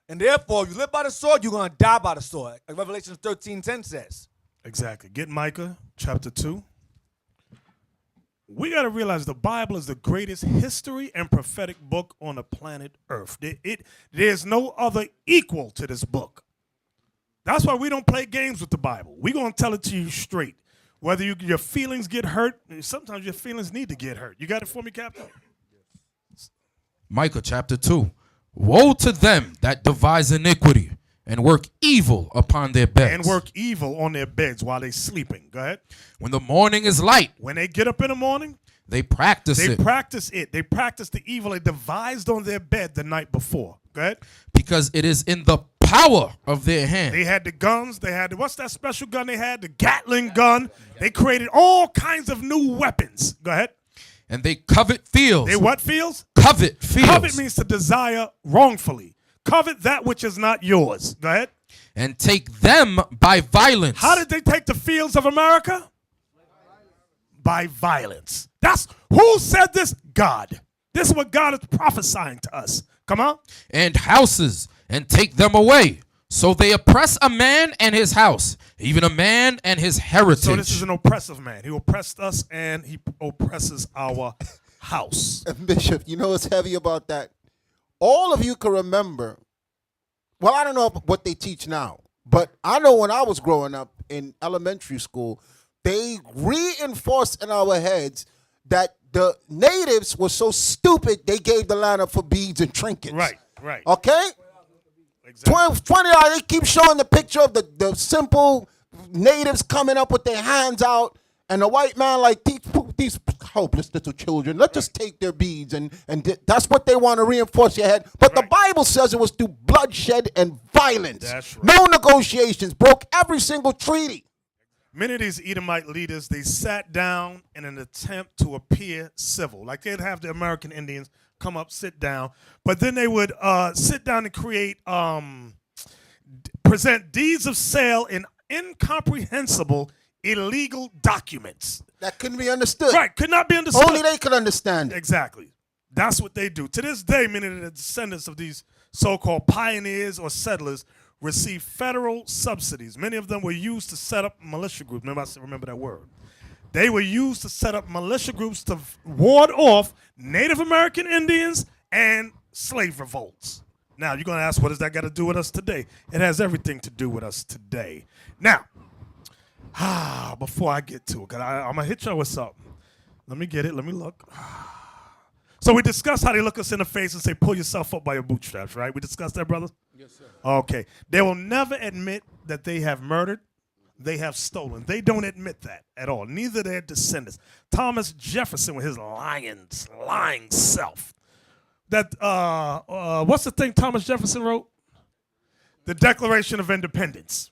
Speaker 5: And therefore, if you live by the sword, you're going to die by the sword. Like Revelation 13:10 says.
Speaker 1: Exactly. Get Micah chapter 2. We got to realize the Bible is the greatest history and prophetic book on the planet Earth. There's no other equal to this book. That's why we don't play games with the Bible. We're going to tell it to you straight. Whether your feelings get hurt, sometimes your feelings need to get hurt. You got it for me, Captain?
Speaker 2: Micah chapter 2. Woe to them that devise iniquity and work evil upon their beds.
Speaker 1: And work evil on their beds while they're sleeping. Go ahead.
Speaker 2: When the morning is light.
Speaker 1: When they get up in the morning.
Speaker 2: They practice it.
Speaker 1: They practice it. They practice the evil they devised on their bed the night before. Go ahead.
Speaker 2: Because it is in the power of their hand.
Speaker 1: They had the guns. They had what's that special gun they had? The Gatling gun. They created all kinds of new weapons. Go ahead.
Speaker 2: And they covet fields.
Speaker 1: They what fields?
Speaker 2: Covet fields.
Speaker 1: Covet means to desire wrongfully. Covet that which is not yours. Go ahead.
Speaker 2: And take them by violence.
Speaker 1: How did they take the fields of America? By violence. That's who said this? God. This is what God is prophesying to us. Come on.
Speaker 2: And houses, and take them away. So they oppress a man and his house, even a man and his heritage.
Speaker 1: So this is an oppressive man. He oppressed us and he oppresses our house.
Speaker 8: Bishop, you know what's heavy about that? All of you can remember, well, I don't know what they teach now, but I know when I was growing up in elementary school, they reinforced in our heads that the natives were so stupid they gave the land up for beads and trinkets.
Speaker 1: Right, right.
Speaker 8: Okay?
Speaker 1: Exactly.
Speaker 8: 20 they keep showing the picture of the simple natives coming up with their hands out, and the white man like, these helpless little children, let's just take their beads, and that's what they want to reinforce your head. But the Bible says it was through bloodshed and violence.
Speaker 1: That's right.
Speaker 8: No negotiations, broke every single treaty.
Speaker 1: Many of these Edomite leaders, they sat down in an attempt to appear civil. Like they'd have the American Indians come up, sit down, but then they would sit down and create, present deeds of sale in incomprehensible illegal documents.
Speaker 8: That couldn't be understood.
Speaker 1: Right, could not be understood.
Speaker 8: Only they could understand it.
Speaker 1: Exactly. That's what they do. To this day, many of the descendants of these so-called pioneers or settlers receive federal subsidies. Many of them were used to set up militia groups. Remember that word. They were used to set up militia groups to ward off Native American Indians and slave revolts. Now, you're going to ask, what does that got to do with us today? It has everything to do with us today. Now, before I get to it, because I'm going to hit y'all with something. Let me get it. Let me look. So we discussed how they look us in the face and say, pull yourself up by your bootstraps, right? We discussed that, brother?
Speaker 5: Yes, sir.
Speaker 1: Okay. They will never admit that they have murdered. They have stolen. They don't admit that at all. Neither their descendants. Thomas Jefferson with his lying self. That what's the thing Thomas Jefferson wrote? The Declaration of Independence.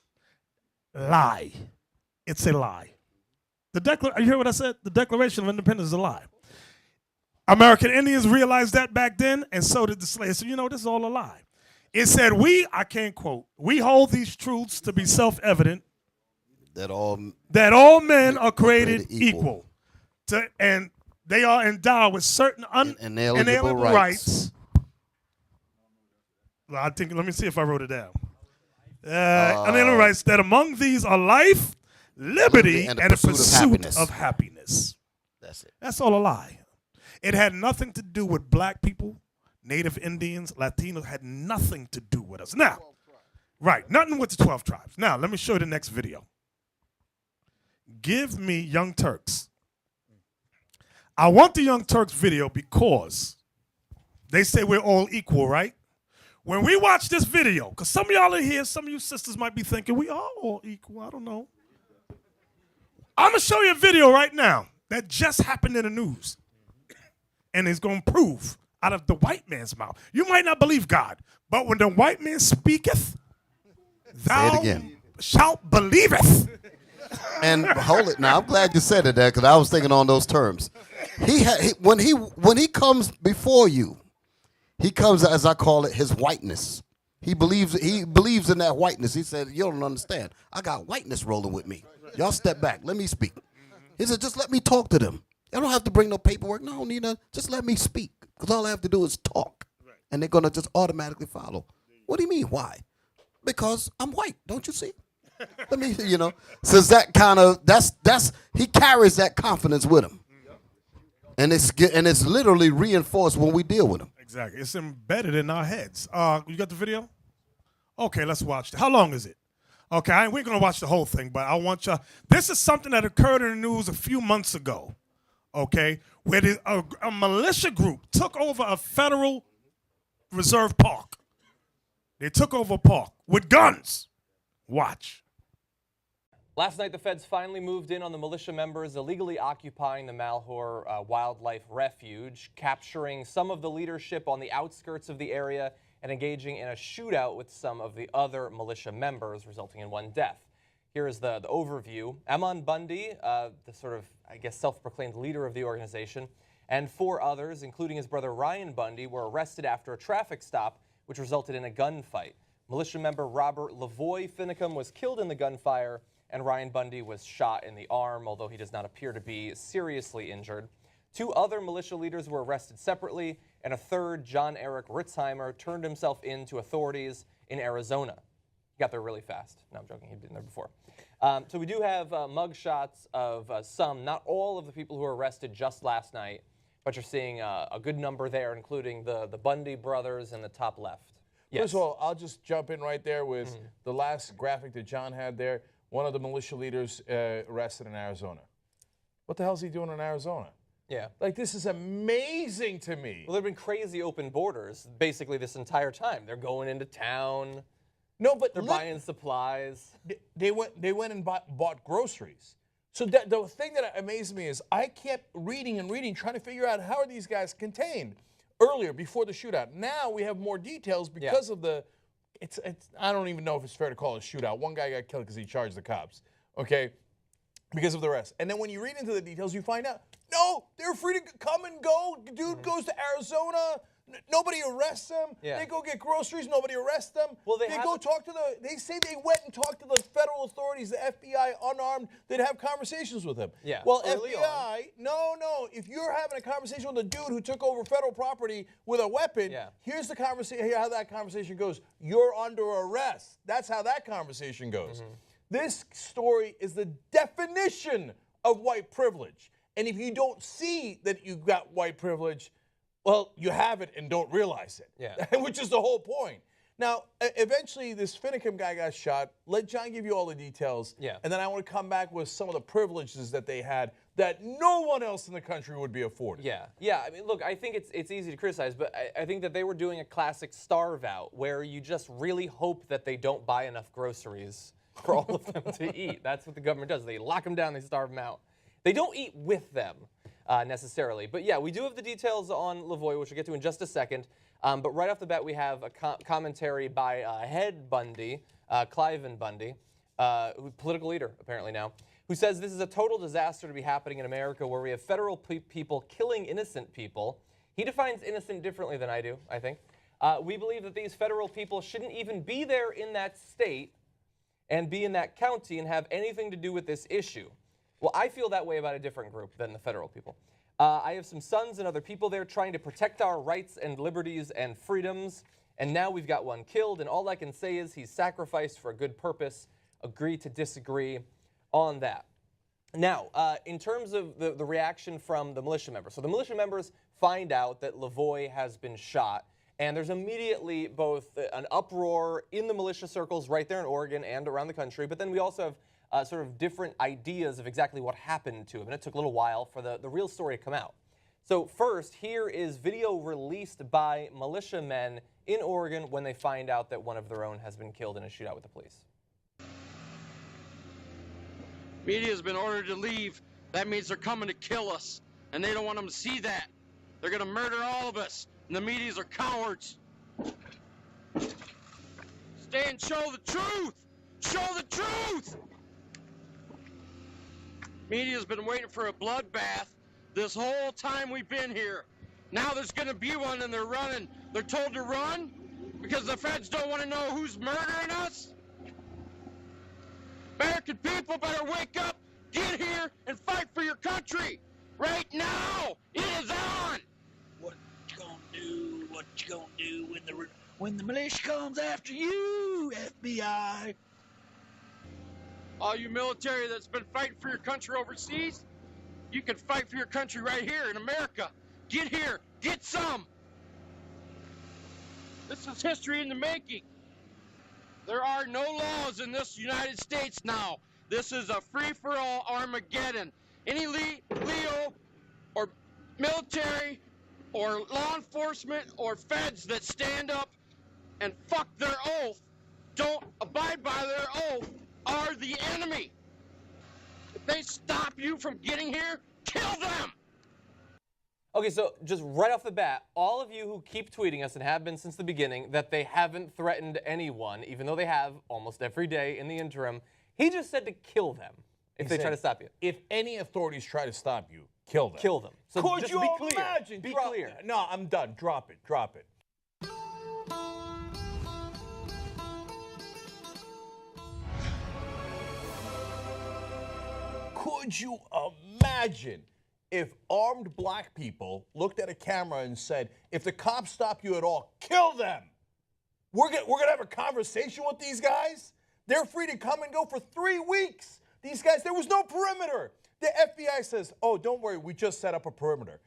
Speaker 1: Lie. It's a lie. You hear what I said? The Declaration of Independence is a lie. American Indians realized that back then, and so did the slaves. So this is all a lie. It said, I can't quote, we hold these truths to be self-evident, that all men are created equal. And they are endowed with certain inalienable rights. Well, let me see if I wrote it down. Inalienable rights, that among these are life, liberty, and the pursuit of happiness.
Speaker 4: That's it.
Speaker 1: That's all a lie. It had nothing to do with black people, Native Indians, Latinos, had nothing to do with us. Now, right, nothing with the 12 tribes. Now, let me show you the next video. Give me Young Turks. I want the Young Turks video because they say we're all equal, right? When we watch this video, because some of y'all in here, some of you sisters might be thinking, we are all equal. I don't know. I'm going to show you a video right now that just happened in the news. And it's going to prove out of the white man's mouth. You might not believe God, but when the white man speaketh, thou shalt believeth.
Speaker 4: And hold it now. I'm glad you said it there because I was thinking on those terms. When he comes before you, he comes, as I call it, his whiteness. He believes in that whiteness. He said, you don't understand. I got whiteness rolling with me. Y'all step back. Let me speak. He said, just let me talk to them. I don't have to bring no paperwork. No, Nina, just let me speak. Because all I have to do is talk. And they're going to just automatically follow. What do you mean, why? Because I'm white, don't you see? Let me, So that kind of, he carries that confidence with him. And it's literally reinforced when we deal with him.
Speaker 1: Exactly. It's embedded in our heads. You got the video? Okay, let's watch it. How long is it? Okay, we're going to watch the whole thing, but I want y'all. This is something that occurred in the news a few months ago. Okay, where a militia group took over a Federal Reserve park. They took over a park with guns. Watch.
Speaker 17: Last night, the feds finally moved in on the militia members illegally occupying the Malheur Wildlife Refuge, capturing some of the leadership on the outskirts of the area and engaging in a shootout with some of the other militia members, resulting in one death. Here is the overview. Ammon Bundy, the sort of, self-proclaimed leader of the organization, and 4 others, including his brother Ryan Bundy, were arrested after a traffic stop, which resulted in a gunfight. Militia member Robert Lavoy Finicum was killed in the gunfire, and Ryan Bundy was shot in the arm, although he does not appear to be seriously injured. 2 other militia leaders were arrested separately, and a third, John Eric Ritzheimer, turned himself in to authorities in Arizona. He got there really fast. No, I'm joking. He'd been there before. So we do have mugshots of some, not all of the people who were arrested just last night, but you're seeing a good number there, including the Bundy brothers in the top left. Yes.
Speaker 18: First of all, I'll just jump in right there with the last graphic that John had there. One of the militia leaders arrested in Arizona. What the hell is he doing in Arizona?
Speaker 17: Yeah.
Speaker 18: Like, this is amazing to me.
Speaker 17: Well, there have been crazy open borders basically this entire time. They're going into town.
Speaker 18: No, but
Speaker 17: they're buying supplies.
Speaker 18: They went and bought groceries. So the thing that amazed me is I kept reading and reading, trying to figure out how are these guys contained earlier, before the shootout. Now we have more details because of the, I don't even know if it's fair to call it a shootout. One guy got killed because he charged the cops, okay, because of the rest. And then when you read into the details, you find out, no, they're free to come and go. Dude goes to Arizona. Nobody arrests them.
Speaker 17: Yeah.
Speaker 18: They go get groceries. Nobody arrests them.
Speaker 17: Well, they
Speaker 18: go talk to they say they went and talked to the federal authorities, the FBI, unarmed. They'd have conversations with them.
Speaker 17: Yeah,
Speaker 18: Well,
Speaker 17: early
Speaker 18: FBI, no. If you're having a conversation with a dude who took over federal property with a weapon, here's the conversation. Here how that conversation goes. You're under arrest. That's how that conversation goes. This story is the definition of white privilege. And if you don't see that you got white privilege, well, you have it and don't realize it.
Speaker 17: Yeah.
Speaker 18: Which is the whole point. Now, eventually, this Finicum guy got shot. Let John give you all the details.
Speaker 17: Yeah.
Speaker 18: And then I want to come back with some of the privileges that they had that no one else in the country would be afforded.
Speaker 17: Yeah. I mean, look, I think it's easy to criticize, but I think that they were doing a classic starve out where you just really hope that they don't buy enough groceries for all of them to eat. That's what the government does. They lock them down, they starve them out. They don't eat with them. Necessarily. But yeah, we do have the details on Lavoy, which we'll get to in just a second. But right off the bat, we have a commentary by Head Bundy, Cliven Bundy, political leader apparently now, who says this is a total disaster to be happening in America where we have federal people killing innocent people. He defines innocent differently than I do, I think. We believe that these federal people shouldn't even be there in that state and be in that county and have anything to do with this issue. Well, I feel that way about a different group than the federal people. I have some sons and other people there trying to protect our rights and liberties and freedoms, and now we've got one killed, and all I can say is he's sacrificed for a good purpose. Agree to disagree on that. Now, in terms of the reaction from the militia members. So the militia members find out that Lavoy has been shot, and there's immediately both an uproar in the militia circles right there in Oregon and around the country, but then we also have sort of different ideas of exactly what happened to him, and it took a little while for the real story to come out. So first, here is video released by militiamen in Oregon when they find out that one of their own has been killed in a shootout with the police.
Speaker 19: Media has been ordered to leave. That means they're coming to kill us, and they don't want them to see that. They're going to murder all of us, and the medias are cowards. Stay and show the truth! Show the truth! Media's been waiting for a bloodbath this whole time we've been here. Now there's going to be one, and they're running. They're told to run because the feds don't want to know who's murdering us. American people better wake up, get here, and fight for your country. Right now, it is on.
Speaker 20: What you gonna do? What you gonna do when the militia comes after you, FBI?
Speaker 19: All you military that's been fighting for your country overseas, you can fight for your country right here in America. Get here, get some. This is history in the making. There are no laws in this United States now. This is a free-for-all Armageddon. Any Leo or military or law enforcement or feds that stand up and fuck their oath, don't abide by their oath, are the enemy. If they stop you from getting here, kill them!
Speaker 17: Okay, so just right off the bat, all of you who keep tweeting us and have been since the beginning that they haven't threatened anyone, even though they have almost every day in the interim, he just said to kill them if they try to stop you.
Speaker 18: If any authorities try to stop you, kill them.
Speaker 17: Kill them. So
Speaker 18: Could
Speaker 17: just
Speaker 18: you
Speaker 17: be clear.
Speaker 18: imagine?
Speaker 17: Be
Speaker 18: Drop-
Speaker 17: clear.
Speaker 18: No, I'm done. Drop it. Drop it. Could you imagine if armed black people looked at a camera and said, if the cops stop you at all, kill them? We're gonna have a conversation with these guys? They're free to come and go for 3 weeks. These guys, there was no perimeter. The FBI says, oh, don't worry, we just set up a perimeter.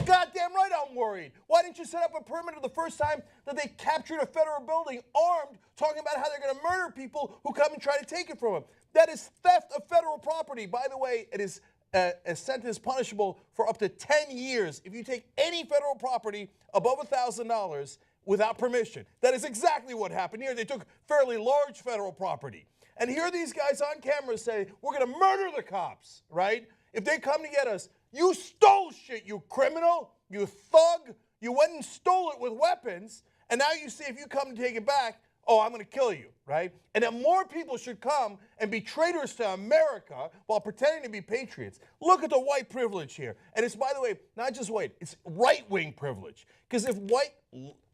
Speaker 18: Goddamn right I'm worried. Why didn't you set up a perimeter the first time that they captured a federal building armed, talking about how they're going to murder people who come and try to take it from them? That is theft of federal property. By the way, it is a sentence punishable for up to 10 years if you take any federal property above $1,000 without permission. That is exactly what happened here. They took fairly large federal property. And here these guys on camera say, we're going to murder the cops, right? If they come to get us, you stole shit, you criminal, you thug. You went and stole it with weapons. And now you see if you come to take it back, oh, I'm going to kill you, right? And that more people should come and be traitors to America while pretending to be patriots. Look at the white privilege here. And it's, by the way, not just white, it's right-wing privilege. Because if white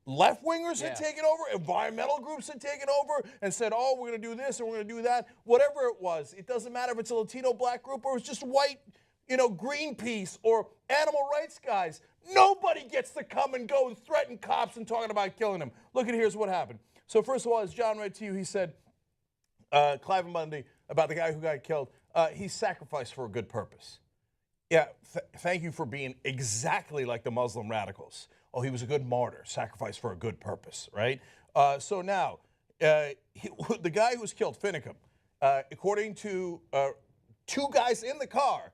Speaker 18: left-wingers had taken over, environmental groups had taken over and said, oh, we're going to do this and we're going to do that, whatever it was, it doesn't matter if it's a Latino black group or it's just white, Greenpeace or animal rights guys. Nobody gets to come and go and threaten cops and talking about killing them. Look at here's what happened. So first of all, as John read to you, he said, Cliven Bundy, about the guy who got killed, he sacrificed for a good purpose. Yeah, thank you for being exactly like the Muslim radicals. Oh, he was a good martyr, sacrificed for a good purpose, right? So now, the guy who was killed, Finicum, according to two guys in the car,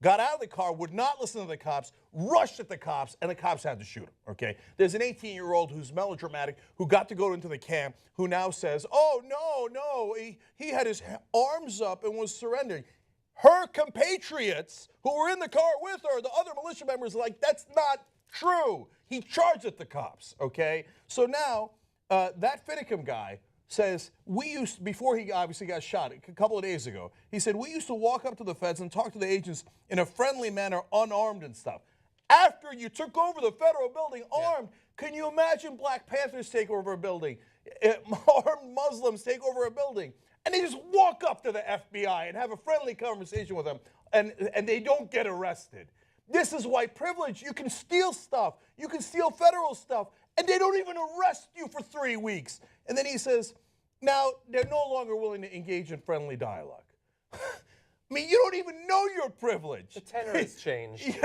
Speaker 18: got out of the car, would not listen to the cops, rushed at the cops, and the cops had to shoot him, okay? There's an 18-year-old who's melodramatic, who got to go into the camp, who now says, oh, no, he had his arms up and was surrendering. Her compatriots who were in the car with her, the other militia members, are like, that's not true. He charged at the cops, okay? So now, that Finicum guy says, before he obviously got shot a couple of days ago, he said, we used to walk up to the feds and talk to the agents in a friendly manner, unarmed and stuff. After you took over the federal building armed, can you imagine Black Panthers take over a building, armed Muslims take over a building, and they just walk up to the FBI and have a friendly conversation with them, and they don't get arrested. This is white privilege. You can steal stuff. You can steal federal stuff, and they don't even arrest you for 3 weeks. And then he says, now they're no longer willing to engage in friendly dialogue. I mean, you don't even know your privilege.
Speaker 17: The tenor has changed.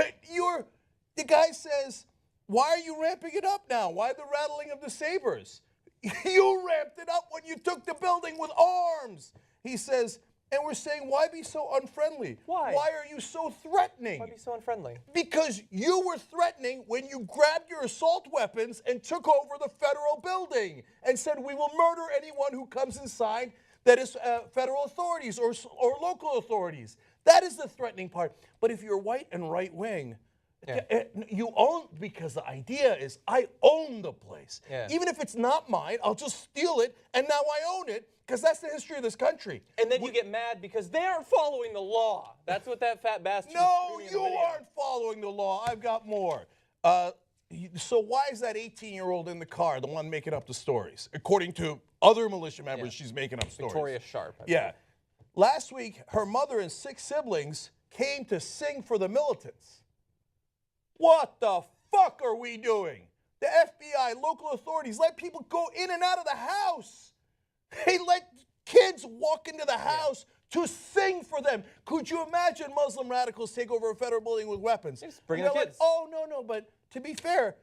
Speaker 18: The guy says, why are you ramping it up now? Why the rattling of the sabers? You ramped it up when you took the building with arms. He says, and we're saying, why be so unfriendly?
Speaker 17: Why?
Speaker 18: Why are you so threatening?
Speaker 17: Why be so unfriendly?
Speaker 18: Because you were threatening when you grabbed your assault weapons and took over the federal building and said, we will murder anyone who comes inside that is federal authorities or local authorities. That is the threatening part. But if you're white and right wing, you own, because the idea is I own the place. Even if it's not mine, I'll just steal it, and now I own it, because that's the history of this country.
Speaker 17: And then you get mad because they aren't following the law. That's what that fat bastard
Speaker 18: No, you aren't following the law. I've got more. So why is that 18-year-old in the car the one making up the stories? According to other militia members, she's making up stories.
Speaker 17: Victoria Sharp.
Speaker 18: Yeah. Last week, her mother and 6 siblings came to sing for the militants. What the fuck are we doing? The FBI, local authorities, let people go in and out of the house. They let kids walk into the house to sing for them. Could you imagine Muslim radicals take over a federal building with weapons?
Speaker 17: Bring the kids.
Speaker 18: Like, oh, no, but to be fair,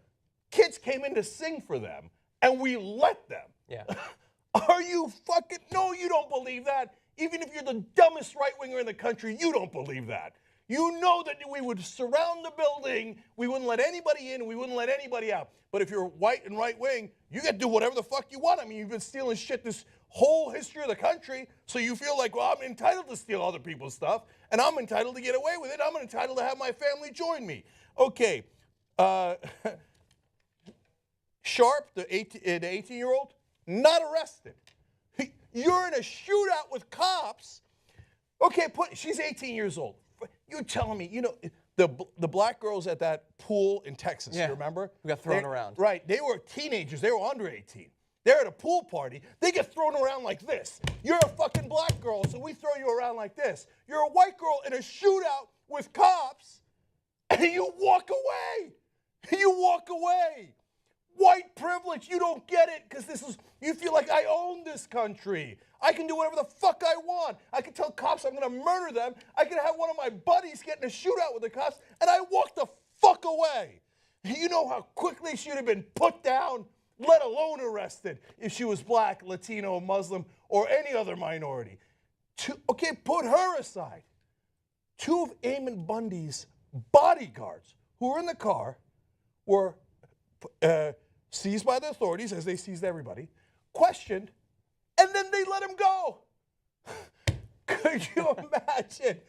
Speaker 18: kids came in to sing for them, and we let them.
Speaker 17: Yeah.
Speaker 18: Are you fucking... No, you don't believe that. Even if you're the dumbest right-winger in the country, you don't believe that. You know that we would surround the building, we wouldn't let anybody in, we wouldn't let anybody out. But if you're white and right-wing, you get to do whatever the fuck you want. I mean, you've been stealing shit this whole history of the country, so you feel like, well, I'm entitled to steal other people's stuff, and I'm entitled to get away with it. I'm entitled to have my family join me. Okay. Sharp, the 18-year-old, not arrested. You're in a shootout with cops. Okay, she's 18 years old. You're telling me, the black girls at that pool in Texas, you remember?
Speaker 17: We got thrown around.
Speaker 18: Right. They were teenagers. They were under 18. They're at a pool party. They get thrown around like this. You're a fucking black girl, so we throw you around like this. You're a white girl in a shootout with cops, and you walk away. You walk away. White privilege, you don't get it, because you feel like I own this country. I can do whatever the fuck I want. I can tell cops I'm going to murder them. I can have one of my buddies get in a shootout with the cops, and I walk the fuck away. You know how quickly she would have been put down, let alone arrested, if she was black, Latino, Muslim, or any other minority. Okay, put her aside. 2 of Eamon Bundy's bodyguards who were in the car were seized by the authorities, as they seized everybody, questioned, and then they let him go. Could you imagine?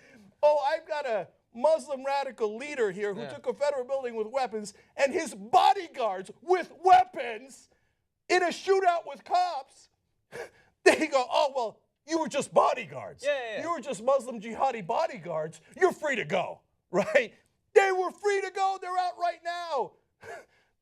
Speaker 18: Oh, I've got a Muslim radical leader here who took a federal building with weapons, and his bodyguards with weapons in a shootout with cops, they go, oh, well, you were just bodyguards.
Speaker 17: Yeah.
Speaker 18: You were just Muslim jihadi bodyguards. You're free to go, right? They were free to go. They're out right now.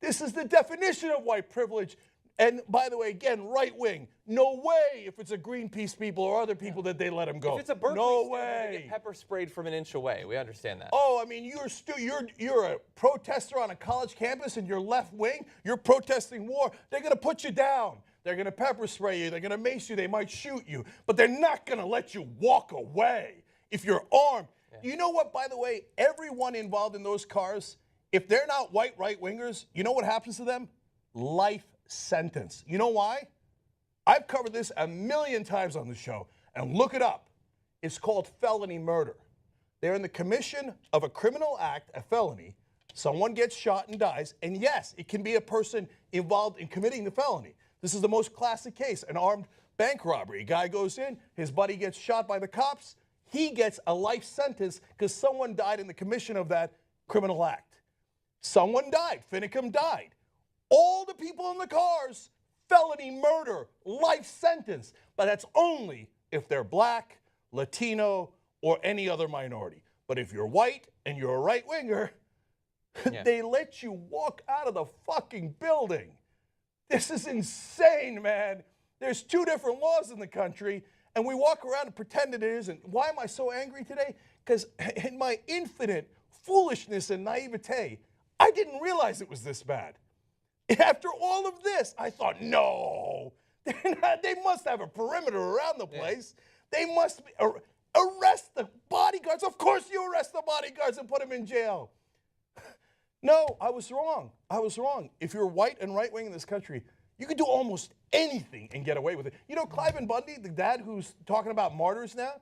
Speaker 18: This is the definition of white privilege. And by the way, again, right wing, no way if it's a Greenpeace people or other people that they let them go.
Speaker 17: If it's a Berkeley
Speaker 18: no
Speaker 17: student,
Speaker 18: way.
Speaker 17: they get pepper sprayed from an inch away. We understand that.
Speaker 18: Oh, I mean, you're a protester on a college campus and you're left wing. You're protesting war. They're going to put you down. They're going to pepper spray you. They're going to mace you. They might shoot you. But they're not going to let you walk away if you're armed. Yeah. You know what, by the way, everyone involved in those cars, if they're not white right-wingers, you know what happens to them? Life sentence. You know why? I've covered this a million times on the show, and look it up. It's called felony murder. They're in the commission of a criminal act, a felony. Someone gets shot and dies, and yes, it can be a person involved in committing the felony. This is the most classic case, an armed bank robbery. A guy goes in, his buddy gets shot by the cops. He gets a life sentence because someone died in the commission of that criminal act. Someone died. Finicum died. All the people in the cars, felony murder, life sentence. But that's only if they're black, Latino, or any other minority. But if you're white and you're a right-winger, they let you walk out of the fucking building. This is insane, man. There's 2 different laws in the country, and we walk around and pretend it isn't. Why am I so angry today? Because in my infinite foolishness and naivete, I didn't realize it was this bad. After all of this, I thought, no, they must have a perimeter around the place. They must arrest the bodyguards. Of course you arrest the bodyguards and put them in jail. No, I was wrong. I was wrong. If you're white and right-wing in this country, you can do almost anything and get away with it. You know, Cliven Bundy, the dad who's talking about martyrs now,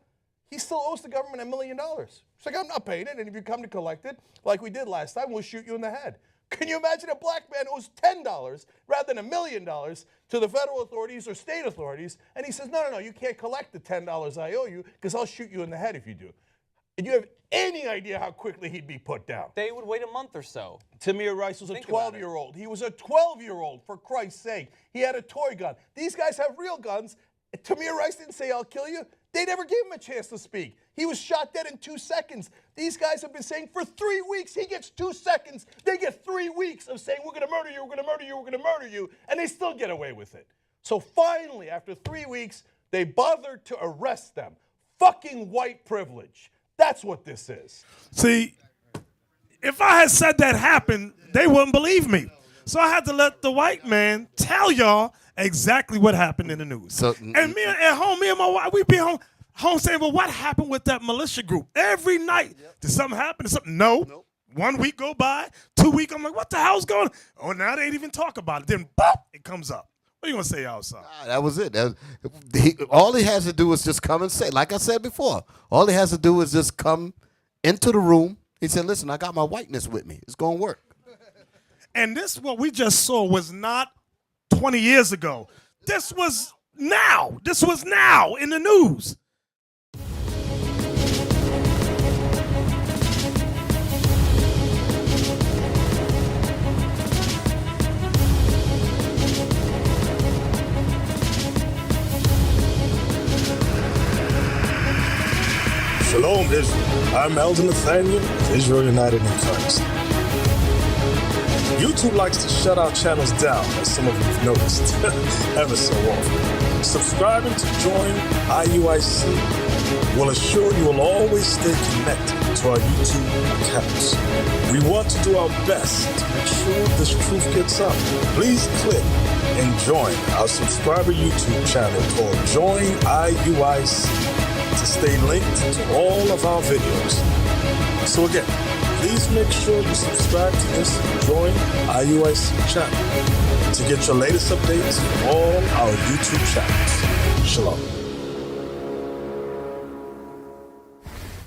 Speaker 18: he still owes the government $1 million. It's like, I'm not paying it, and if you come to collect it, like we did last time, we'll shoot you in the head. Can you imagine a black man owes $10 rather than $1 million to the federal authorities or state authorities, and he says, no, you can't collect the $10 I owe you because I'll shoot you in the head if you do. And you have any idea how quickly he'd be put down?
Speaker 17: They would wait a month or so.
Speaker 18: Tamir Rice was a 12-year-old. He was a 12-year-old, for Christ's sake. He had a toy gun. These guys have real guns. Tamir Rice didn't say, I'll kill you. They never gave him a chance to speak. He was shot dead in 2 seconds. These guys have been saying for 3 weeks, he gets 2 seconds. They get 3 weeks of saying, we're going to murder you, we're going to murder you, we're going to murder you, and they still get away with it. So finally, after 3 weeks, they bothered to arrest them. Fucking white privilege. That's what this is.
Speaker 1: See, if I had said that happened, they wouldn't believe me. So I had to let the white man tell y'all exactly what happened in the news.
Speaker 4: So,
Speaker 1: and me at home, me and my wife, we'd be home saying, well, what happened with that militia group? Every night, did something happen? Did something? No. 1 week go by, 2 weeks, I'm like, what the hell's going on? Oh, now they ain't even talk about it. Then, bop, it comes up. What are you going to say, outside?
Speaker 4: That was it. All he has to do is just come and say, like I said before, all he has to do is just come into the room. He said, listen, I got my whiteness with me. It's going to work.
Speaker 1: And this, what we just saw, was not 20 years ago. This was now. This was now in the news.
Speaker 21: Shalom, Israel. I'm Elder Nathaniel, Israel United in Christ. YouTube likes to shut our channels down, as some of you have noticed, ever so often. Subscribing to join IUIC will assure you will always stay connected to our YouTube accounts. We want to do our best to make sure this truth gets out. Please click and join our subscriber YouTube channel called Join IUIC to stay linked to all of our videos. So again, please make sure you subscribe to this Join IUIC channel to get your latest updates from all our YouTube channels. Shalom.